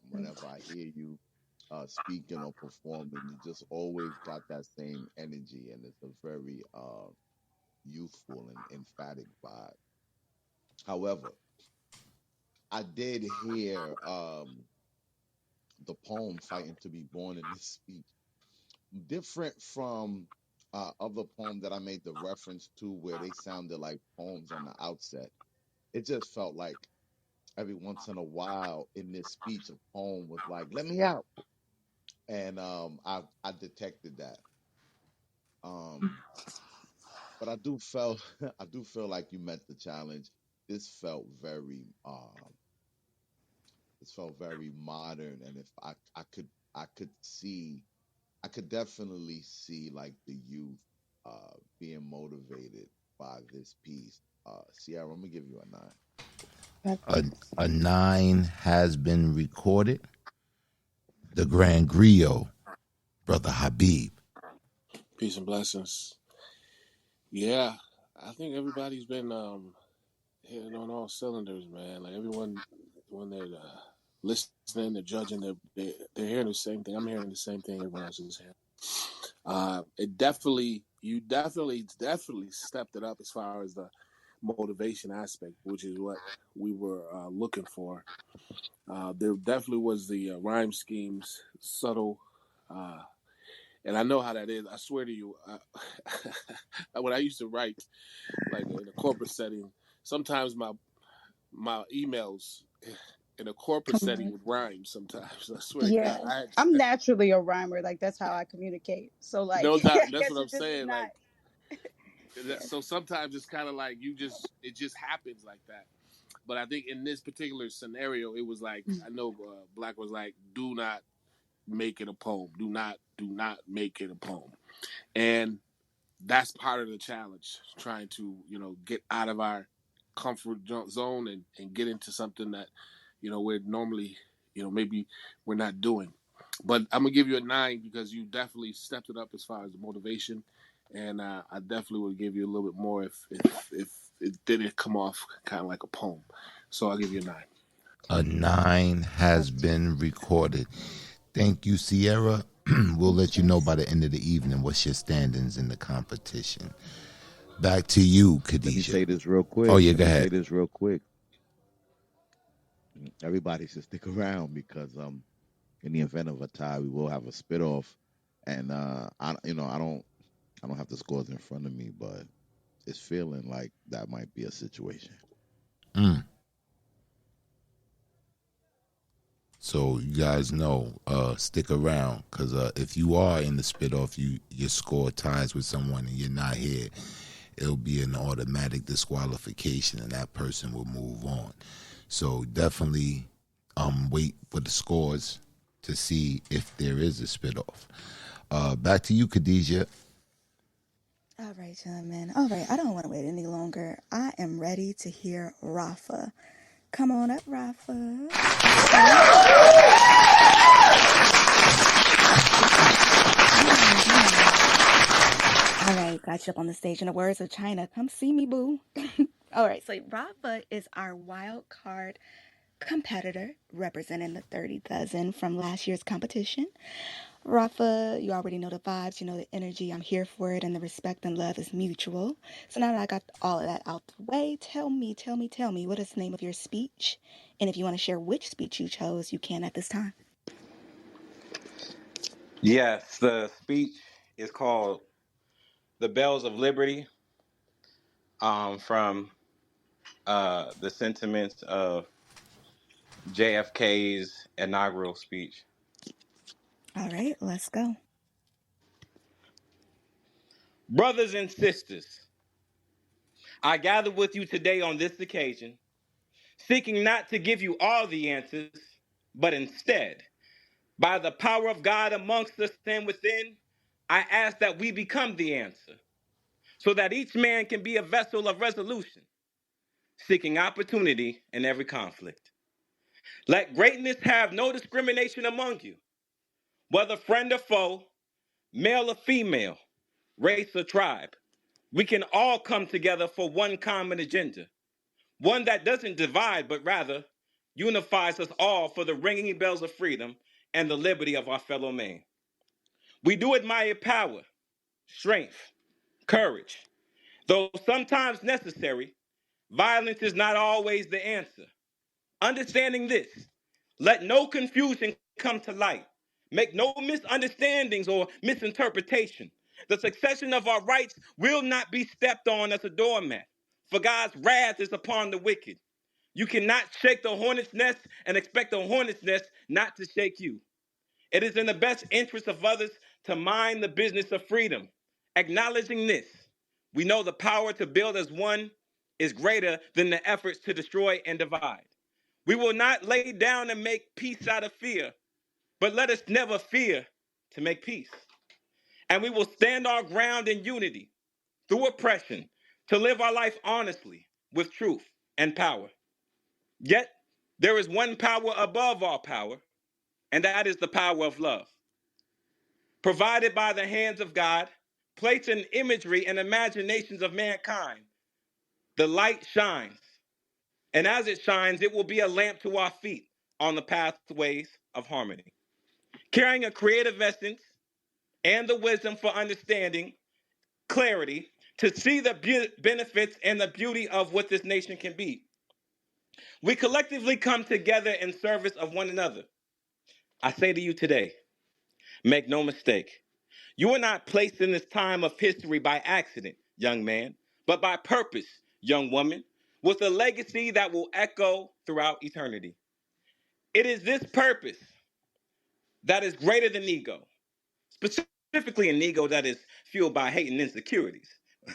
Whenever I hear you speaking or performing, you just always got that same energy, and it's a very youthful and emphatic vibe. However, I did hear the poem "Fighting to Be Born" in this speech, different from other poem that I made the reference to where they sounded like poems on the outset. It just felt like every once in a while in this speech, a poem was like, "Let me out," and I detected that. Um, but I do felt I do feel like you met the challenge. This felt very this felt very modern, and if I could see I could definitely see like the youth being motivated by this piece. Sierra, I'm gonna give you a 9. A, a 9 has been recorded. The Grand Griot, Brother Habib. Peace and blessings. Yeah, I think everybody's been hitting on all cylinders, man. Like everyone, when they're listening, they're judging, they're hearing the same thing. I'm hearing the same thing everyone else is hearing. You definitely stepped it up as far as the motivation aspect, which is what we were looking for. There definitely was the rhyme schemes, subtle, and I know how that is. I swear to you, when I used to write, like in a corporate setting, sometimes my emails in a corporate setting would rhyme. Sometimes I swear to Yeah, God, I'm naturally a rhymer. Like that's how I communicate. So like, no doubt. I That's guess what I'm it just is saying. not. Like, Yeah. so sometimes it's kind of like it just happens like that. But I think in this particular scenario, it was like I know Black was like, "Do not make it a poem. Do not make it a poem." And that's part of the challenge, trying to get out of our comfort zone and get into something that we're normally maybe we're not doing. But I'm gonna give you a 9 because you definitely stepped it up as far as the motivation, and I definitely would give you a little bit more if it didn't come off kind of like a poem. So I'll give you a 9. A 9 has been recorded. Thank you, Sierra. We'll let you know by the end of the evening what's your standings in the competition. Back to you, Let me say Khadijah. this real Oh, quick. yeah, Let go me say ahead. this real quick. Everybody should stick around because in the event of a tie, we will have a spit off, and I don't have the scores in front of me, but it's feeling like that might be a situation. Mm. So you guys know, stick around because if you are in the spit off, your score ties with someone and you're not here, it'll be an automatic disqualification and that person will move on. So definitely wait for the scores to see if there is a spit off. Back to you, Khadijah. All right, gentlemen. All right, I don't want to wait any longer. I am ready to hear Rafa. Come on up, Rafa. All right, got you up on the stage. In the words of China, come see me, boo. All right, so Rafa is our wild card competitor representing the 30 dozen from last year's competition. Rafa, you already know the vibes, you know the energy. I'm here for it, and the respect and love is mutual. So now that I got all of that out the way, tell me, what is the name of your speech? And if you want to share which speech you chose, you can at this time. Yes, the speech is called "The Bells of Liberty," from the sentiments of JFK's inaugural speech. All right, let's go. Brothers and sisters, I gather with you today on this occasion, seeking not to give you all the answers, but instead, by the power of God amongst us and within, I ask that we become the answer, so that each man can be a vessel of resolution, seeking opportunity in every conflict. Let greatness have no discrimination among you, whether friend or foe, male or female, race or tribe. We can all come together for one common agenda, one that doesn't divide, but rather unifies us all for the ringing bells of freedom and the liberty of our fellow man. We do admire power, strength, courage. Though sometimes necessary, violence is not always the answer. Understanding this, let no confusion come to light. Make no misunderstandings or misinterpretation. The succession of our rights will not be stepped on as a doormat, for God's wrath is upon the wicked. You cannot shake the hornet's nest and expect the hornet's nest not to shake you. It is in the best interest of others to mind the business of freedom. Acknowledging this, we know the power to build as one is greater than the efforts to destroy and divide. We will not lay down and make peace out of fear, but let us never fear to make peace. And we will stand our ground in unity through oppression to live our life honestly with truth and power. Yet, there is one power above all power, and that is the power of love. Provided by the hands of God, placed in imagery and imaginations of mankind, the light shines. And as it shines, it will be a lamp to our feet on the pathways of harmony. Carrying a creative essence and the wisdom for understanding, clarity, to see the benefits and the beauty of what this nation can be. We collectively come together in service of one another. I say to you today, make no mistake, you are not placed in this time of history by accident, young man, but by purpose, young woman, with a legacy that will echo throughout eternity. It is this purpose that is greater than ego, specifically an ego that is fueled by hate and insecurities.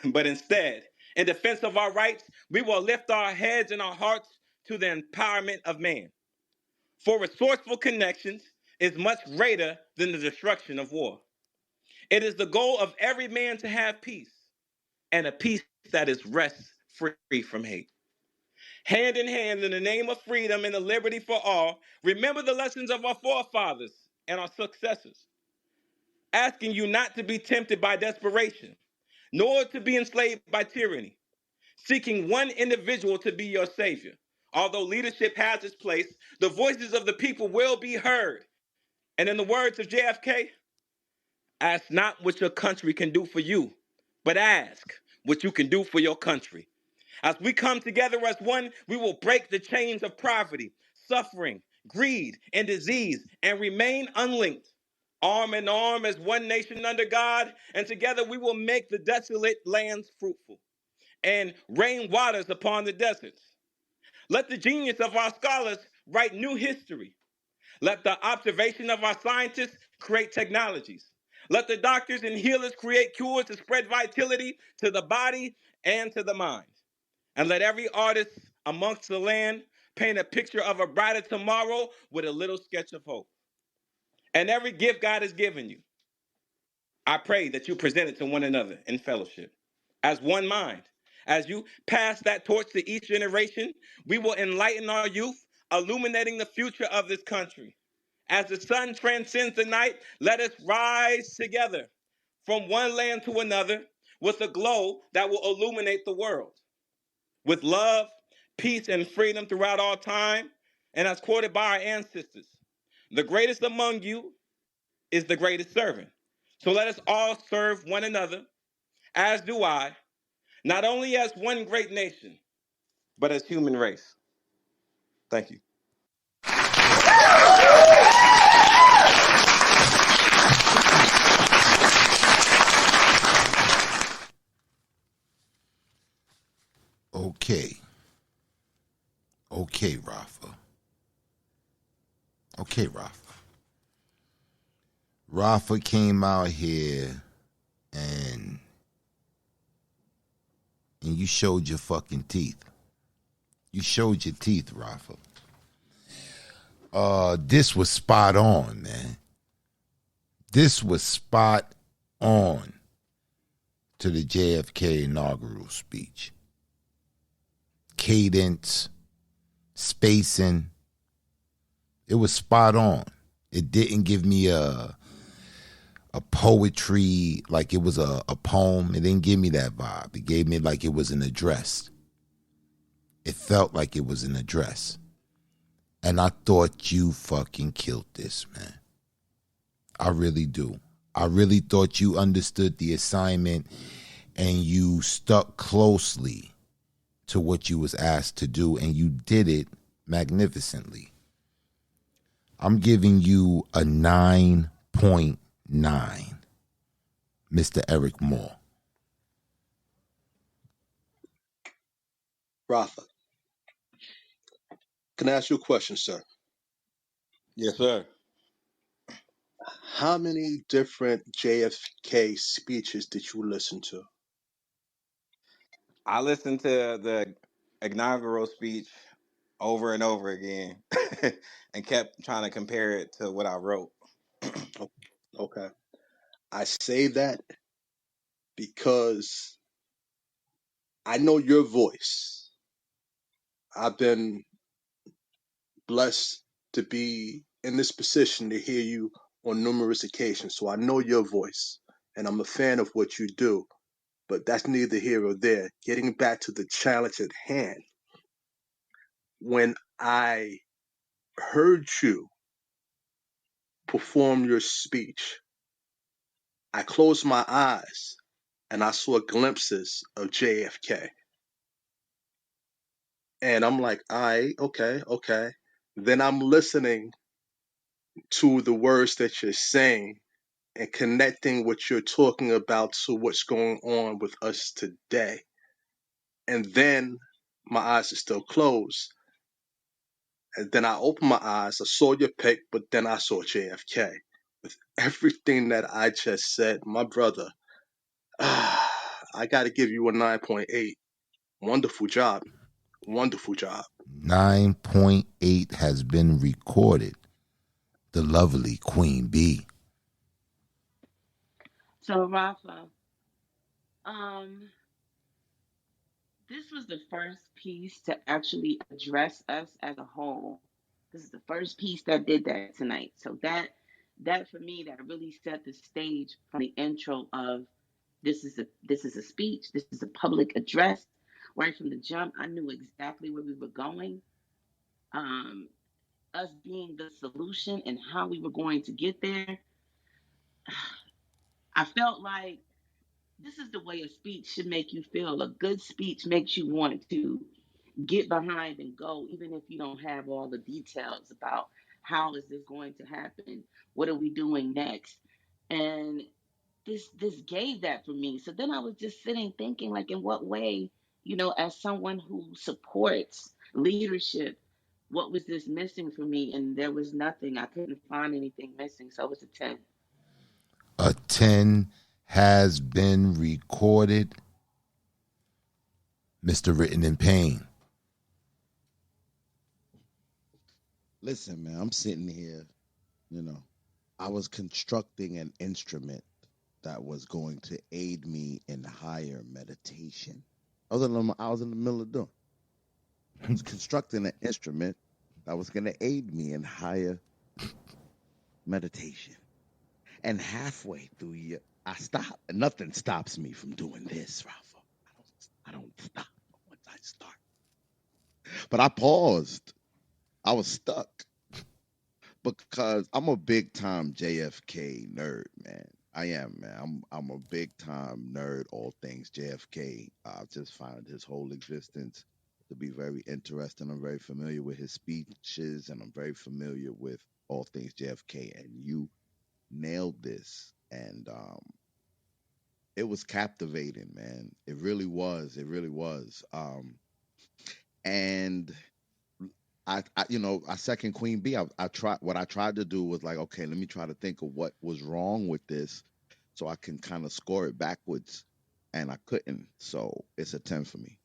But instead, in defense of our rights, we will lift our heads and our hearts to the empowerment of man. For resourceful connections is much greater than the destruction of war. It is the goal of every man to have peace, and a peace that is rest free from hate. Hand in hand, in the name of freedom and the liberty for all, remember the lessons of our forefathers and our successors, asking you not to be tempted by desperation, nor to be enslaved by tyranny, seeking one individual to be your savior. Although leadership has its place, the voices of the people will be heard. And in the words of JFK, ask not what your country can do for you, but ask what you can do for your country. As we come together as one, we will break the chains of poverty, suffering, greed, and disease, and remain unlinked, arm in arm as one nation under God, and together we will make the desolate lands fruitful and rain waters upon the deserts. Let the genius of our scholars write new history. Let the observation of our scientists create technologies. Let the doctors and healers create cures to spread vitality to the body and to the mind. And let every artist amongst the land paint a picture of a brighter tomorrow with a little sketch of hope. And every gift God has given you, I pray that you present it to one another in fellowship as one mind. As you pass that torch to each generation, we will enlighten our youth, illuminating the future of this country. As the sun transcends the night, let us rise together from one land to another with a glow that will illuminate the world. With love, peace, and freedom throughout all time, and as quoted by our ancestors, the greatest among you is the greatest servant. So let us all serve one another, as do I, not only as one great nation, but as human race. Thank you. Okay. Okay, Rafa. Okay, Rafa. Rafa came out here and you showed your fucking teeth. You showed your teeth, Rafa. This was spot on, man. This was spot on to the JFK inaugural speech. Cadence, spacing, it was spot on. It didn't give me a poetry, like it was a poem. It didn't give me that vibe. It gave me like it was an address. It felt like it was an address. And I thought you fucking killed this, man. I really do. I really thought you understood the assignment and you stuck closely to what you was asked to do, and you did it magnificently. I'm giving you a 9 Mr. Eric Moore. Rafa, can I ask you a question, sir? Yes, sir. How many different JFK speeches did you listen to? I listened to the inaugural speech over and over again and kept trying to compare it to what I wrote. Okay. I say that because I know your voice. I've been blessed to be in this position to hear you on numerous occasions, so I know your voice, and I'm a fan of what you do, but that's neither here or there. Getting back to the challenge at hand, when I heard you perform your speech, I closed my eyes and I saw glimpses of JFK. And I'm like, all right, okay, okay. Then I'm listening to the words that you're saying and connecting what you're talking about to what's going on with us today. And then my eyes are still closed. And then I opened my eyes, I saw your pic, but then I saw JFK. With everything that I just said, my brother, I got to give you a 9.8. Wonderful job. Wonderful job. 9.8 has been recorded. The lovely Queen B. So Rafa, um, this was the first piece to actually address us as a whole. This is the first piece that did that tonight. So that for me, that really set the stage from the intro of this is a speech, this is a public address. Right from the jump, I knew exactly where we were going. Um, us being the solution and how we were going to get there. I felt like this is the way a speech should make you feel. A good speech makes you want to get behind and go, even if you don't have all the details about how is this going to happen, what are we doing next, and this gave that for me. So then I was just sitting thinking, like, in what way, as someone who supports leadership, what was this missing for me? And there was nothing. I couldn't find anything missing. So it was a 10. A 10 has been recorded. Mr. Written in Pain. Listen, man, I'm sitting here, I was constructing an instrument that was going to aid me in higher meditation. I was in the middle of doing. I was constructing an instrument that was going to aid me in higher meditation. And halfway through I stop. Nothing stops me from doing this, Rafa. I don't stop once I start. But I paused. I was stuck because I'm a big time JFK nerd, man. I am, man. I'm a big time nerd. All things JFK. I just find his whole existence to be very interesting. I'm very familiar with his speeches, and I'm very familiar with all things JFK. And you nailed this, and it was captivating, man. It really was. It really was. And I second Queen B. I tried. What I tried to do was like, okay, let me try to think of what was wrong with this, so I can kind of score it backwards, and I couldn't. So it's a 10 for me.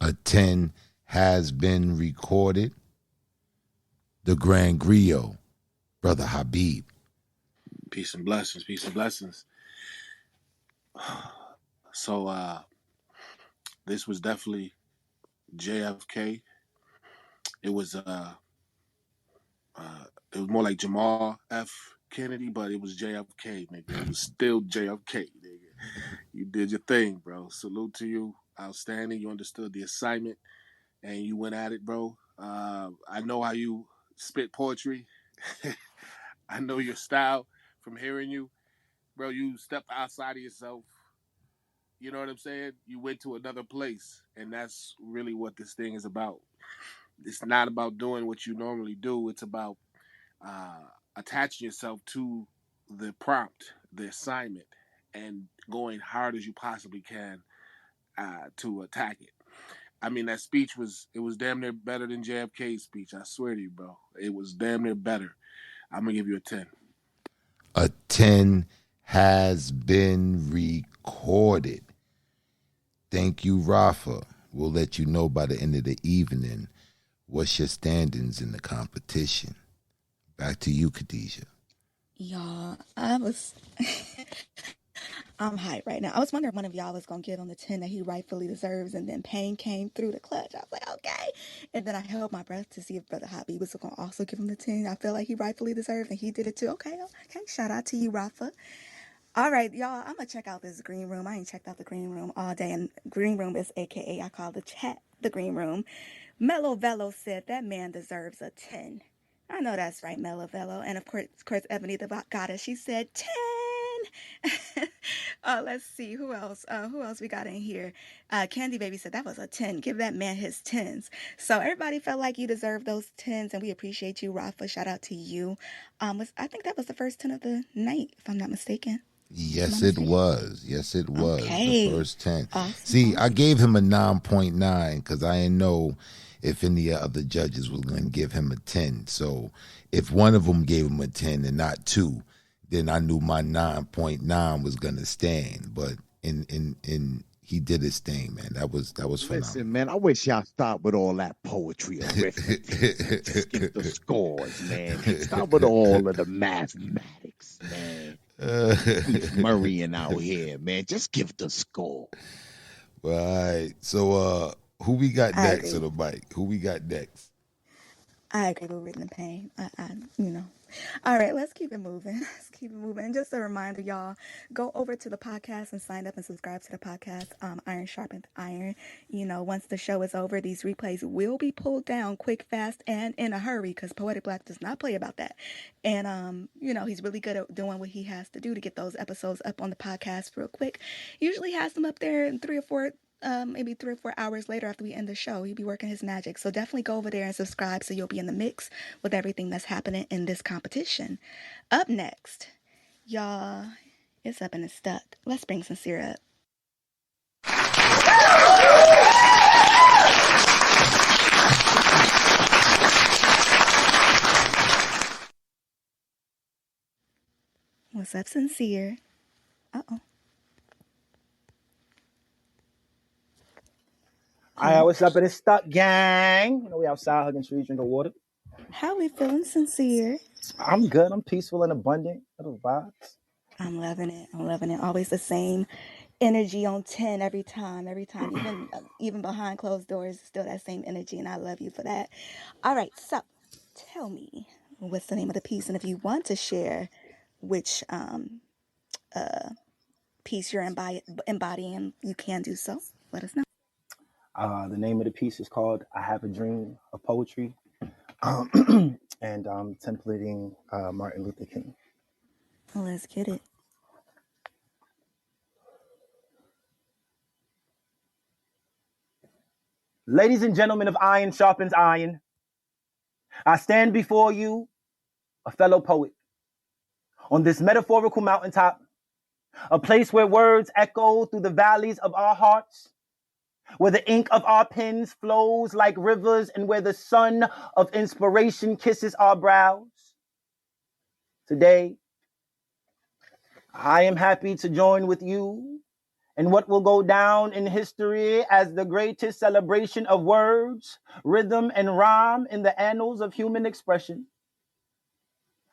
A 10 has been recorded. The Grand Griot, Brother Habib. Peace and blessings. Peace and blessings. So this was definitely JFK. It was it was more like Jamal F. Kennedy, but it was JFK, nigga. It was still JFK, nigga. You did your thing, bro. Salute to you. Outstanding. You understood the assignment and you went at it, bro. I know how you spit poetry. I know your style from hearing you. Bro, you stepped outside of yourself. You know what I'm saying? You went to another place. And that's really what this thing is about. It's not about doing what you normally do. It's about attaching yourself to the prompt, the assignment, and going hard as you possibly can to attack it. I mean, that speech was damn near better than JFK's speech. I swear to you, bro. It was damn near better. I'm gonna give you a 10. A 10 has been recorded. Thank you, Rafa. We'll let you know by the end of the evening what's your standings in the competition. Back to you, Khadijah. Y'all, I'm hyped right now. I was wondering if one of y'all was gonna get on the 10 that he rightfully deserves, and then Pain came through the clutch. I was like, okay. And then I held my breath to see if Brother Hobby was gonna also give him the 10 I feel like he rightfully deserved, and he did it too. Okay. Shout out to you, Rafa. All right, y'all, I'm gonna check out this green room. I ain't checked out the green room all day, and green room is AKA, I call the chat the green room. Mellow Velo said that man deserves a 10. I know that's right, Mellow Velo. And of course, Ebony the goddess, she said 10. Let's see who else. Who else we got in here? Candy Baby said that was a 10. Give that man his 10s. So everybody felt like you deserve those 10s, and we appreciate you, Rafa. Shout out to you. I think that was the first 10 of the night, if I'm not mistaken. Yes, it was. Yes, it was. Okay. The first 10. Awesome. See, I gave him a 9.9 because I didn't know if any other judges was going to give him a 10. So if one of them gave him a 10 and not two, then I knew my 9.9 was going to stand. But in he did his thing, man. That was phenomenal. Listen, man, I wish y'all stopped with all that poetry arithmetic. Just give the scores, man. Stop with all of the mathematics, man. Keep Murraying out here, man. Just give the score. All right. So who we got next on the mic? Who we got next? I agree with Written in Pain. All right, let's keep it moving. And just a reminder, y'all, go over to the podcast and sign up and subscribe to the podcast, Iron Sharpened Iron. Once the show is over, these replays will be pulled down quick, fast, and in a hurry, because Poetic Black does not play about that. And, he's really good at doing what he has to do to get those episodes up on the podcast real quick. Usually has them up there in maybe 3 or 4 hours later after we end the show. He'll be working his magic. So definitely go over there and subscribe so you'll be in the mix with everything that's happening in this competition. Up next, y'all, it's up and it's stuck. Let's bring Sincere up. What's up, Sincere? Uh-oh. Alright, what's up? It's stuck, gang. We outside hugging trees, drinking water. How we feeling, Sincere? I'm good. I'm peaceful and abundant. Little vibes. I'm loving it. Always the same energy on 10 every time. Even behind closed doors, still that same energy, and I love you for that. All right, so tell me, what's the name of the piece, and if you want to share which piece you're embodying, you can do so. Let us know. The name of the piece is called "I Have a Dream of Poetry," and I'm templating Martin Luther King. Let's get it. Ladies and gentlemen of Iron Sharpens Iron, I stand before you, a fellow poet, on this metaphorical mountaintop, a place where words echo through the valleys of our hearts, where the ink of our pens flows like rivers, and where the sun of inspiration kisses our brows. Today, I am happy to join with you in what will go down in history as the greatest celebration of words, rhythm, and rhyme in the annals of human expression.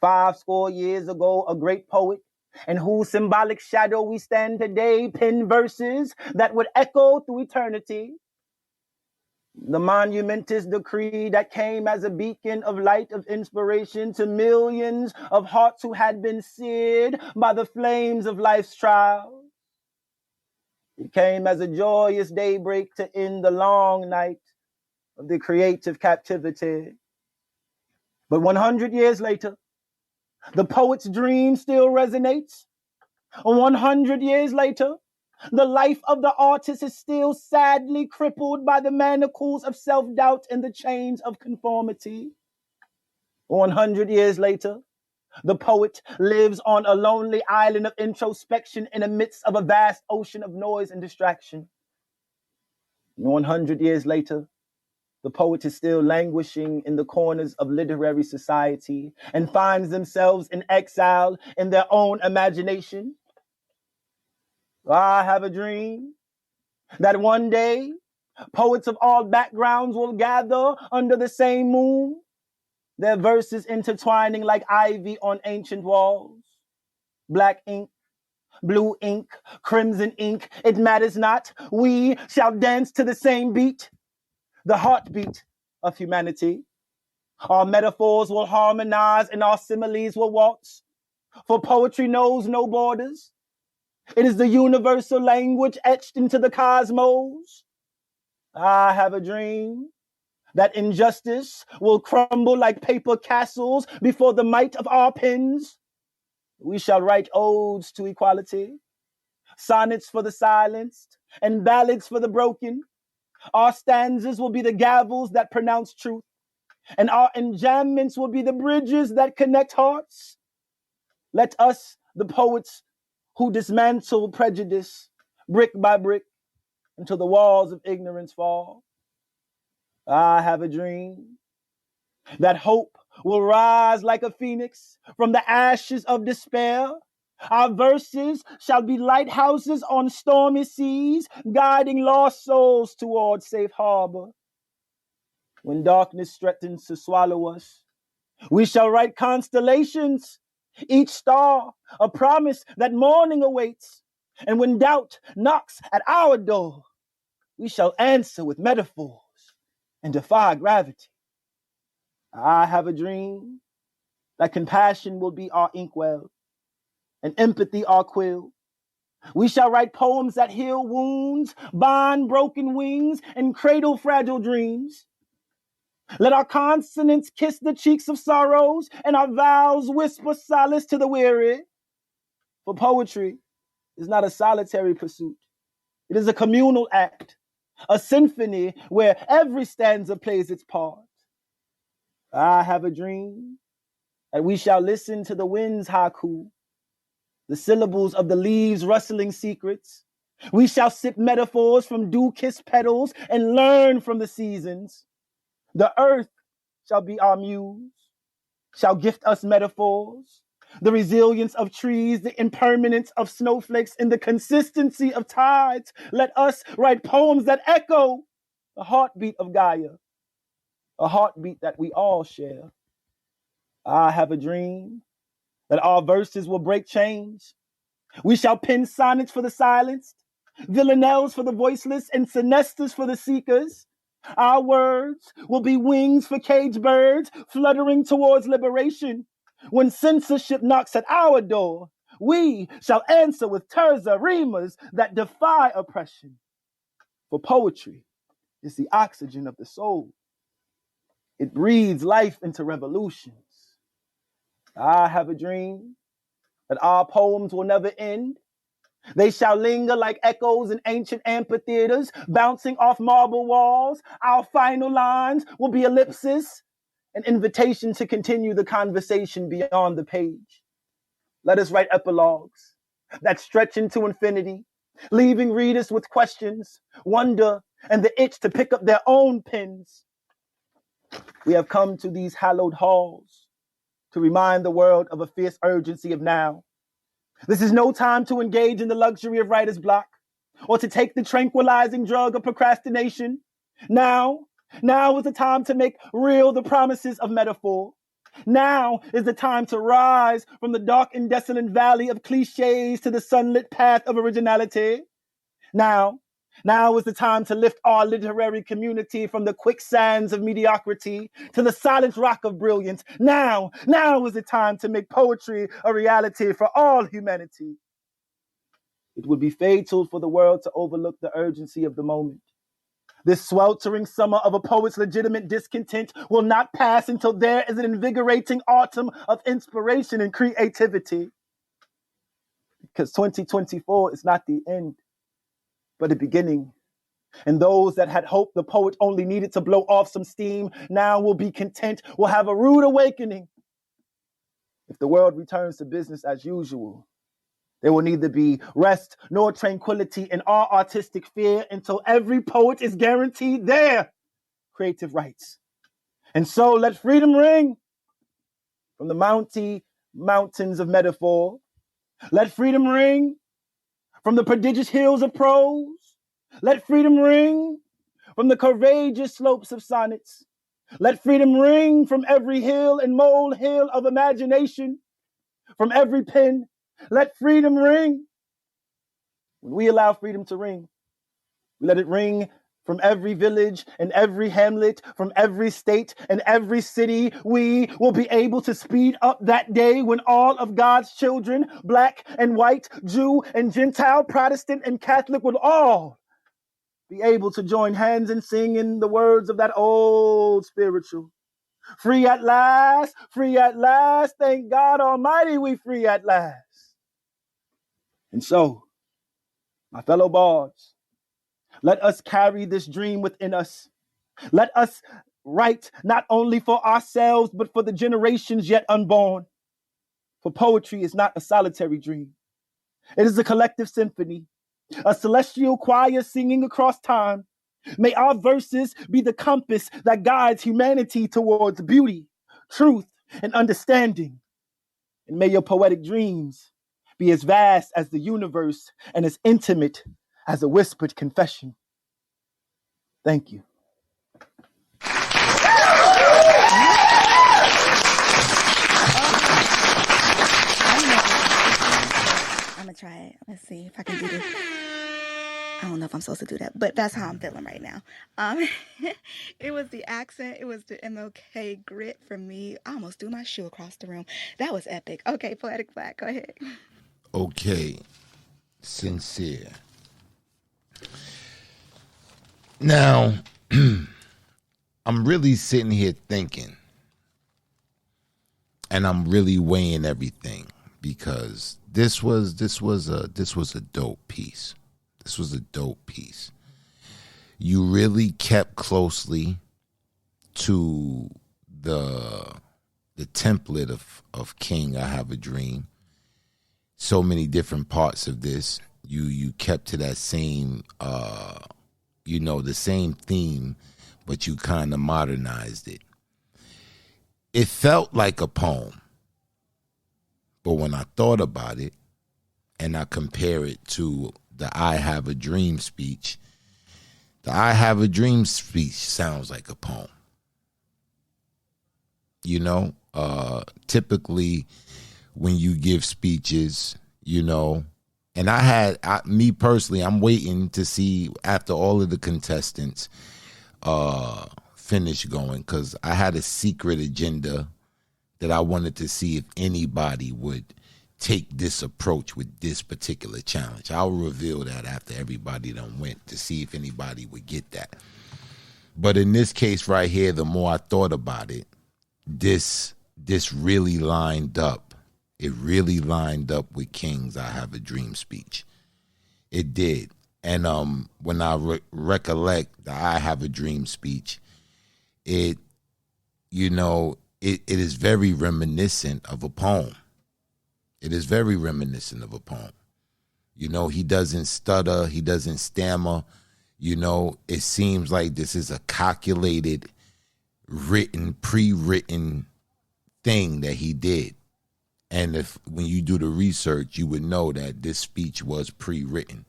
50 years ago, a great poet, in whose symbolic shadow we stand today, penned verses that would echo through eternity. The monumentous decree that came as a beacon of light of inspiration to millions of hearts who had been seared by the flames of life's trials. It came as a joyous daybreak to end the long night of the creative captivity. But 100 years later, the poet's dream still resonates. 100 years later, the life of the artist is still sadly crippled by the manacles of self-doubt and the chains of conformity. 100 years later, The poet lives on a lonely island of introspection in the midst of a vast ocean of noise and distraction. 100 years later, the poet is still languishing in the corners of literary society and finds themselves in exile in their own imagination. I have a dream that one day poets of all backgrounds will gather under the same moon, their verses intertwining like ivy on ancient walls. Black ink, blue ink, crimson ink, it matters not. We shall dance to the same beat, the heartbeat of humanity. Our metaphors will harmonize and our similes will waltz, for poetry knows no borders. It is the universal language etched into the cosmos. I have a dream that injustice will crumble like paper castles before the might of our pens. We shall write odes to equality, sonnets for the silenced, and ballads for the broken. Our stanzas will be the gavels that pronounce truth, and our enjambments will be the bridges that connect hearts. Let us, the poets who dismantle prejudice, brick by brick, until the walls of ignorance fall. I have a dream that hope will rise like a phoenix from the ashes of despair. Our verses shall be lighthouses on stormy seas, guiding lost souls towards safe harbor. When darkness threatens to swallow us, we shall write constellations, each star a promise that morning awaits. And when doubt knocks at our door, we shall answer with metaphors and defy gravity. I have a dream that compassion will be our inkwell and empathy our quill. We shall write poems that heal wounds, bind broken wings, and cradle fragile dreams. Let our consonants kiss the cheeks of sorrows and our vows whisper solace to the weary. For poetry is not a solitary pursuit. It is a communal act, a symphony where every stanza plays its part. I have a dream that we shall listen to the wind's haiku, the syllables of the leaves rustling secrets. We shall sip metaphors from dew-kissed petals and learn from the seasons. The earth shall be our muse, shall gift us metaphors, the resilience of trees, the impermanence of snowflakes, and the consistency of tides. Let us write poems that echo the heartbeat of Gaia, a heartbeat that we all share. I have a dream that our verses will break chains. We shall pen sonnets for the silenced, villanelles for the voiceless, and sinestas for the seekers. Our words will be wings for caged birds fluttering towards liberation. When censorship knocks at our door, we shall answer with terza rimas that defy oppression. For poetry is the oxygen of the soul. It breathes life into revolutions. I have a dream that our poems will never end. They shall linger like echoes in ancient amphitheaters, bouncing off marble walls. Our final lines will be ellipses, an invitation to continue the conversation beyond the page. Let us write epilogues that stretch into infinity, leaving readers with questions, wonder, and the itch to pick up their own pens. We have come to these hallowed halls to remind the world of a fierce urgency of now. This is no time to engage in the luxury of writer's block or to take the tranquilizing drug of procrastination. Now is the time to make real the promises of metaphor. Now is the time to rise from the dark and desolate valley of cliches to the sunlit path of originality. Now is the time to lift our literary community from the quicksands of mediocrity to the silent rock of brilliance. Now is the time to make poetry a reality for all humanity. It would be fatal for the world to overlook the urgency of the moment. This sweltering summer of a poet's legitimate discontent will not pass until there is an invigorating autumn of inspiration and creativity. Because 2024 is not the end, but the beginning. And those that had hoped the poet only needed to blow off some steam now will be content, will have a rude awakening. If the world returns to business as usual, there will neither be rest nor tranquility in our artistic fear until every poet is guaranteed their creative rights. And so let freedom ring from the mountains of metaphor. Let freedom ring from the prodigious hills of prose. Let freedom ring from the courageous slopes of sonnets. Let freedom ring from every hill and molehill of imagination, from every pen. Let freedom ring. When we allow freedom to ring, we let it ring from every village and every hamlet, from every state and every city. We will be able to speed up that day when all of God's children, black and white, Jew and Gentile, Protestant and Catholic, will all be able to join hands and sing in the words of that old spiritual. Free at last, thank God Almighty, we free at last. And so, my fellow bards, let us carry this dream within us. Let us write not only for ourselves, but for the generations yet unborn. For poetry is not a solitary dream. It is a collective symphony, a celestial choir singing across time. May our verses be the compass that guides humanity towards beauty, truth, and understanding. And may your poetic dreams be as vast as the universe and as intimate as a whispered confession. Thank you. I'm gonna try it. Let's see if I can do this. I don't know if I'm supposed to do that, but that's how I'm feeling right now. It was the accent. It was the MLK grit for me. I almost threw my shoe across the room. That was epic. Okay, Poetic Black, go ahead. Okay, sincere. Now, I'm really sitting here thinking, and I'm really weighing everything because this was a dope piece. This was a dope piece. You really kept closely to the template of King I Have a Dream. So many different parts of this. You kept to that same the same theme, but you kind of modernized it. It felt like a poem, but when I thought about it and I compare it to the I Have a Dream speech, the I Have a Dream speech sounds like a poem. Typically when you give speeches, and me personally, I'm waiting to see after all of the contestants finish going, because I had a secret agenda that I wanted to see if anybody would take this approach with this particular challenge. I'll reveal that after everybody done went to see if anybody would get that. But in this case right here, the more I thought about it, this really lined up. It really lined up with King's I Have a Dream speech. It did. And when I recollect the I Have a Dream speech, it is very reminiscent of a poem. It is very reminiscent of a poem. He doesn't stutter. He doesn't stammer. It seems like this is a calculated, pre-written thing that he did. And when you do the research, you would know that this speech was pre-written.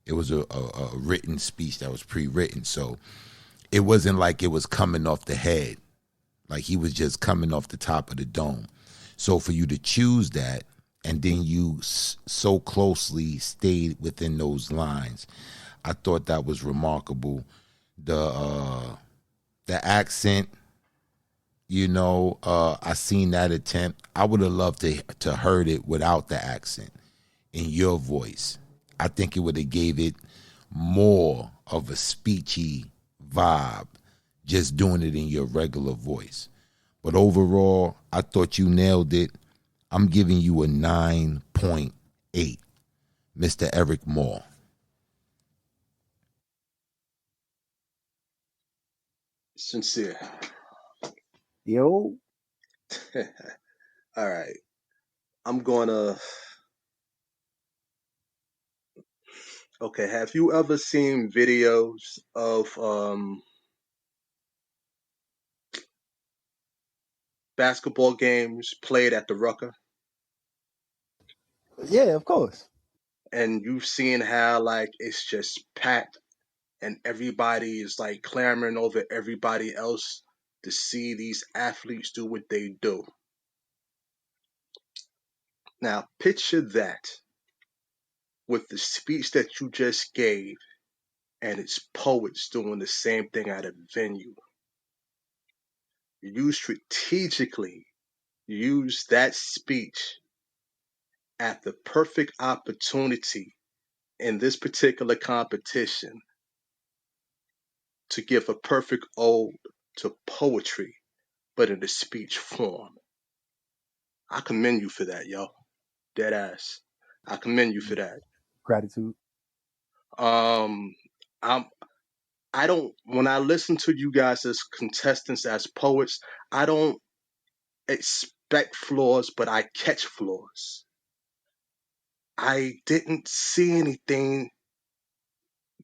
It was a written speech that was pre-written. So it wasn't like it was coming off the head. Like he was just coming off the top of the dome. So for you to choose that, and then you so closely stayed within those lines, I thought that was remarkable. The accent, I seen that attempt. I would have loved to heard it without the accent in your voice. I think it would have gave it more of a speechy vibe, just doing it in your regular voice. But overall, I thought you nailed it. I'm giving you a 9.8, Mr. Eric Moore. Sincere. Yo. All right. I'm gonna. Okay. Have you ever seen videos of basketball games played at the Rucker? Yeah, of course. And you've seen how like it's just packed and everybody is like clamoring over everybody else to see these athletes do what they do. Now picture that with the speech that you just gave and it's poets doing the same thing at a venue. You strategically use that speech at the perfect opportunity in this particular competition to give a perfect ode to poetry, but in a speech form. I commend you for that, yo. Dead ass. I commend you for that. Gratitude. Um, I'm. I don't. When I listen to you guys as contestants, as poets, I don't expect flaws, but I catch flaws. I didn't see anything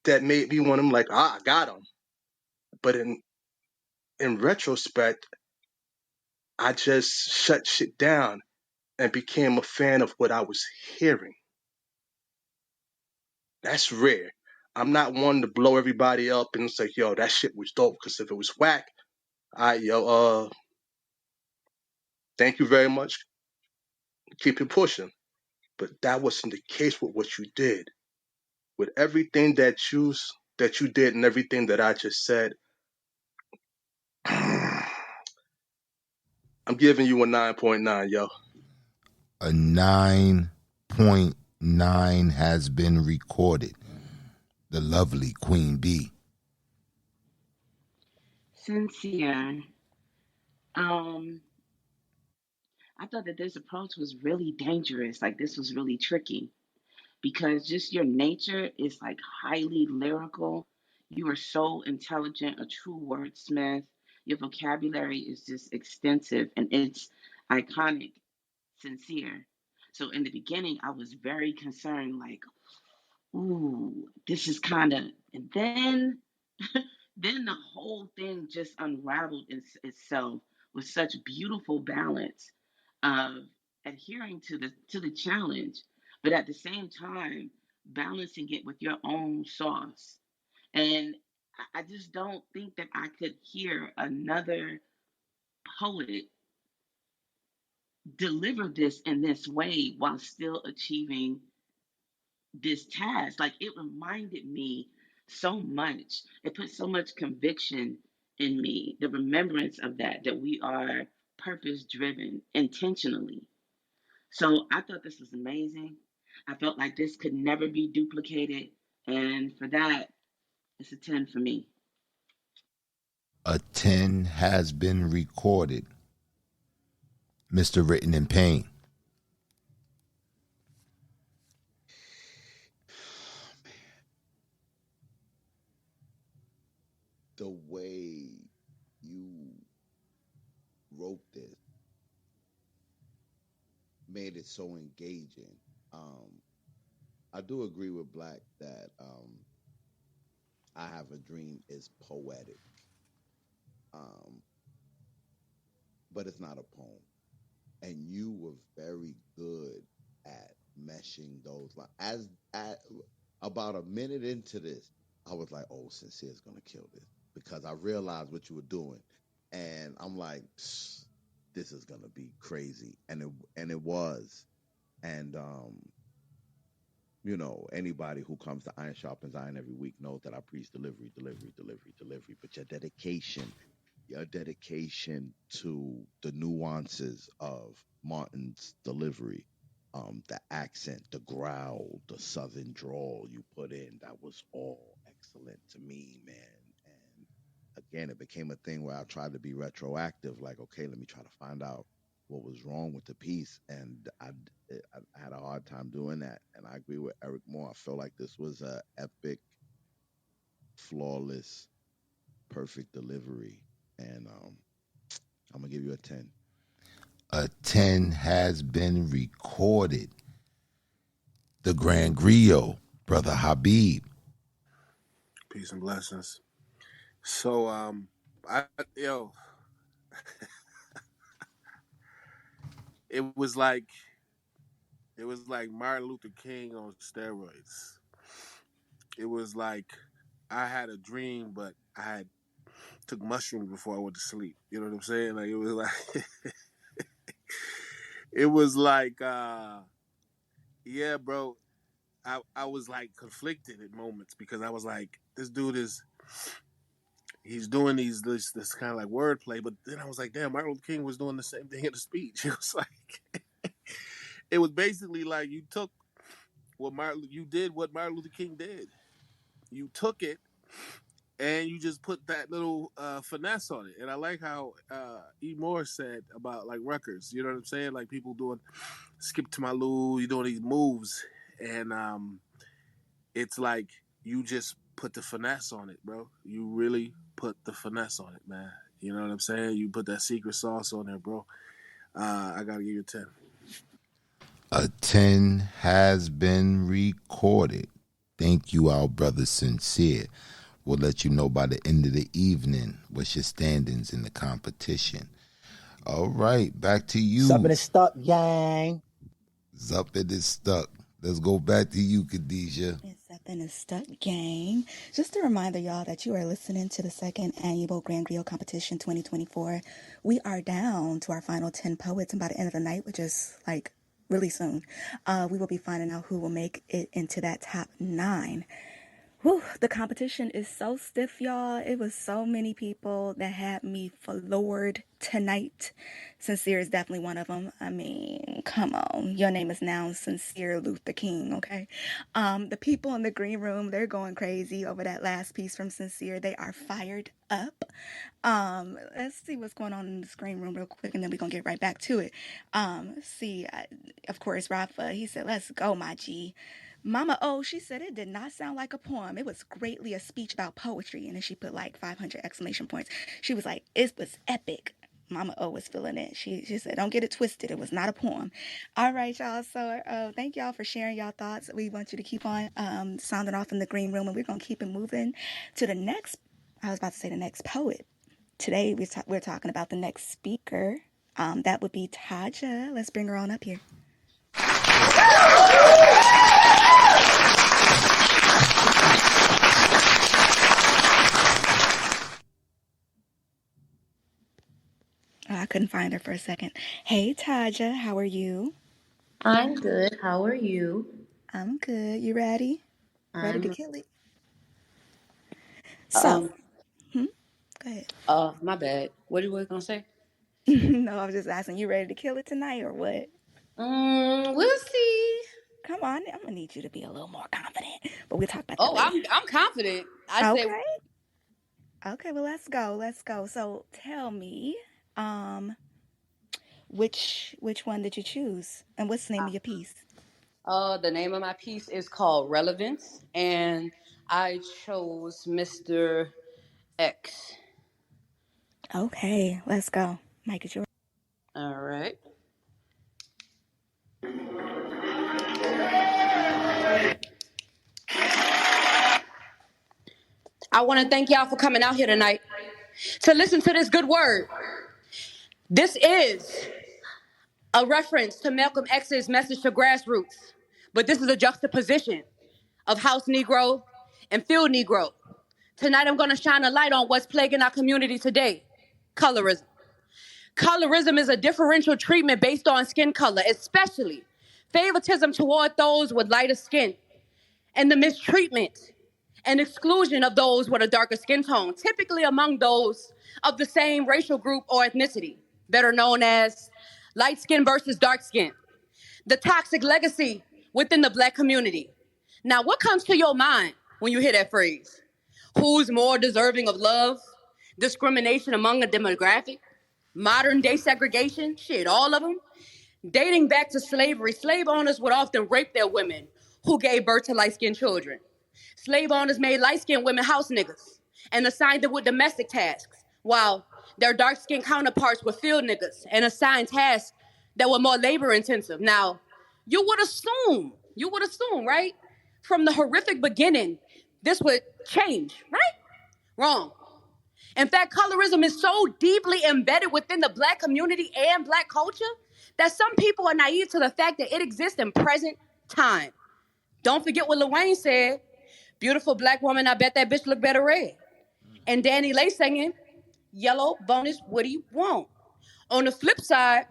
that made me want him like, I got him. But in retrospect, I just shut shit down and became a fan of what I was hearing. That's rare. I'm not one to blow everybody up and say, yo, that shit was dope. Because if it was whack, thank you very much. Keep it pushing. But that wasn't the case with what you did. With everything that you did and everything that I just said, I'm giving you a 9.9, yo. A 9.9 has been recorded. The lovely Queen B. Sincere. Um, I thought that this approach was really dangerous. Like this was really tricky because just your nature is like highly lyrical. You are so intelligent, a true wordsmith. Your vocabulary is just extensive and it's iconic, sincere. So in the beginning, I was very concerned, like, ooh, this is kind of, and then the whole thing just unraveled itself with such beautiful balance of adhering to the challenge, but at the same time balancing it with your own sauce. And I just don't think that I could hear another poet deliver this in this way while still achieving this task. Like it reminded me so much. It put so much conviction in me. The remembrance of that we are purpose driven intentionally. So I thought this was amazing. I felt like this could never be duplicated. And for that, it's a 10 for me. A 10 has been recorded. Mr. Written in Pain. The way you wrote this made it so engaging. Um, I do agree with Black that I Have a Dream is poetic, um, but it's not a poem. And you were very good at meshing those lines. As at about a minute into this, I was like, "Oh, Sincere's gonna kill this," because I realized what you were doing, and I'm like, "This is gonna be crazy," and it was, and anybody who comes to Iron Sharpens Iron every week knows that I preach delivery, delivery, delivery, delivery. But your dedication to the nuances of Martin's delivery, the accent, the growl, the southern drawl you put in, that was all excellent to me, man. And again, it became a thing where I tried to be retroactive, like, okay, let me try to find out what was wrong with the piece, and I had a hard time doing that. And I agree with Eric Moore. I feel like this was a epic, flawless, perfect delivery, and I'm gonna give you a 10. A 10 has been recorded. The Grand Griot, Brother Habib. Peace and blessings. So, I yo, it was like Martin Luther King on steroids. It was like I had a dream, but I had took mushrooms before I went to sleep. You know what I'm saying? Like it was like it was like yeah, bro. I was like conflicted at moments because I was like, this dude he's doing this kind of like wordplay, but then I was like, damn, Martin Luther King was doing the same thing in the speech. It was like it was basically like you took you did what Martin Luther King did. You took it and you just put that little finesse on it. And I like how E. Moore said about like records. You know what I'm saying? Like people doing skip to my loo, you doing these moves, and it's like you just put the finesse on it, bro. You really put the finesse on it, man. You know what I'm saying? You put that secret sauce on there, bro. I gotta give you a 10. A 10 has been recorded. Thank you, our brother Sincere. We'll let you know by the end of the evening what's your standings in the competition. All right, back to you. Something is stuck, gang. Something is stuck. Let's go back to you, Khadijah. Something is stuck, gang. Just a reminder, y'all, that you are listening to the second annual Grand Griot Competition 2024. We are down to our final 10 poets, and by the end of the night, which is like really soon, we will be finding out who will make it into that top 9. Whew, the competition is so stiff, y'all. It was so many people that had me floored tonight. Sincere is definitely one of them. I mean, come on. Your name is now Sincere Luther King, okay? The people in the green room, they're going crazy over that last piece from Sincere. They are fired up. Let's see what's going on in the green room real quick, and then we're going to get right back to it. Of course, Rafa, he said, let's go, my G. Mama O, she said it did not sound like a poem. It was greatly a speech about poetry. And then she put like 500 exclamation points. She was like, it was epic. Mama O was feeling it. She said, don't get it twisted. It was not a poem. All right, y'all. So thank y'all for sharing y'all thoughts. We want you to keep on sounding off in the green room. And we're going to keep it moving to the next, I was about to say the next poet. Today, we're talking about the next speaker. That would be Taja. Let's bring her on up here. I couldn't find her for a second. Hey, Taja, how are you? I'm good. How are you? I'm good. You ready? Ready to kill it? So, go ahead. my bad. What were you gonna say? No, I was just asking, you ready to kill it tonight or what? We'll see. Come on, I'm gonna need you to be a little more confident, but we'll talk about that Oh, later. I'm confident. I said, Okay. Okay, well let's go. Let's go. So tell me, which one did you choose, and what's the name of your piece? the name of my piece is called Relevance, and I chose Mr. X. Okay, let's go. Mike is yours. All right. I want to thank y'all for coming out here tonight to listen to this good word. This is a reference to Malcolm X's message to grassroots, but this is a juxtaposition of House Negro and Field Negro. Tonight I'm going to shine a light on what's plaguing our community today: colorism. Colorism is a differential treatment based on skin color, especially favoritism toward those with lighter skin, and the mistreatment and exclusion of those with a darker skin tone, typically among those of the same racial group or ethnicity, better known as light skin versus dark skin. The toxic legacy within the Black community. Now, what comes to your mind when you hear that phrase? Who's more deserving of love? Discrimination among a demographic? Modern day segregation? Shit, all of them. Dating back to slavery, slave owners would often rape their women who gave birth to light-skinned children. Slave owners made light-skinned women house niggas and assigned them with domestic tasks, while their dark-skinned counterparts were field niggas and assigned tasks that were more labor intensive. Now, you would assume, right? From the horrific beginning, this would change, right? Wrong. In fact, colorism is so deeply embedded within the black community and black culture that some people are naive to the fact that it exists in present time. Don't forget what Lil Wayne said. Beautiful black woman, I bet that bitch look better red. And Danny Lay singing, yellow bonus woody won't. On the flip side,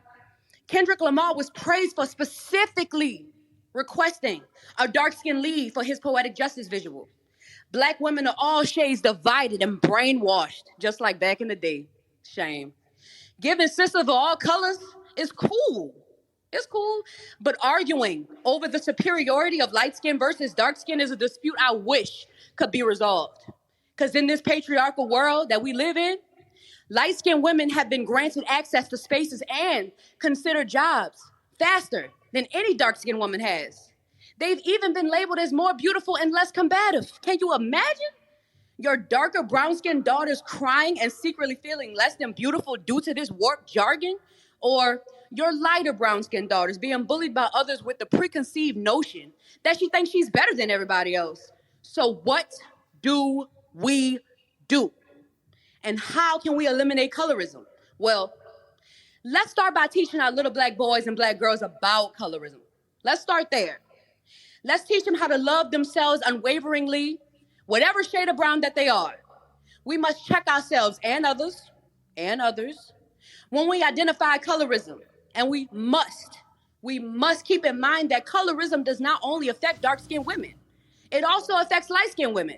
Kendrick Lamar was praised for specifically requesting a dark-skinned lead for his poetic justice visual. Black women are all shades divided and brainwashed, just like back in the day. Shame. Giving sisters of all colors is cool. It's cool. But arguing over the superiority of light skin versus dark skin is a dispute I wish could be resolved. Because in this patriarchal world that we live in, light-skinned women have been granted access to spaces and considered jobs faster than any dark-skinned woman has. They've even been labeled as more beautiful and less combative. Can you imagine your darker brown-skinned daughters crying and secretly feeling less than beautiful due to this warped jargon? Or your lighter brown-skinned daughters being bullied by others with the preconceived notion that she thinks she's better than everybody else? So what do we do? And how can we eliminate colorism? Well, let's start by teaching our little black boys and black girls about colorism. Let's start there. Let's teach them how to love themselves unwaveringly, whatever shade of brown that they are. We must check ourselves and others, when we identify colorism. And we must keep in mind that colorism does not only affect dark-skinned women, it also affects light-skinned women.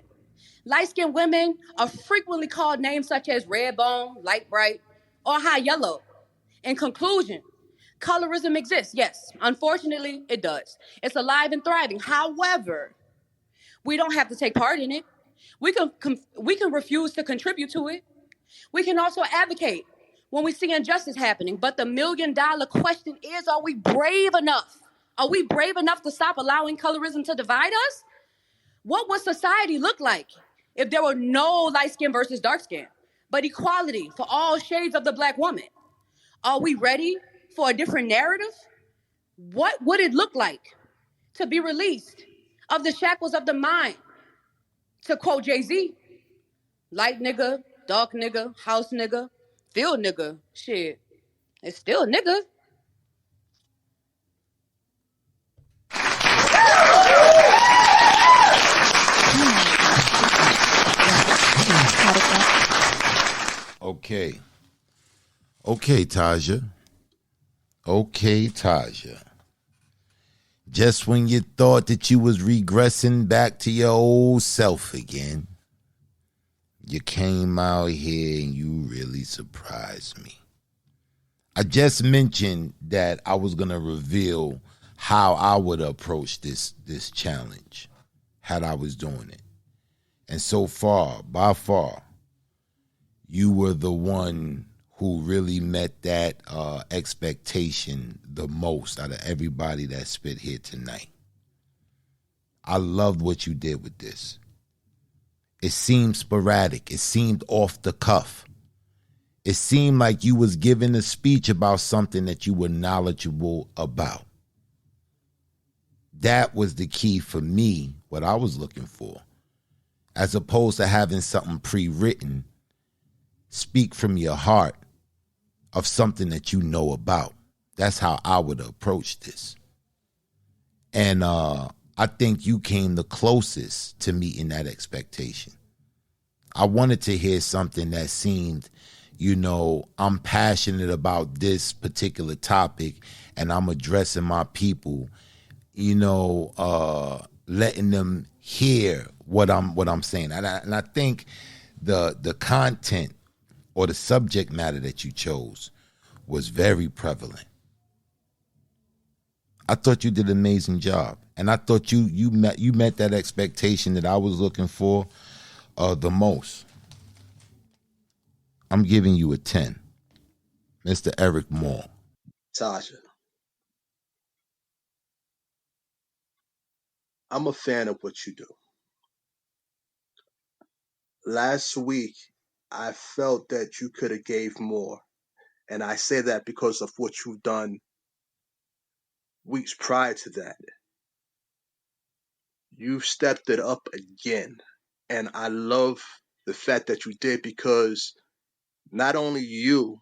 Light-skinned women are frequently called names such as red bone, light bright, or high yellow. In conclusion, colorism exists. Yes, unfortunately, it does. It's alive and thriving. However, we don't have to take part in it. We can refuse to contribute to it. We can also advocate when we see injustice happening. But the million-dollar question is, are we brave enough? Are we brave enough to stop allowing colorism to divide us? What would society look like if there were no light skin versus dark skin, but equality for all shades of the black woman? Are we ready for a different narrative? What would it look like to be released of the shackles of the mind? To quote Jay-Z, light nigga, dark nigga, house nigga, field nigga, shit, it's still nigga. Okay. Okay, Taja. Okay, Taja. Just when you thought that you was regressing back to your old self again, you came out here and you really surprised me. I just mentioned that I was going to reveal how I would approach this challenge had I was doing it. And so far, by far, you were the one who really met that expectation the most out of everybody that spit here tonight. I loved what you did with this. It seemed sporadic. It seemed off the cuff. It seemed like you was giving a speech about something that you were knowledgeable about. That was the key for me, what I was looking for. As opposed to having something pre-written, speak from your heart of something that you know about. That's how I would approach this. And I think you came the closest to meeting that expectation. I wanted to hear something that seemed, I'm passionate about this particular topic and I'm addressing my people, letting them hear what I'm saying. And I think the content or the subject matter that you chose was very prevalent. I thought you did an amazing job. And I thought you met that expectation that I was looking for the most. I'm giving you a 10. Mr. Eric Moore. Tasha, I'm a fan of what you do. Last week, I felt that you could have gave more. And I say that because of what you've done weeks prior to that, you stepped it up again. And I love the fact that you did, because not only you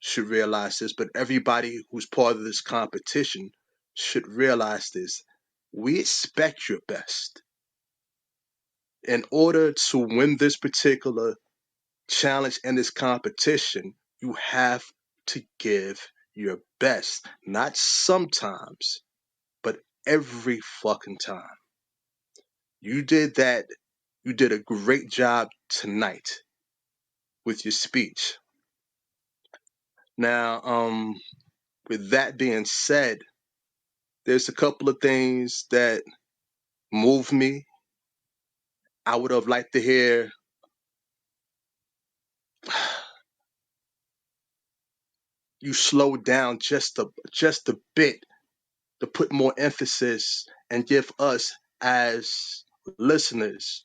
should realize this, but everybody who's part of this competition should realize this. We expect your best. In order to win this particular challenge and this competition, you have to give your best. Not sometimes, but every fucking time. You did that. You did a great job tonight with your speech. Now, with that being said, there's a couple of things that move me. I would have liked to hear you slow down just a bit, to put more emphasis and give us as listeners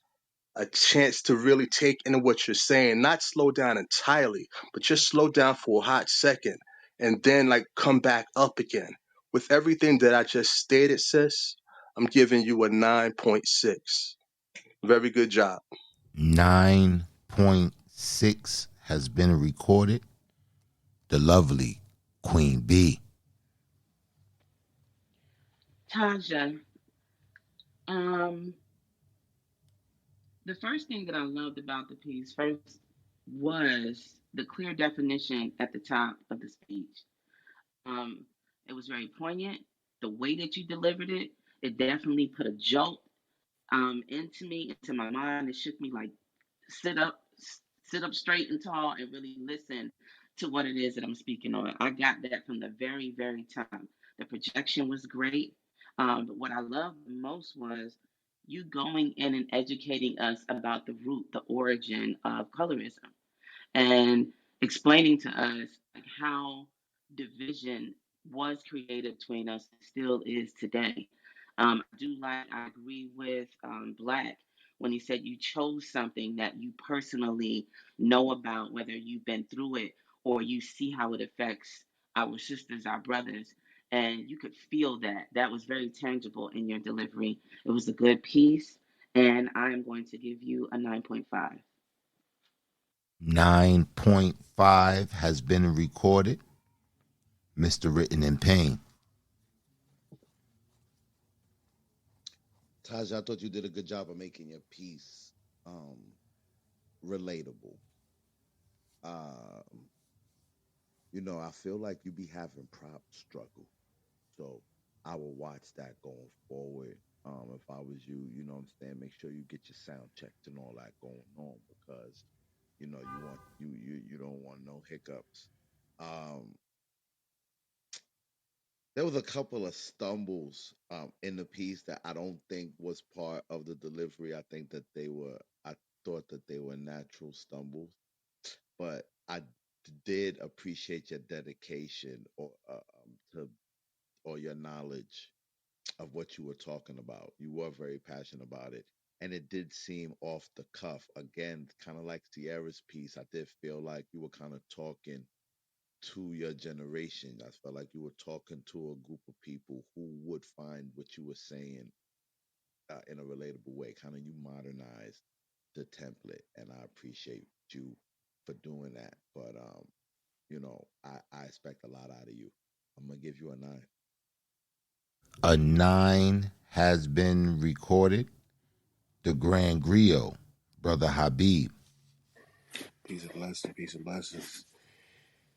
a chance to really take in what you're saying. Not slow down entirely, but just slow down for a hot second and then like come back up again. With everything that I just stated, sis, I'm giving you a 9.6. Very good job. 9.6 has been recorded. The lovely Queen B. Taja, um, the first thing that I loved about the piece first was the clear definition at the top of the speech. Um, it was very poignant. The way that you delivered it, it definitely put a jolt into me, into my mind. It shook me like sit up, sit up straight and tall, and really listen to what it is that I'm speaking on. I got that from the very, very top. The projection was great. But what I loved most was you going in and educating us about the root, the origin of colorism, and explaining to us like how division was created between us and still is today. I agree with Black when he said you chose something that you personally know about, whether you've been through it or you see how it affects our sisters, our brothers, and you could feel that. That was very tangible in your delivery. It was a good piece, and I am going to give you a 9.5. 9.5 has been recorded. Mr. Written in Pain. Taj, I thought you did a good job of making your piece relatable. Um, I feel like you be having prop struggle. So I will watch that going forward. If I was you, you know what I'm saying, make sure you get your sound checked and all that going on, because you don't want no hiccups. Um, there was a couple of stumbles in the piece that I don't think was part of the delivery. I thought that they were natural stumbles, but I did appreciate your dedication to or your knowledge of what you were talking about. You were very passionate about it. And it did seem off the cuff. Again, kind of like Sierra's piece, I did feel like you were kind of talking to your generation. I felt like you were talking to a group of people who would find what you were saying in a relatable way. Kind of you modernized the template, and I appreciate you for doing that. But I expect a lot out of you. I'm gonna give you a 9. A 9 has been recorded. The Grand Griot, Brother Habib. Peace and blessings. Peace and blessings.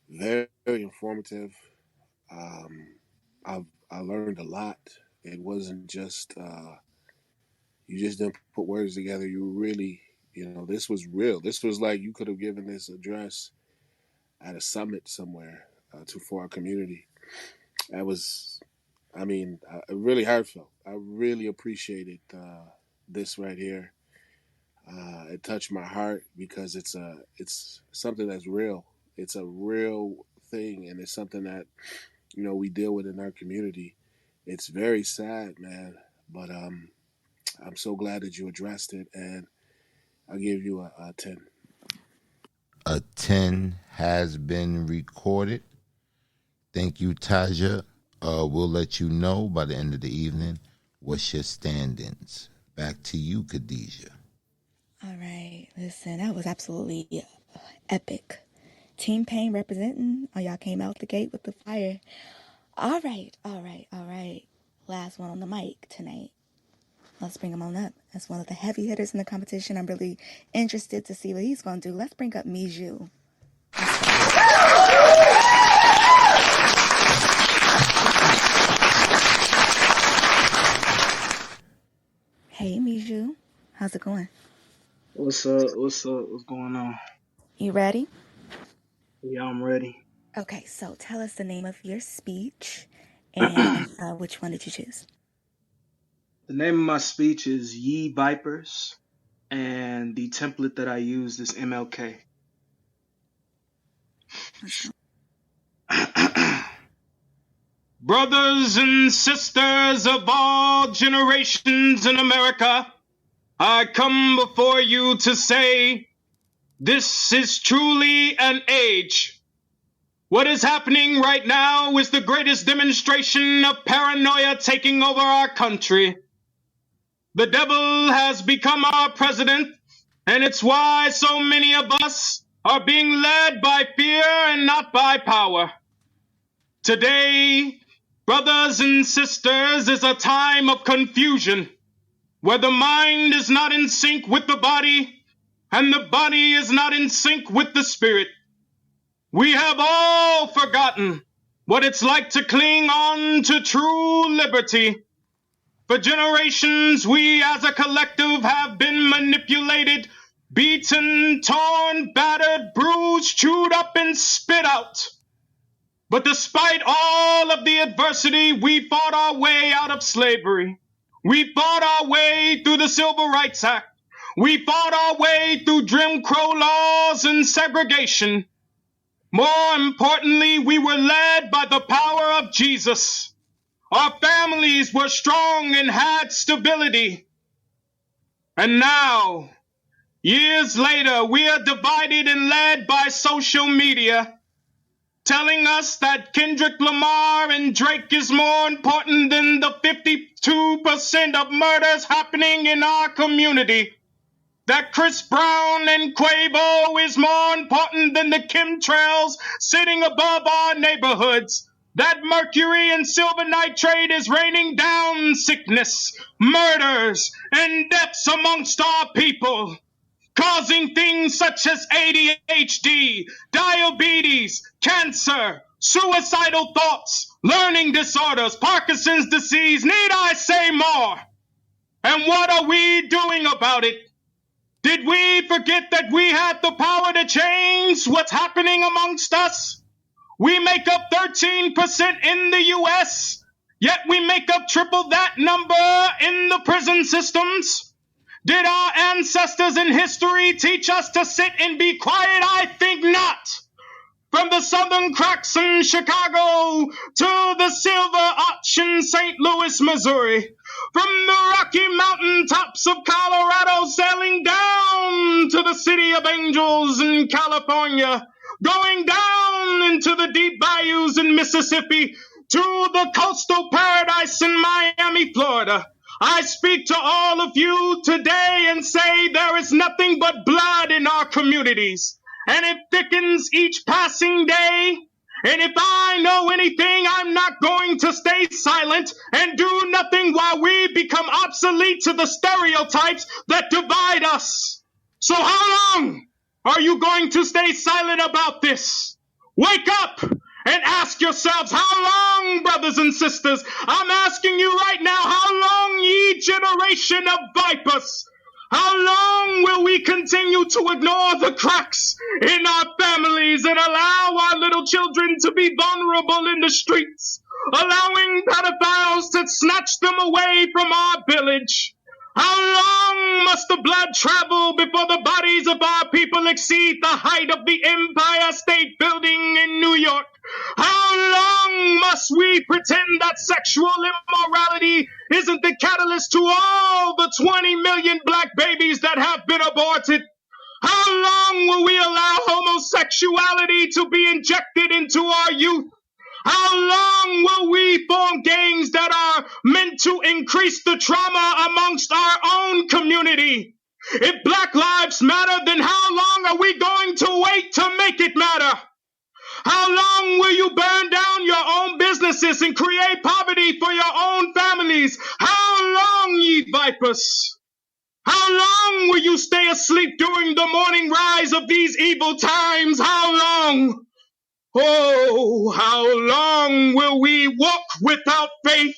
Very, very informative. I learned a lot. It wasn't just you just didn't put words together. You really, this was real. This was like you could have given this address at a summit somewhere for our community. That was, really heartfelt. I really appreciated this right here. It touched my heart because it's something that's real. It's a real thing, and it's something that we deal with in our community. It's very sad, man, but I'm so glad that you addressed it, and I'll give you a 10. A 10 has been recorded. Thank you, Taja. We'll let you know by the end of the evening what's your stand-ins. Back to you, Khadijah. All right, listen, that was absolutely epic. Team Pain representing. Oh, y'all came out the gate with the fire. All right, all right, all right. Last one on the mic tonight. Let's bring him on up. As one of the heavy hitters in the competition, I'm really interested to see what he's going to do. Let's bring up Mijou. Hey, Mijou. How's it going? What's up? What's up? What's going on? You ready? Yeah, I'm ready. Okay, so tell us the name of your speech and which one did you choose? The name of my speech is Ye Vipers, and the template that I used is MLK. Brothers and sisters of all generations in America, I come before you to say, this is truly an age. What is happening right now is the greatest demonstration of paranoia taking over our country. The devil has become our president, and it's why so many of us are being led by fear and not by power. Today, brothers and sisters, is a time of confusion, where the mind is not in sync with the body, and the body is not in sync with the spirit. We have all forgotten what it's like to cling on to true liberty. For generations, we as a collective have been manipulated, beaten, torn, battered, bruised, chewed up, and spit out. But despite all of the adversity, we fought our way out of slavery. We fought our way through the Civil Rights Act. We fought our way through Jim Crow laws and segregation. More importantly, we were led by the power of Jesus. Our families were strong and had stability. And now, years later, we are divided and led by social media, telling us that Kendrick Lamar and Drake is more important than the 52% of murders happening in our community. That Chris Brown and Quavo is more important than the chemtrails sitting above our neighborhoods. That mercury and silver nitrate is raining down sickness, murders, and deaths amongst our people, causing things such as ADHD, diabetes, cancer, suicidal thoughts, learning disorders, Parkinson's disease, need I say more? And what are we doing about it? Did we forget that we had the power to change what's happening amongst us? We make up 13% in the U.S., yet we make up triple that number in the prison systems. Did our ancestors in history teach us to sit and be quiet? I think not. From the Southern Cracks in Chicago to the Silver Arch in St. Louis, Missouri. From the Rocky Mountain tops of Colorado sailing down to the City of Angels in California. Going down into the deep bayous in Mississippi to the coastal paradise in Miami, Florida. I speak to all of you today and say there is nothing but blood in our communities. And it thickens each passing day. And if I know anything, I'm not going to stay silent and do nothing while we become obsolete to the stereotypes that divide us. So how long are you going to stay silent about this? Wake up and ask yourselves, how long, brothers and sisters? I'm asking you right now, how long, ye generation of vipers? How long will we continue to ignore the cracks in our families and allow our little children to be vulnerable in the streets, allowing pedophiles to snatch them away from our village? How long must the blood travel before the bodies of our people exceed the height of the Empire State Building in New York? How long must we pretend that sexual immorality isn't the catalyst to all the 20 million black babies that have been aborted? How long will we allow homosexuality to be injected into our youth? How long will we form gangs that are meant to increase the trauma amongst our own community? If Black Lives matter, then how long are we going to wait to make it matter? How long will you burn down your own businesses and create poverty for your own families? How long, ye vipers? How long will you stay asleep during the morning rise of these evil times? How long? Oh, how long will we walk without faith?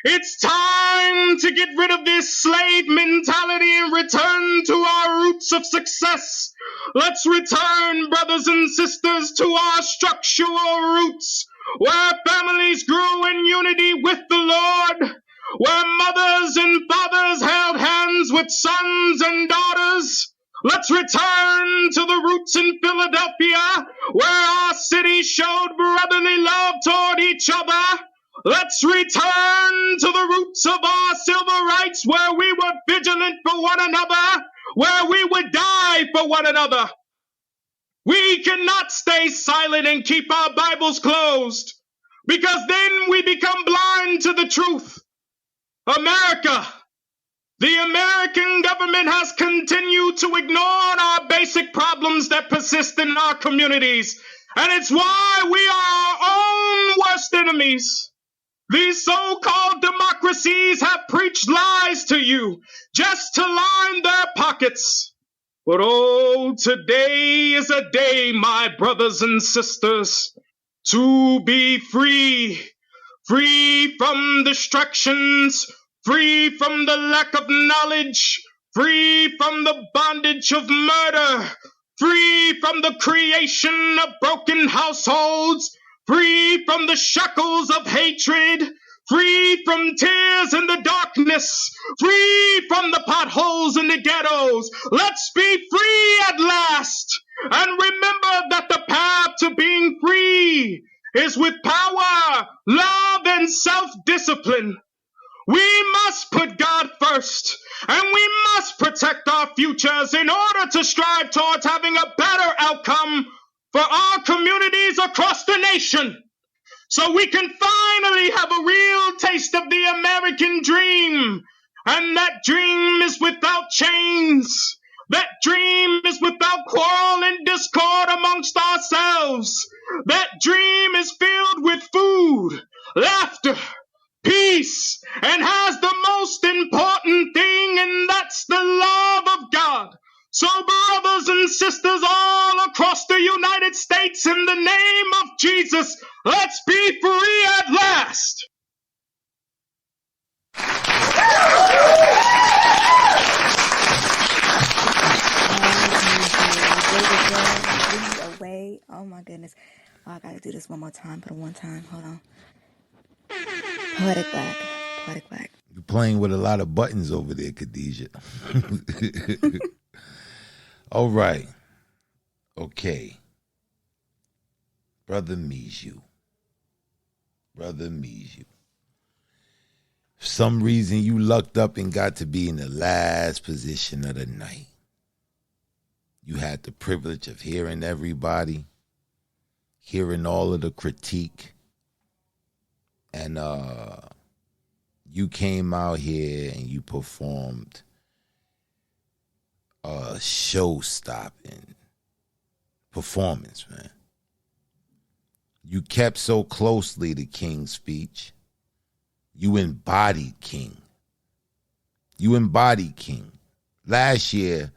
It's time to get rid of this slave mentality and return to our roots of success. Let's return, brothers and sisters, to our structural roots, where families grew in unity with the Lord, where mothers and fathers held hands with sons and daughters. Let's return to the roots in Philadelphia, where our city showed brotherly love toward each other. Let's return to the roots of our civil rights, where we were vigilant for one another, where we would die for one another. We cannot stay silent and keep our Bibles closed, because then we become blind to the truth. America, the American government has continued to ignore our basic problems that persist in our communities, and it's why we are our own worst enemies. These so-called democracies have preached lies to you just to line their pockets. But oh, today is a day, my brothers and sisters, to be free. Free from distractions, free from the lack of knowledge, free from the bondage of murder, free from the creation of broken households, free from the shackles of hatred, free from tears in the darkness, free from the potholes in the ghettos. Let's be free at last. And remember that the path to being free is with power, love, and self-discipline. We must put God first, and we must protect our futures in order to strive towards having a better outcome for our communities across the nation, so we can finally have a real taste of the American dream. And that dream is without chains. That dream is without quarrel and discord amongst ourselves. That dream is filled with food, laughter, peace, and has the most important thing, and that's the love of God. So, brothers and sisters all across the United States, in the name of Jesus, let's be free at last. Away. Oh my goodness. Oh, I gotta do this one more time. Put it one time. Hold on. Poetic Black. Poetic Black. You're playing with a lot of buttons over there, Khadijah. All right. Okay. Brother Mijou. Brother Mijou. For some reason, you lucked up and got to be in the last position of the night. You had the privilege of hearing everybody, hearing all of the critique, and you came out here and you performed a show-stopping performance, man. You kept so closely to King's speech. You embodied King. You embodied King. Last year,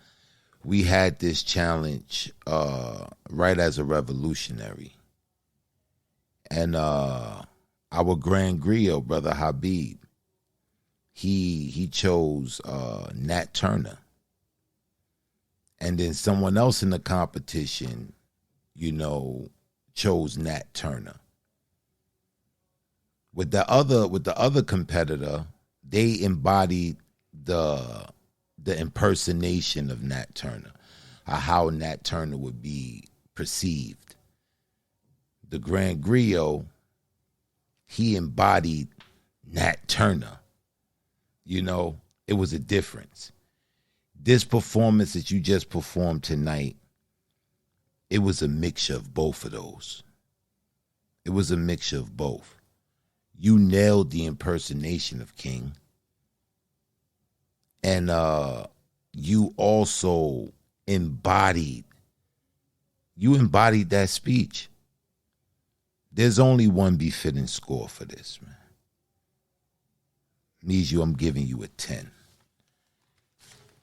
we had this challenge right as a revolutionary. And our Grand Griot, Brother Habib, he chose Nat Turner. And then someone else in the competition, chose Nat Turner. With the other competitor, they embodied the impersonation of Nat Turner, how Nat Turner would be perceived. The Grand Griot, he embodied Nat Turner. It was a difference. This performance that you just performed tonight, it was a mixture of both of those. It was a mixture of both. You nailed the impersonation of King, and you also embodied that speech. There's only one befitting score for this, man. Needs I'm giving you a 10.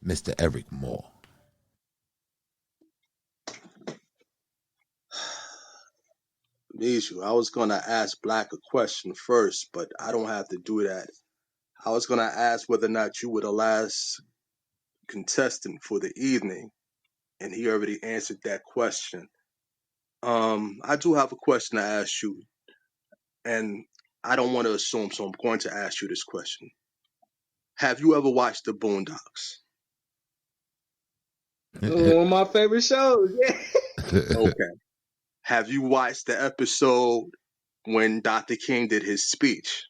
Mr. Eric Moore. Bijou, I was gonna ask Black a question first, but I don't have to do that. I was gonna ask whether or not you were the last contestant for the evening, and he already answered that question. I do have a question to ask you, and I don't want to assume, so I'm going to ask you this question. Have you ever watched the Boondocks? One of my favorite shows. Yeah. Okay. Have you watched the episode when Dr. King did his speech?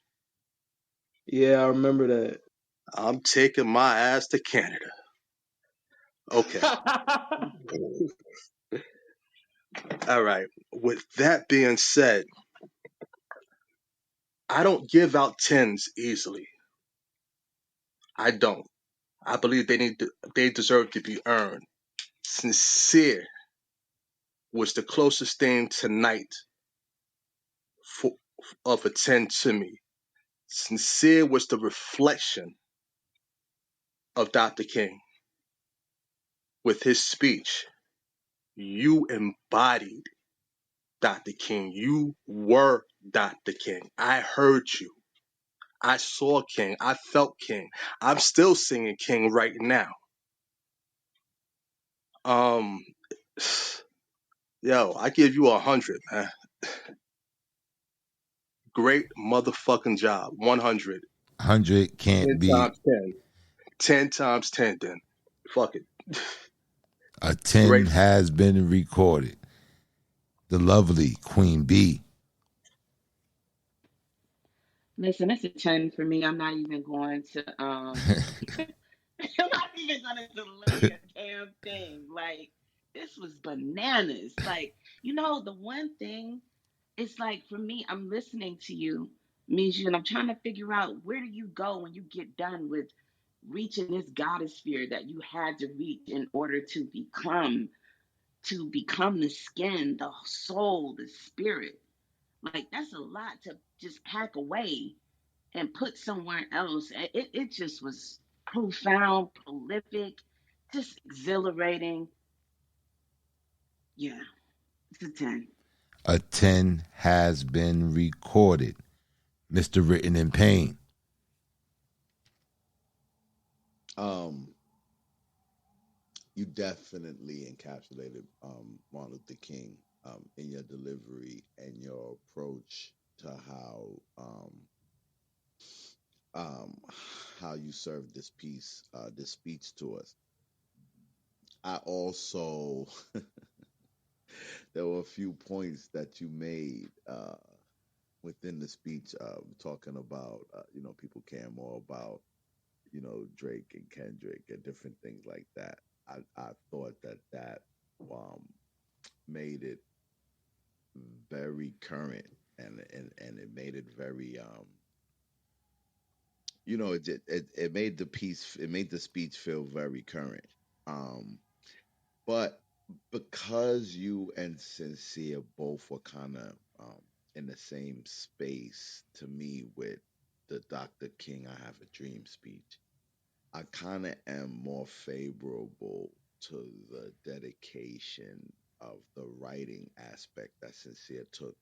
Yeah, I remember that. I'm taking my ass to Canada. Okay. All right. With that being said, I don't give out tens easily. I don't. I believe they deserve to be earned. Sincere was the closest thing tonight for, of a 10 to me. Sincere was the reflection of Dr. King with his speech. You embodied Dr. King. You were Dr. King. I heard you. I saw King. I felt King. I'm still singing King right now. Um, yo, I give you 100, man. Great motherfucking job. 100. 100 can't 10 be times 10. 10 times 10 then. Fuck it. a 10 Great. has been recorded. The lovely Queen B. Listen, it's a 10 for me. I'm not even going to I'm not even gonna delay a damn thing. Like, this was bananas. Like, the one thing, it's like for me, I'm listening to you, Miju, and I'm trying to figure out where do you go when you get done with reaching this goddess sphere that you had to reach in order to become the skin, the soul, the spirit. Like, that's a lot to just pack away and put somewhere else. It just was profound, prolific, just exhilarating. Yeah, it's a 10. A 10 has been recorded. Mr. Written in Pain. Um, you definitely encapsulated Martin Luther King in your delivery and your approach to um, how you served this speech to us. I also there were a few points that you made within the speech, talking about people care more about Drake and Kendrick and different things like that. I thought that um, made it very current, and it made it very it made the speech feel very current. Um, but because you and Sincere both were kind of in the same space to me with the Dr. King I Have a Dream speech, I kind of am more favorable to the dedication of the writing aspect that Sincere took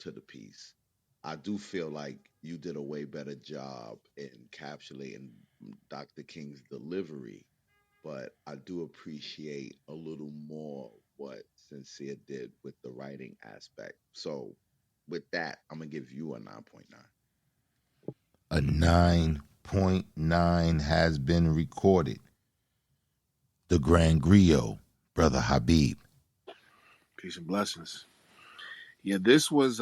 to the piece. I do feel like you did a way better job in encapsulating Dr. King's delivery, but I do appreciate a little more what Sincere did with the writing aspect. So, with that, I'm gonna give you a 9.9. A 9.9 has been recorded. The Grand Griot, Brother Habib. Peace and blessings. Yeah, this was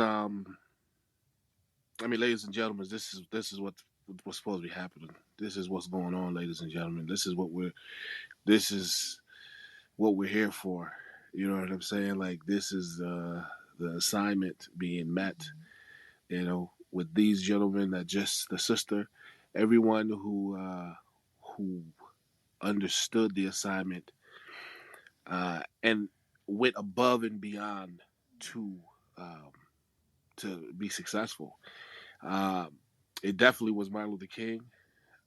ladies and gentlemen, this is what's supposed to be happening. This is what's going on, ladies and gentlemen. This is what we're here for. You know what I'm saying? Like, this is the assignment being met, with these gentlemen that just the sister, everyone who understood the assignment and went above and beyond to um, to be successful. Um, it definitely was Martin Luther King.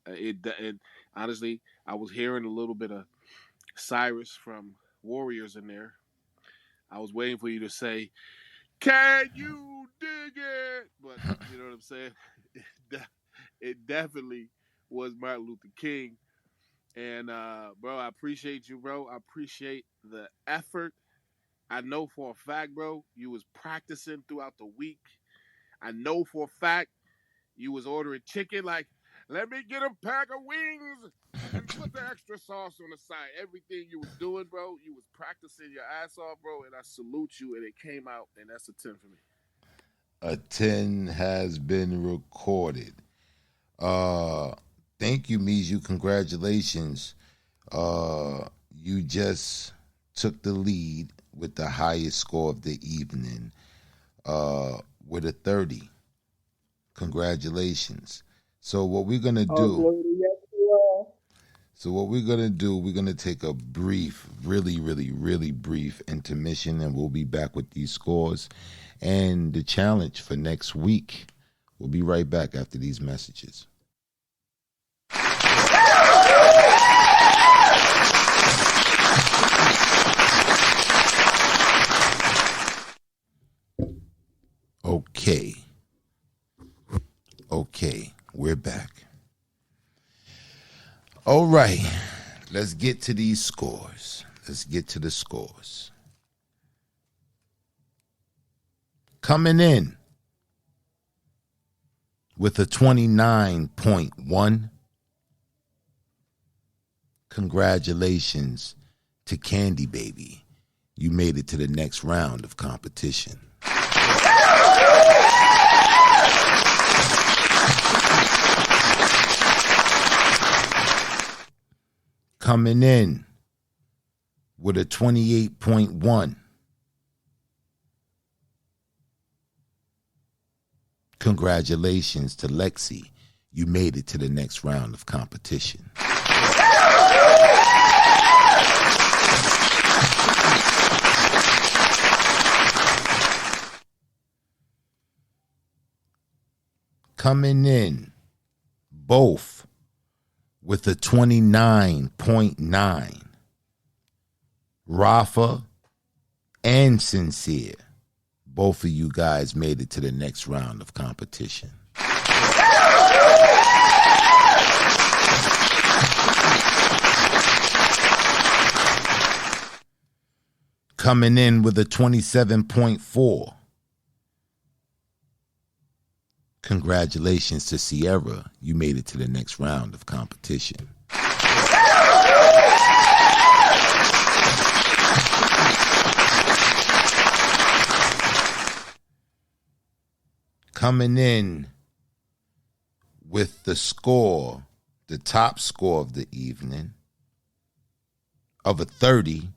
And honestly, I was hearing a little bit of Cyrus from Warriors in there. I was waiting for you to say, "Can you dig it?" But you know what I'm saying. It definitely was Martin Luther King. And bro, I appreciate you, bro. I appreciate the effort. I know for a fact, bro, you was practicing throughout the week. I know for a fact you was ordering chicken like, let me get a pack of wings and put the extra sauce on the side. Everything you was doing, bro, you was practicing your ass off, bro, and I salute you, and it came out, and that's a 10 for me. A 10 has been recorded. Thank you, Miju. Congratulations. You just took the lead with the highest score of the evening, with a 30. Congratulations. So what we're gonna do? We're gonna take a brief, really, really, really brief intermission, and we'll be back with these scores and the challenge for next week. We'll be right back after these messages. Okay, we're back. All right, let's get to these scores. Let's get to the scores. Coming in with a 29.1. Congratulations to Candy Baby. You made it to the next round of competition. Coming in with a 28.1. Congratulations to Lexi. You made it to the next round of competition. Coming in both with a 29.9. Rafa and Sincere. Both of you guys made it to the next round of competition. Coming in with a 27.4. Congratulations to Sierra. You made it to the next round of competition. Coming in with the score, the top score of the evening, of a 30.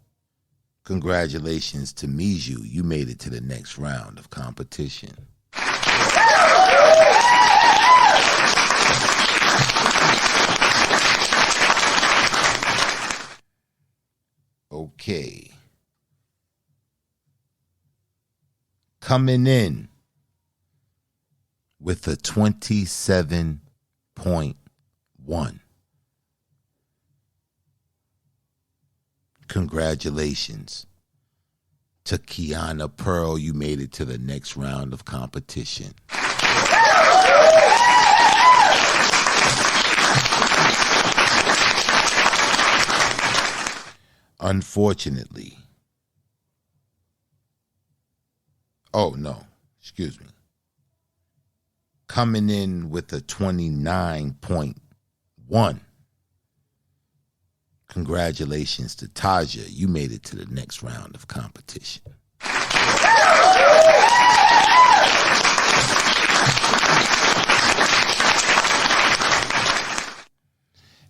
Congratulations to Miju. You made it to the next round of competition. Okay. Coming in with a 27.1. Congratulations to Kiana Pearl. You made it to the next round of competition. Unfortunately. Oh, no. Excuse me. Coming in with a 29.1. Congratulations to Taja. You made it to the next round of competition.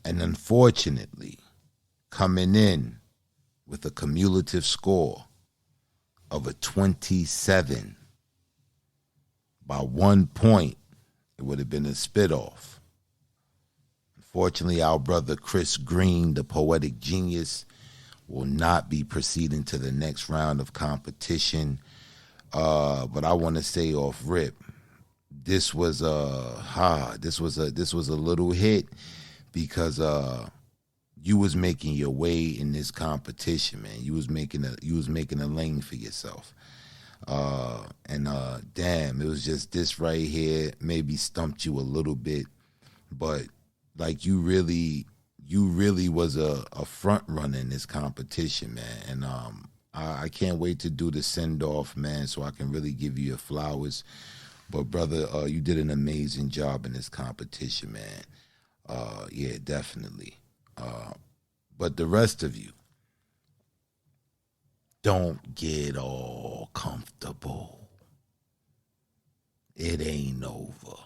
And unfortunately, coming in with a cumulative score of a 27. By 1 point, it would have been a spit-off. Unfortunately, our brother Chris Green, the poetic genius, will not be proceeding to the next round of competition. But I want to say off rip, this was a little hit because you was making your way in this competition, man. You was making a lane for yourself. And damn, it was just this right here maybe stumped you a little bit, but like you really was a front runner in this competition, man. And I can't wait to do the send off, man, so I can really give you your flowers. But brother, you did an amazing job in this competition, man. Yeah, definitely. But the rest of you, don't get all comfortable. It ain't over.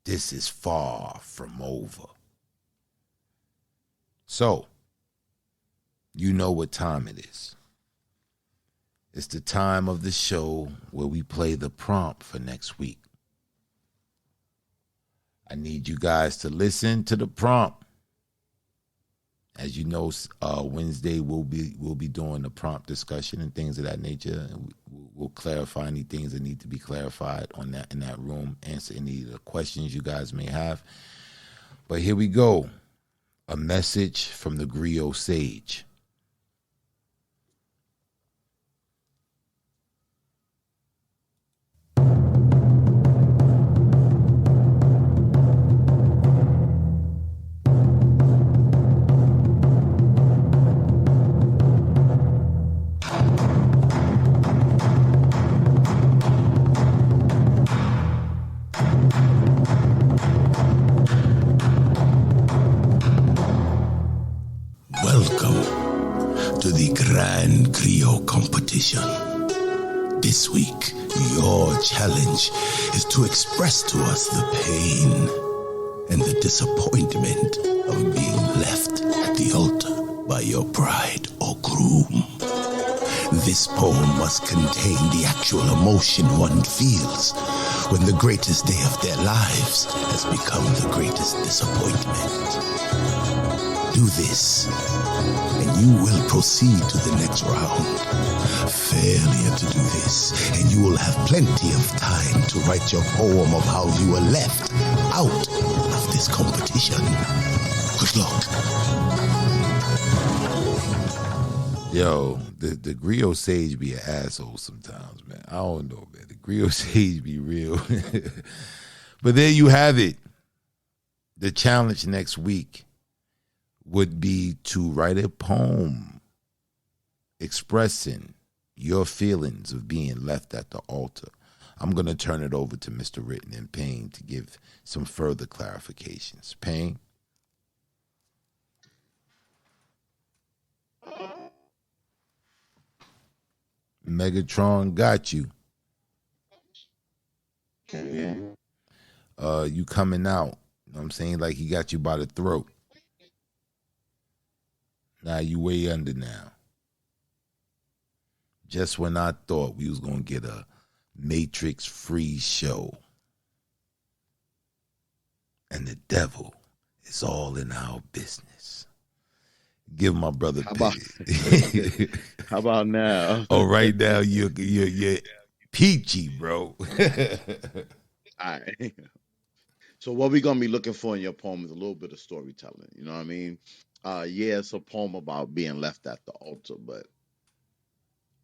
This is far from over. So, you know what time it is. It's the time of the show where we play the prompt for next week. I need you guys to listen to the prompt. As you know, Wednesday we'll be doing the prompt discussion and things of that nature. We'll clarify any things that need to be clarified on that in that room. Answer any of the questions you guys may have. But here we go. A message from the Griot sage. Welcome to the Grand Griot competition. This week, your challenge is to express to us the pain and the disappointment of being left at the altar by your bride or groom. This poem must contain the actual emotion one feels when the greatest day of their lives has become the greatest disappointment. Do this, and you will proceed to the next round. Failure to do this, and you will have plenty of time to write your poem of how you were left out of this competition. Good luck. Yo, the Griot sage be an asshole sometimes, man. I don't know, man. The Griot sage be real. But there you have it. The challenge next week would be to write a poem expressing your feelings of being left at the altar. I'm going to turn it over to Mr. Written in Payne to give some further clarifications. Payne? Megatron got you. You coming out. You know what I'm saying? Like he got you by the throat. Now you way under now. Just when I thought we was going to get a Matrix-free show. And the devil is all in our business. Give my brother Pig. How about now? Oh, right now you're peachy, bro. All right. So what we're gonna be looking for in your poem is a little bit of storytelling. You know what I mean? Yeah, it's a poem about being left at the altar, but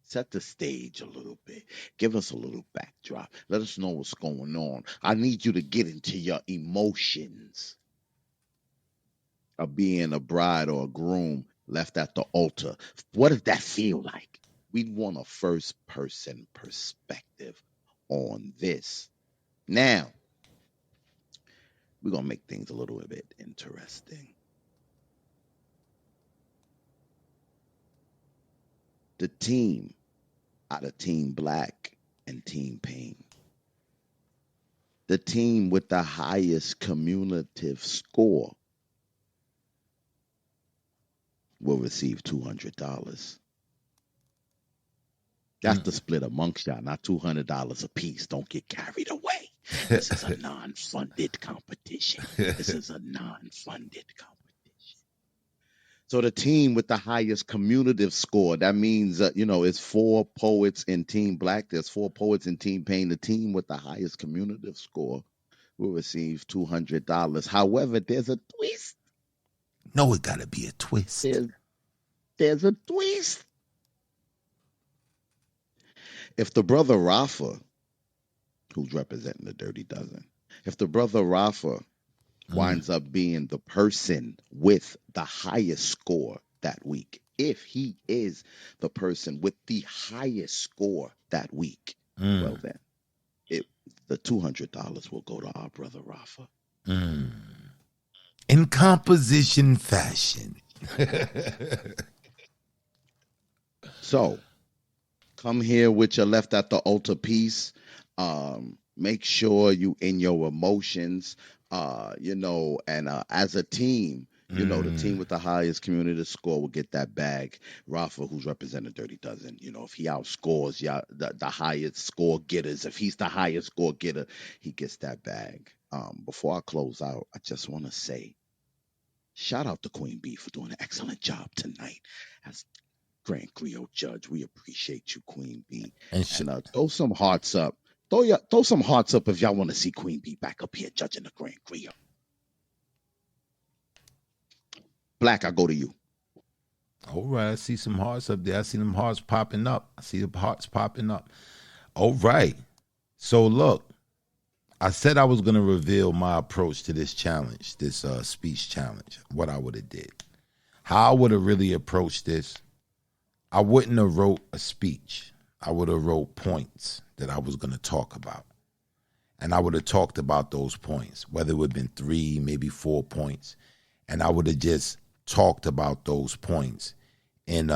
set the stage a little bit. Give us a little backdrop. Let us know what's going on. I need you to get into your emotions of being a bride or a groom left at the altar. What does that feel like? We want a first person perspective on this. Now, we're going to make things a little bit interesting. The team out of Team Black and Team Payne. The team with the highest cumulative score will receive $200. That's the split amongst y'all, not $200 a piece. Don't get carried away. This is a non-funded competition. This is a non-funded competition. So the team with the highest cumulative score, that means, it's 4 poets in Team Black. There's 4 poets in Team Pain. The team with the highest cumulative score will receive $200. However, there's a twist. No, it gotta be a twist. There's a twist. If the brother Rafa, who's representing the Dirty Dozen, if the brother Rafa winds up being the person with the highest score that week, if he is the person with the highest score that week, well then, the $200 will go to our brother Rafa. In composition fashion. So, come here with your left at the altar piece. Make sure you in your emotions, and as a team, the team with the highest community score will get that bag. Rafa, who's representing Dirty Dozen, if he outscores y'all, the highest score getters, if he's the highest score getter, he gets that bag. Before I close out, I just want to say, shout out to Queen Bee for doing an excellent job tonight as Grand Griot judge. We appreciate you, Queen Bee. And throw some hearts up. Throw some hearts up if y'all want to see Queen Bee back up here judging the Grand Griot. Black, I go to you. All right, I see some hearts up there. I see them hearts popping up. I see the hearts popping up. All right. So look, I said I was gonna reveal my approach to this challenge, this speech challenge, what I would have did. How I would have really approached this. I wouldn't have wrote a speech. I would have wrote points that I was gonna talk about. And I would have talked about those points, whether it would have been 3, maybe 4 points. And I would have just talked about those points in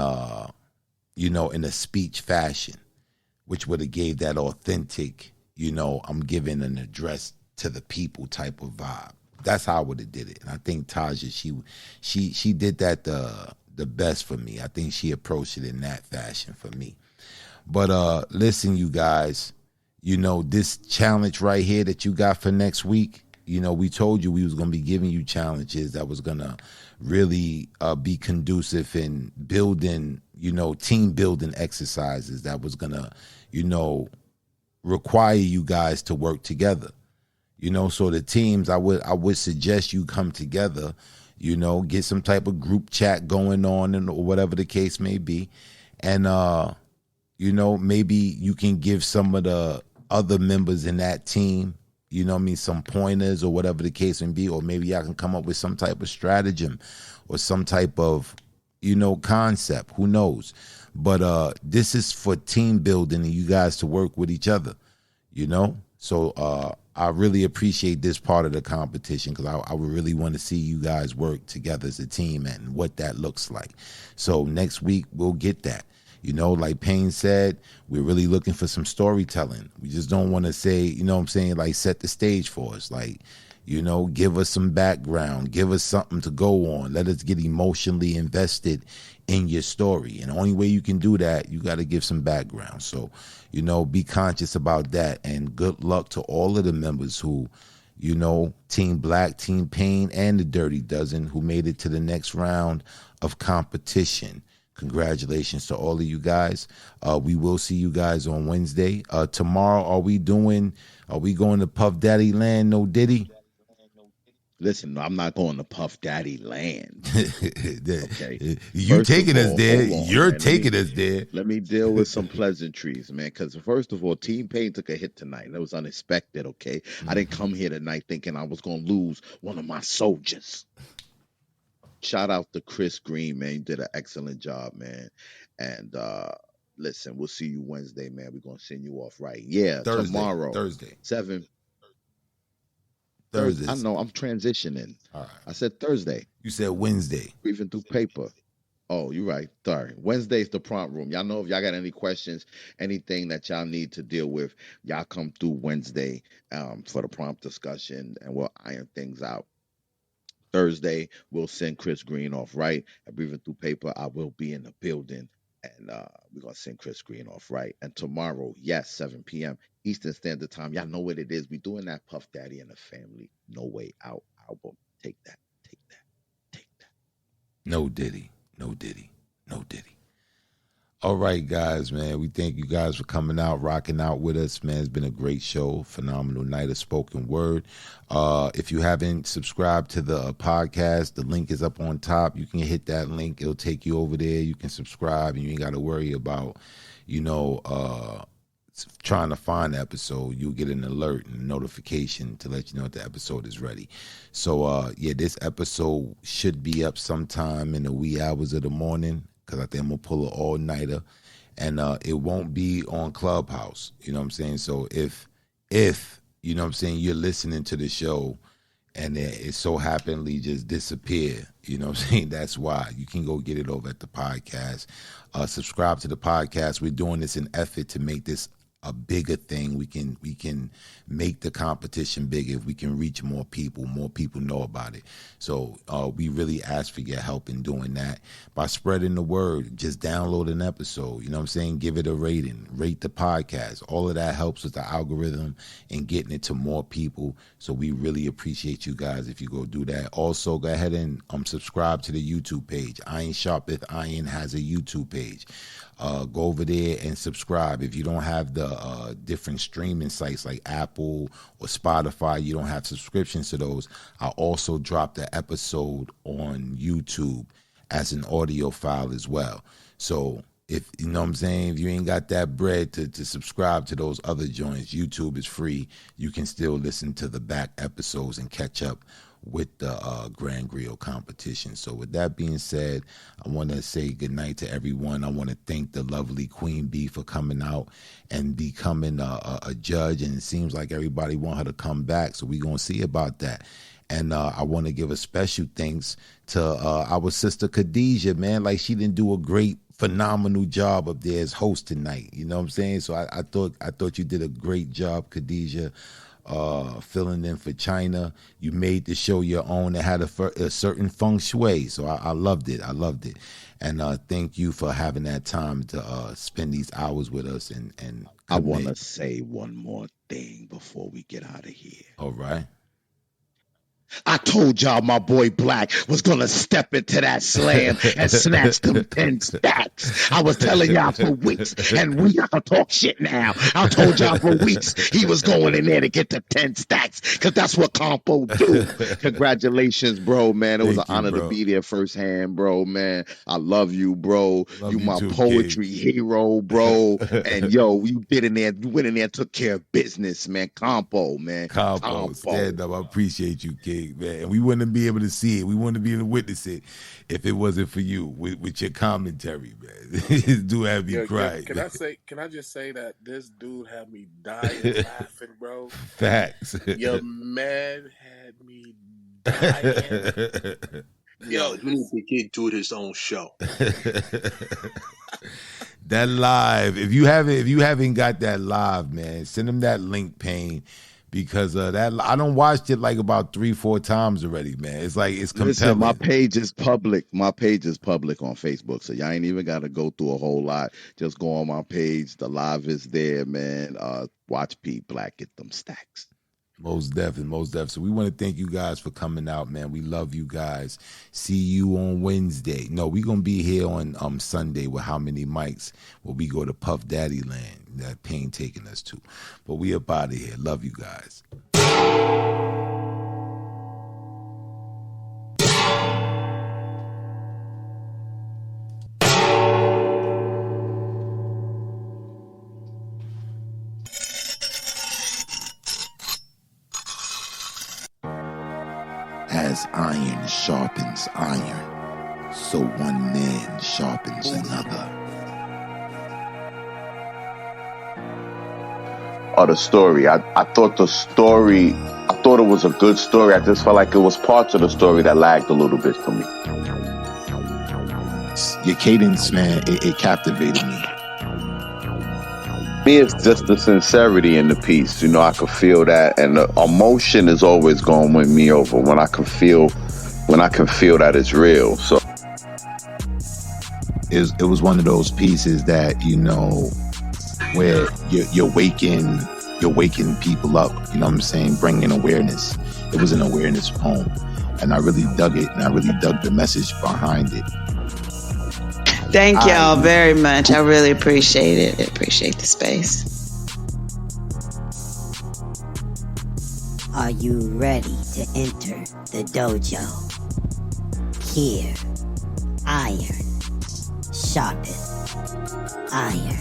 in a speech fashion, which would have gave that authentic, I'm giving an address to the people type of vibe. That's how I would have did it. And I think Taja, she did that the best for me. I think she approached it in that fashion for me. But listen, you guys, this challenge right here that you got for next week, we told you we was going to be giving you challenges that was going to really be conducive in building, team building exercises that was going to, require you guys to work together. So the teams, I would suggest you come together, get some type of group chat going on or whatever the case may be. And, maybe you can give some of the other members in that team, some pointers or whatever the case may be, or maybe I can come up with some type of stratagem or some type of, concept. Who knows? But this is for team building and you guys to work with each other, So I really appreciate this part of the competition because I would really want to see you guys work together as a team and what that looks like. So next week we'll get that. Like Payne said, we're really looking for some storytelling. We just don't want to say, like set the stage for us. Like, give us some background, give us something to go on. Let us get emotionally invested in your story. And the only way you can do that, you got to give some background. So, be conscious about that. And good luck to all of the members who, Team Black, Team Pain, and the Dirty Dozen who made it to the next round of competition. Congratulations to all of you guys. We will see you guys on Wednesday. Tomorrow, are we going to Puff Daddy Land, no Diddy? Listen, I'm not going to Puff Daddy Land. Okay. You taking us there. You're taking us there. Let me deal with some pleasantries, man. Because first of all, Team Pain took a hit tonight. That was unexpected, okay? I didn't come here tonight thinking I was going to lose one of my soldiers. Shout out to Chris Green, man. You did an excellent job, man. And listen, we'll see you Wednesday, man. We're going to send you off right. Yeah, tomorrow. Thursday. 7. Thursday. I know, I'm transitioning. All right. I said Thursday. You said Wednesday. Briefing through paper. Oh, you're right. Sorry. Wednesday's the prompt room. Y'all know if y'all got any questions, anything that y'all need to deal with, y'all come through Wednesday for the prompt discussion and we'll iron things out. Thursday, we'll send Chris Green off, right? At Briefing Through Paper, I will be in the building And we're gonna send Chris Green off, right? And tomorrow, yes, 7 p.m. Eastern Standard Time. Y'all know what it is. We doing that Puff Daddy and the Family No Way Out album. Take that, take that, take that. No Diddy, no Diddy, no Diddy. All right, guys, man. We thank you guys for coming out, rocking out with us, man. It's been a great show, phenomenal night of spoken word. If you haven't subscribed to the podcast, the link is up on top. You can hit that link; it'll take you over there. You can subscribe, and you ain't got to worry about, trying to find the episode. You'll get an alert and a notification to let you know that the episode is ready. So, this episode should be up sometime in the wee hours of the morning, because I think I'm going to pull an all-nighter. And it won't be on Clubhouse. You know what I'm saying? So if you know what I'm saying, you're listening to the show and it so happenly just disappear, you know what I'm saying? That's why. You can go get it over at the podcast. Subscribe to the podcast. We're doing this in effort to make this a bigger thing. We can make the competition bigger if we can reach more people know about it. So we really ask for your help in doing that by spreading the word. Just download an episode, you know what I'm saying? Give it a rating, rate the podcast. All of that helps with the algorithm and getting it to more people. So we really appreciate you guys if you go do that. Also, go ahead and subscribe to the YouTube page. Iron Sharpeth Iron has a YouTube page. Go over there and subscribe. If you don't have the different streaming sites like Apple or Spotify, you don't have subscriptions to those, I'll also drop the episode on YouTube as an audio file as well. So if you know what I'm saying, if you ain't got that bread to subscribe to those other joints, YouTube is free. You can still listen to the back episodes and catch up with the Grand Griot competition. So with that being said, I want to say good night to everyone. I want to thank the lovely Queen Bee for coming out and becoming a judge, and it seems like everybody want her to come back, so we're going to see about that. And I want to give a special thanks to our sister Khadijah, man. Like, she didn't do a great, phenomenal job up there as host tonight. You know what I'm saying? So I thought you did a great job, Khadijah. Filling in for China. You made the show your own. It had a certain feng shui, so I loved it. And thank you for having that time to spend these hours with us and I want to say one more thing before we get out of here. All right. I told y'all my boy Black was gonna step into that slam and snatch them 10 stacks. I was telling y'all for weeks, and we not gonna talk shit now. I told y'all for weeks he was going in there to get the 10 stacks, because that's what Compo do. Congratulations, bro, man. It was an honor to be there firsthand, bro, man. I love you, bro. You my too, poetry hero, bro. And yo, you went in there and took care of business, man. Compo, man. Compo. Stand up. I appreciate you, kid. Man, and we wouldn't be able to see it. We wouldn't be able to witness it if it wasn't for you with your commentary, man. Do have me cry. Can I just say that this dude had me dying laughing, bro? Facts. Your man had me dying. Yo, you need to get do his own show. That live, if you haven't got that live, man, send him that link, Payne. Because that I don't watched it like about 3-4 times already, man. It's like it's compelling. Listen, my page is public. My page is public on Facebook, so y'all ain't even got to go through a whole lot. Just go on my page. The live is there, man. Watch P Black get them stacks. Most definitely. So we want to thank you guys for coming out, man. We love you guys. See you on Wednesday. No, we're gonna be here on Sunday with How Many Mics, where we go to Puff Daddy Land that Payne taking us to. But we up out of here. Love you guys. As iron sharpens iron, so one man sharpens another. Oh, the story. I thought it was a good story. I just felt like it was parts of the story that lagged a little bit for me. Your cadence, man, it captivated me. Me, it's just the sincerity in the piece. You know, I could feel that, and the emotion is always going to win me over when I can feel that it's real. So it was one of those pieces that, you know, where you're waking people up, you know what I'm saying, bringing awareness. It was an awareness poem, and I really dug it, and I really dug the message behind it. Thank y'all very much. I really appreciate it. I appreciate the space. Are you ready to enter the dojo? Here, iron sharpeth iron.